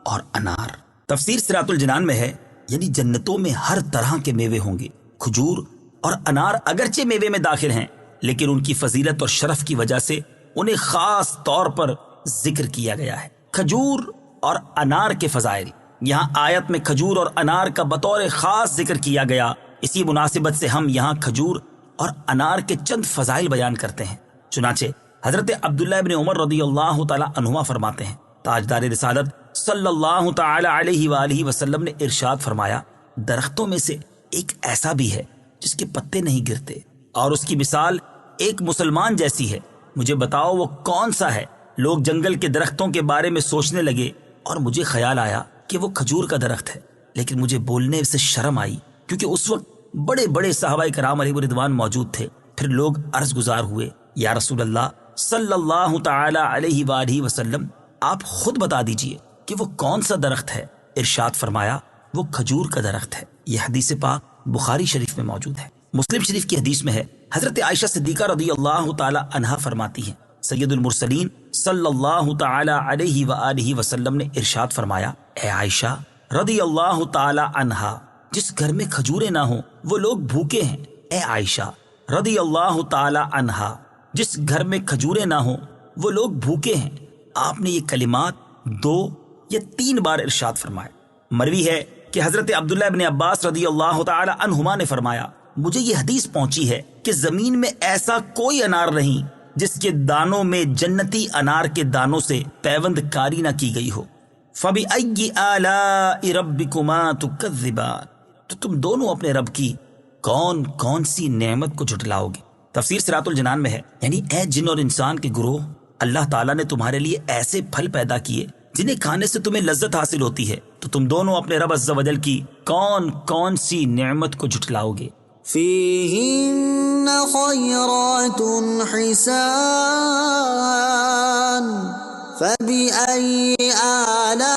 اور انار۔ تفسیر صراط الجنان میں ہے، یعنی جنتوں میں ہر طرح کے میوے ہوں گے۔ کھجور اور انار اگرچہ میوے میں داخل ہیں، لیکن ان کی فضیلت اور شرف کی وجہ سے انہیں خاص طور پر ذکر کیا گیا ہے۔ کھجور اور انار کے فضائل، یہاں آیت میں کھجور اور انار کا بطور خاص ذکر کیا گیا، اسی مناسبت سے ہم یہاں کھجور اور انار کے چند فضائل بیان کرتے ہیں۔ چنانچہ حضرت عبداللہ ابن عمر رضی اللہ تعالی عنہما فرماتے ہیں، تاجدار رسالت صلی اللہ تعالی علیہ وآلہ وسلم نے ارشاد فرمایا، درختوں میں سے ایک ایسا بھی ہے جس کے پتے نہیں گرتے، اور اس کی مثال ایک مسلمان جیسی ہے۔ مجھے بتاؤ وہ کون سا ہے؟ لوگ جنگل کے درختوں کے بارے میں سوچنے لگے، اور مجھے خیال آیا کہ وہ کھجور کا درخت ہے، لیکن مجھے بولنے سے شرم آئی، کیونکہ اس وقت بڑے بڑے صحابہ کرام علیہ رضوان موجود تھے۔ پھر لوگ عرض گزار ہوئے، یا رسول اللہ صلی اللہ تعالی علیہ وآلہ وسلم، آپ خود بتا دیجئے کہ وہ کون سا درخت ہے۔ ارشاد فرمایا، وہ کھجور کا درخت ہے۔ یہ حدیث پاک بخاری شریف میں موجود ہے۔ مسلم شریف کی حدیث میں ہے، حضرت عائشہ صدیقہ رضی اللہ تعالی عنہا فرماتی ہیں، سید المرسلین صلی اللہ تعالی علیہ وآلہ وسلم نے ارشاد فرمایا، اے عائشہ رضی اللہ تعالی عنہا، جس گھر میں کھجوریں نہ ہوں وہ لوگ بھوکے ہیں۔ اے عائشہ رضی اللہ تعالی عنہا، جس گھر میں کھجوریں نہ ہوں وہ لوگ بھوکے ہیں۔ آپ نے یہ کلمات 2 یا 3 بار ارشاد فرمائے۔ مروی ہے کہ حضرت عبداللہ ابن عباس رضی اللہ تعالی عنہما نے فرمایا، مجھے یہ حدیث پہنچی ہے کہ زمین میں ایسا کوئی انار نہیں جس کے دانوں میں جنتی انار کے دانوں سے پیوند کاری نہ کی گئی ہو۔ فَبِأَيِّ آلَاءِ رَبِّكُمَا تُكَذِّبَانِ، تو تم دونوں اپنے رب کی کون کون سی نعمت کو جھٹلاؤ گے؟ تفسیر صراط الجنان میں ہے، یعنی اے جن اور انسان کے گروہ، اللہ تعالیٰ نے تمہارے لیے ایسے پھل پیدا کیے جنہیں کھانے سے تمہیں لذت حاصل ہوتی ہے، تو تم دونوں اپنے رب عز و جل کی کون کون سی نعمت کو جھٹلاؤ گے؟ فیہن خیرات حسان فبأي آلاء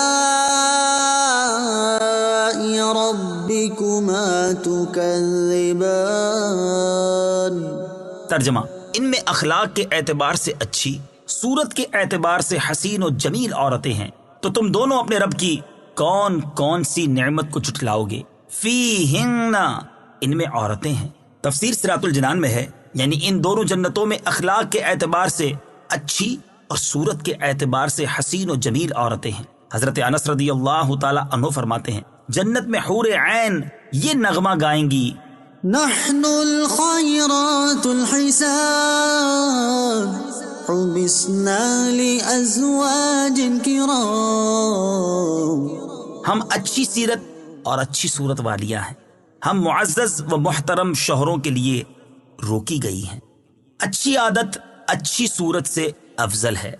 ربكما تكذبان۔ ترجمہ: ان میں اخلاق کے اعتبار سے اچھی، صورت کے اعتبار سے حسین و جمیل عورتیں ہیں، تو تم دونوں اپنے رب کی کون کون سی نعمت کو جھٹلاؤ گے؟ فیہن، ان میں عورتیں ہیں۔ تفسیر صراط الجنان میں ہے، یعنی ان دونوں جنتوں میں اخلاق کے اعتبار سے اچھی اور صورت کے اعتبار سے حسین و جمیل عورتیں ہیں۔ حضرت انس رضی اللہ تعالی عنہ فرماتے ہیں، جنت میں حور عین یہ نغمہ گائیں گی: نحن الخيرات الحسان حبسنا لأزواج كرام، ہم اچھی سیرت اور اچھی صورت والیاں ہیں، ہم معزز و محترم شوہروں کے لیے روکی گئی ہیں۔ اچھی عادت اچھی صورت سے افضل ہے۔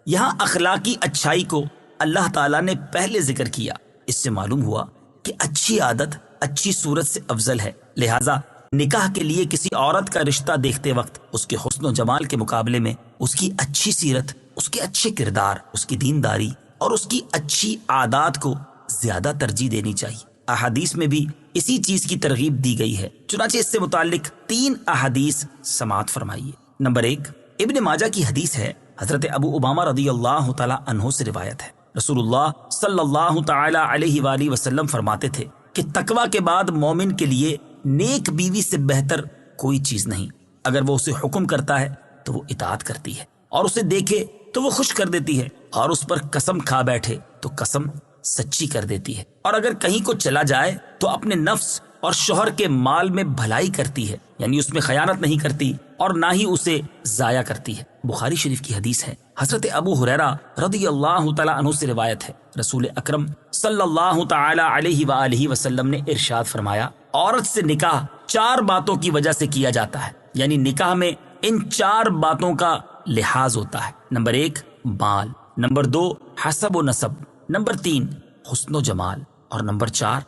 یہاں اخلاقی اچھائی کو اللہ تعالیٰ نے پہلے ذکر کیا، اس سے معلوم ہوا کہ اچھی عادت اچھی صورت سے افضل ہے، لہٰذا نکاح کے لیے کسی عورت کا رشتہ دیکھتے وقت اس کے حسن و جمال کے مقابلے میں اس کی اچھی سیرت، اس کے اچھے کردار، اس کی دینداری اور اس کی اچھی عادات کو زیادہ ترجیح دینی چاہیے۔ احادیث میں بھی اسی چیز کی ترغیب دی گئی ہے، چنانچہ اس سے متعلق 3 احادیث سماعت فرمائیے۔ نمبر 1، ابن ماجہ کی حدیث ہے، حضرت ابو امامہ رضی اللہ تعالی عنہ سے روایت ہے، رسول اللہ صلی اللہ تعالی علیہ وآلہ وسلم فرماتے تھے کہ تقوی کے بعد مومن کے لیے نیک بیوی سے بہتر کوئی چیز نہیں۔ اگر وہ اسے حکم کرتا ہے تو وہ اطاعت کرتی ہے، اور اسے دیکھے تو وہ خوش کر دیتی ہے، اور اس پر قسم کھا بیٹھے تو قسم سچی کر دیتی ہے، اور اگر کہیں کو چلا جائے تو اپنے نفس اور شوہر کے مال میں بھلائی کرتی ہے، یعنی اس میں خیانت نہیں کرتی اور نہ ہی اسے ضائع کرتی ہے۔ بخاری شریف کی حدیث ہے، حضرت ابو ہریرہ رضی اللہ تعالی عنہ سے روایت ہے، رسول اکرم صلی اللہ تعالی علیہ وآلہ وسلم نے ارشاد فرمایا، عورت سے نکاح 4 باتوں کی وجہ سے کیا جاتا ہے، یعنی نکاح میں ان 4 باتوں کا لحاظ ہوتا ہے۔ نمبر 1 مال، نمبر 2 حسب و نسب، نمبر 3 حسن و جمال، اور نمبر 4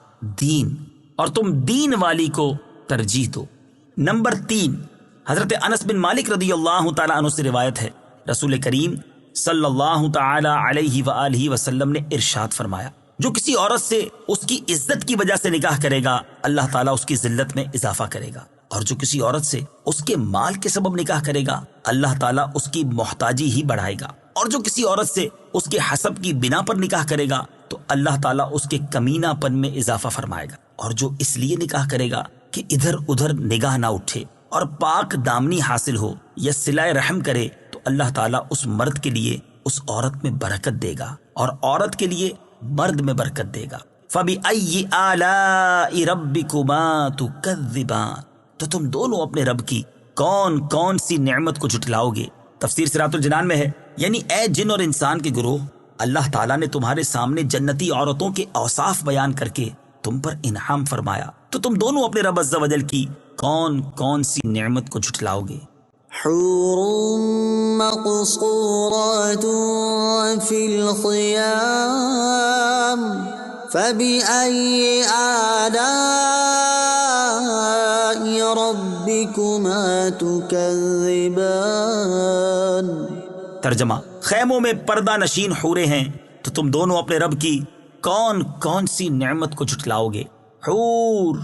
دین، اور تم دین والی کو ترجیح دو۔ نمبر 3، حضرت انس بن مالک رضی اللہ تعالی عنہ سے روایت ہے، رسول کریم صلی اللہ تعالی علیہ وآلہ وسلم نے ارشاد فرمایا، جو کسی عورت سے اس کی عزت کی وجہ سے نکاح کرے گا، اللہ تعالیٰ اس کی ذلت میں اضافہ کرے گا، اور جو کسی عورت سے اس کے مال کے سبب نکاح کرے گا، اللہ تعالیٰ اس کی محتاجی ہی بڑھائے گا، اور جو کسی عورت سے اس کے حسب کی بنا پر نکاح کرے گا تو اللہ تعالیٰ اس کے کمینہ پن میں اضافہ فرمائے گا، اور جو اس لیے نکاح کرے گا کہ ادھر ادھر نگاہ نہ اٹھے اور پاک دامنی حاصل ہو یا صلہ رحم کرے، تو اللہ تعالیٰ اس مرد کے لیے اس عورت میں برکت دے گا، اور عورت کے لیے مرد میں برکت دے گا۔ فَبِأَيِّ آلَاءِ رَبِّكُمَا تُكَذِّبَانِ، تو تم دونوں اپنے رب کی کون کون سی نعمت کو جھٹلاؤ گے؟ تفسیر صراط الجنان میں ہے، یعنی اے جن اور انسان کے گروہ، اللہ تعالیٰ نے تمہارے سامنے جنتی عورتوں کے اوصاف بیان کر کے تم پر انعام فرمایا، تو تم دونوں اپنے رب عز و جل کی کون کون سی نعمت کو جھٹلاؤ گے؟ حور مقصورات فی الخیام فبأي آلاء ربكما تكذبان۔ ترجمہ: خیموں میں پردہ نشین حوریں ہیں، تو تم دونوں اپنے رب کی کون کون سی نعمت کو جھٹلاؤ گے؟ حور،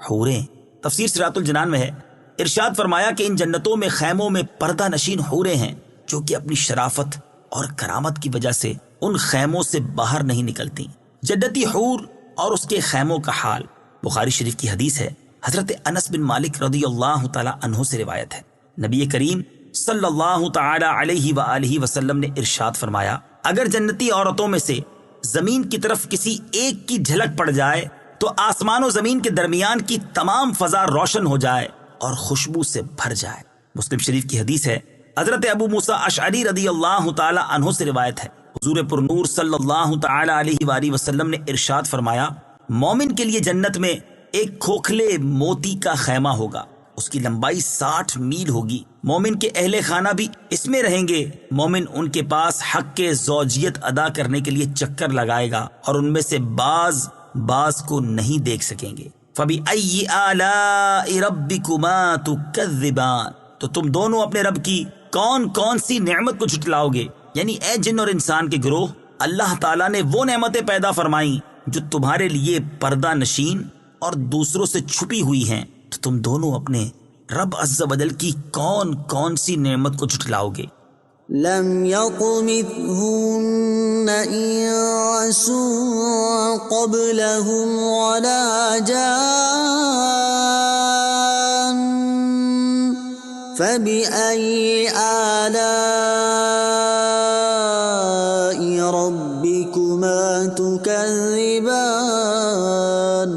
حوریں۔ تفسیر صراط الجنان میں ہے، ارشاد فرمایا کہ ان جنتوں میں خیموں میں پردہ نشین حوریں ہیں، جو کہ اپنی شرافت اور کرامت کی وجہ سے ان خیموں سے باہر نہیں نکلتی۔ جنتی حور اور اس کے خیموں کا حال، بخاری شریف کی حدیث ہے، حضرت انس بن مالک رضی اللہ تعالی عنہ سے روایت ہے، نبی کریم صلی اللہ تعالی علیہ وآلہ وسلم نے ارشاد فرمایا، اگر جنتی عورتوں میں سے زمین کی طرف کسی ایک کی جھلک پڑ جائے تو آسمان و زمین کے درمیان کی تمام فضا روشن ہو جائے اور خوشبو سے بھر جائے۔ مسلم شریف کی حدیث ہے، حضرت ابو موسیٰ اشعری رضی اللہ تعالی عنہ سے روایت ہے، حضور پر نور صلی اللہ تعالی علیہ وآلہ وسلم نے ارشاد فرمایا، مومن کے لیے جنت میں ایک کھوکھلے موتی کا خیمہ ہوگا، اس کی لمبائی 60 میل ہوگی، مومن کے اہل خانہ بھی اس میں رہیں گے، مومن ان کے پاس حق کے زوجیت ادا کرنے کے لیے چکر لگائے گا، اور ان میں سے بعض کو نہیں دیکھ سکیں گے۔ فَبِأَيِّ آلَاءِ رَبِّكُمَا تُكَذِّبَانِ، تو تم دونوں اپنے رب کی کون کون سی نعمت کو جھٹلاؤ گے؟ یعنی اے جن اور انسان کے گروہ، اللہ تعالیٰ نے وہ نعمتیں پیدا فرمائیں جو تمہارے لیے پردہ نشین اور دوسروں سے چھپی ہوئی ہیں، تو تم دونوں اپنے رب عز و جل کی کون کون سی نعمت کو جھٹلاؤ گے؟ لم يطمثهن انس قبلهم ولا جان فبأي آلاء ربكما تكذبان۔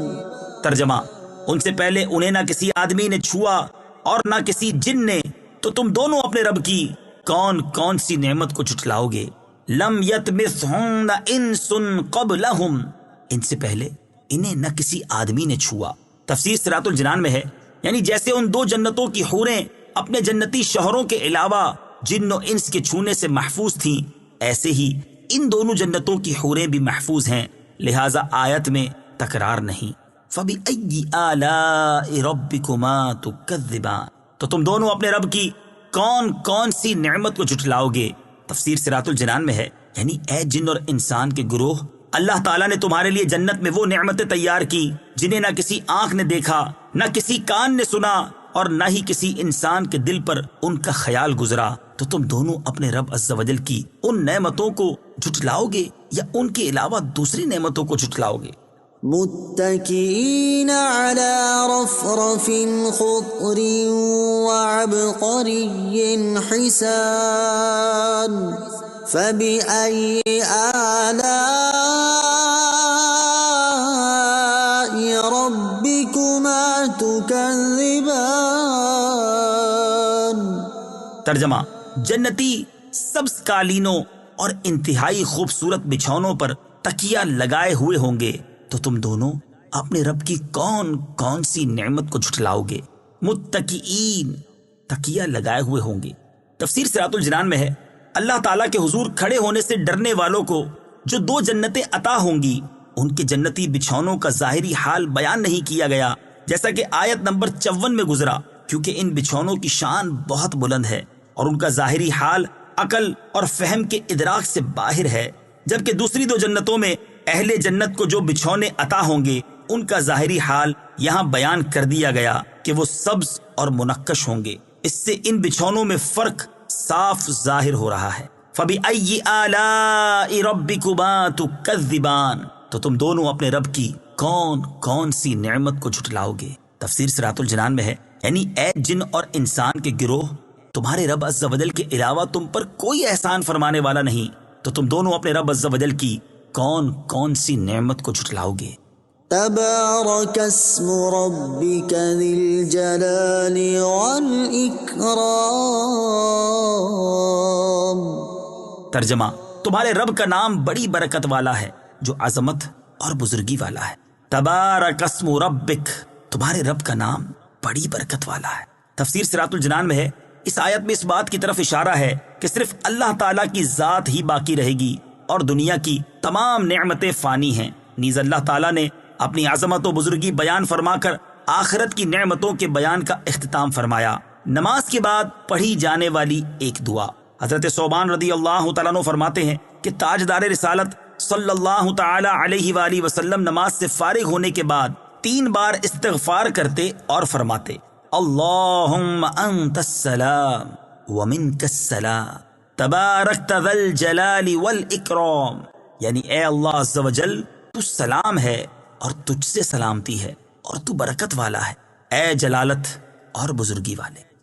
ترجمہ، ان سے پہلے انہیں نہ کسی آدمی نے چھوا اور نہ کسی جن نے، تو تم دونوں اپنے رب کی کون کون سی نعمت کو جھٹلاؤ گے؟ لم یطمثہن انس قبلہم، ان سے پہلے انہیں نہ کسی آدمی نے چھوا۔ تفسیر صراط الجنان میں ہے، یعنی جیسے ان دو جنتوں کی حوریں اپنے جنتی شوہروں کے علاوہ جن و انس کے چھونے سے محفوظ تھیں، ایسے ہی ان دونوں جنتوں کی حوریں بھی محفوظ ہیں، لہذا آیت میں تکرار نہیں۔ فَبِأَيِّ آلَاءِ رَبِّكُمَا تُكَذِّبَانِ، تو تم دونوں اپنے رب کی کون کون سی نعمت کو جھٹلاؤ گے؟ تفسیر صراط الجنان میں ہے، یعنی اے جن اور انسان کے گروہ، اللہ تعالیٰ نے تمہارے لیے جنت میں وہ نعمتیں تیار کی جنہیں نہ کسی آنکھ نے دیکھا، نہ کسی کان نے سنا، اور نہ ہی کسی انسان کے دل پر ان کا خیال گزرا۔ تو تم دونوں اپنے رب عز و جل کی ان نعمتوں کو جھٹلاؤ گے یا ان کے علاوہ دوسری نعمتوں کو جھٹلاؤ گے؟ متكئين على رفرف خضر وعبقري حسان فبأي آلاء ربكما تكذبان۔ ترجمہ، جنتی سبز قالینوں اور انتہائی خوبصورت بچھونوں پر تکیہ لگائے ہوئے ہوں گے، تو تم دونوں اپنے رب کی کون کون سی نعمت کو جھٹلاؤ گے؟ متکئین، تکیہ لگائے ہوئے ہوں گے۔ تفسیر صراط الجنان میں ہے، اللہ تعالیٰ کے حضور کھڑے ہونے سے ڈرنے والوں کو جو دو جنتیں عطا ہوں گی، ان کے جنتی بچھونوں کا ظاہری حال بیان نہیں کیا گیا، جیسا کہ آیت نمبر 54 میں گزرا، کیونکہ ان بچھونوں کی شان بہت بلند ہے اور ان کا ظاہری حال عقل اور فہم کے ادراک سے باہر ہے، جبکہ دوسری دو جنتوں میں اہل جنت کو جو بچھونے عطا ہوں گے ان کا ظاہری حال یہاں بیان کر دیا گیا کہ وہ سبز اور منقش ہوں گے۔ اس سے ان بچھونوں میں فرق صاف ظاہر ہو رہا ہے۔ فَبِأَيِّ آلَاءِ رَبِّكُمَا تُكَذِّبَانِ، تو تم دونوں اپنے رب کی کون کون سی نعمت کو جھٹلاؤ گے؟ تفسیر صراط الجنان میں ہے، یعنی اے جن اور انسان کے گروہ، تمہارے رب عز و جل کے علاوہ تم پر کوئی احسان فرمانے والا نہیں، تو تم دونوں اپنے رب عز و جل کی کون کون سی نعمت کو جھٹلاؤ گے؟ تبارک اسم ربک ذی الجلال والاکرام۔ ترجمہ، تمہارے رب کا نام بڑی برکت والا ہے جو عظمت اور بزرگی والا ہے۔ تبارک اسم ربک، تمہارے رب کا نام بڑی برکت والا ہے۔ تفسیر صراط الجنان میں ہے، اس آیت میں اس بات کی طرف اشارہ ہے کہ صرف اللہ تعالیٰ کی ذات ہی باقی رہے گی اور دنیا کی تمام نعمتیں فانی ہیں۔ نیز اللہ تعالیٰ نے اپنی عظمت و بزرگی بیان فرما کر آخرت کی نعمتوں کے بیان کا اختتام فرمایا۔ نماز کے بعد پڑھی جانے والی ایک دعا، حضرت ثوبان رضی اللہ تعالیٰ عنہ فرماتے ہیں کہ تاجدار رسالت صلی اللہ تعالی علیہ وآلہ وسلم نماز سے فارغ ہونے کے بعد 3 بار استغفار کرتے اور فرماتے، اللہم انت السلام ومنک السلام تبارکت ذی الجلال والاکرام، یعنی اے اللہ عز و جل، تو سلام ہے اور تجھ سے سلامتی ہے اور تو برکت والا ہے، اے جلالت اور بزرگی والے۔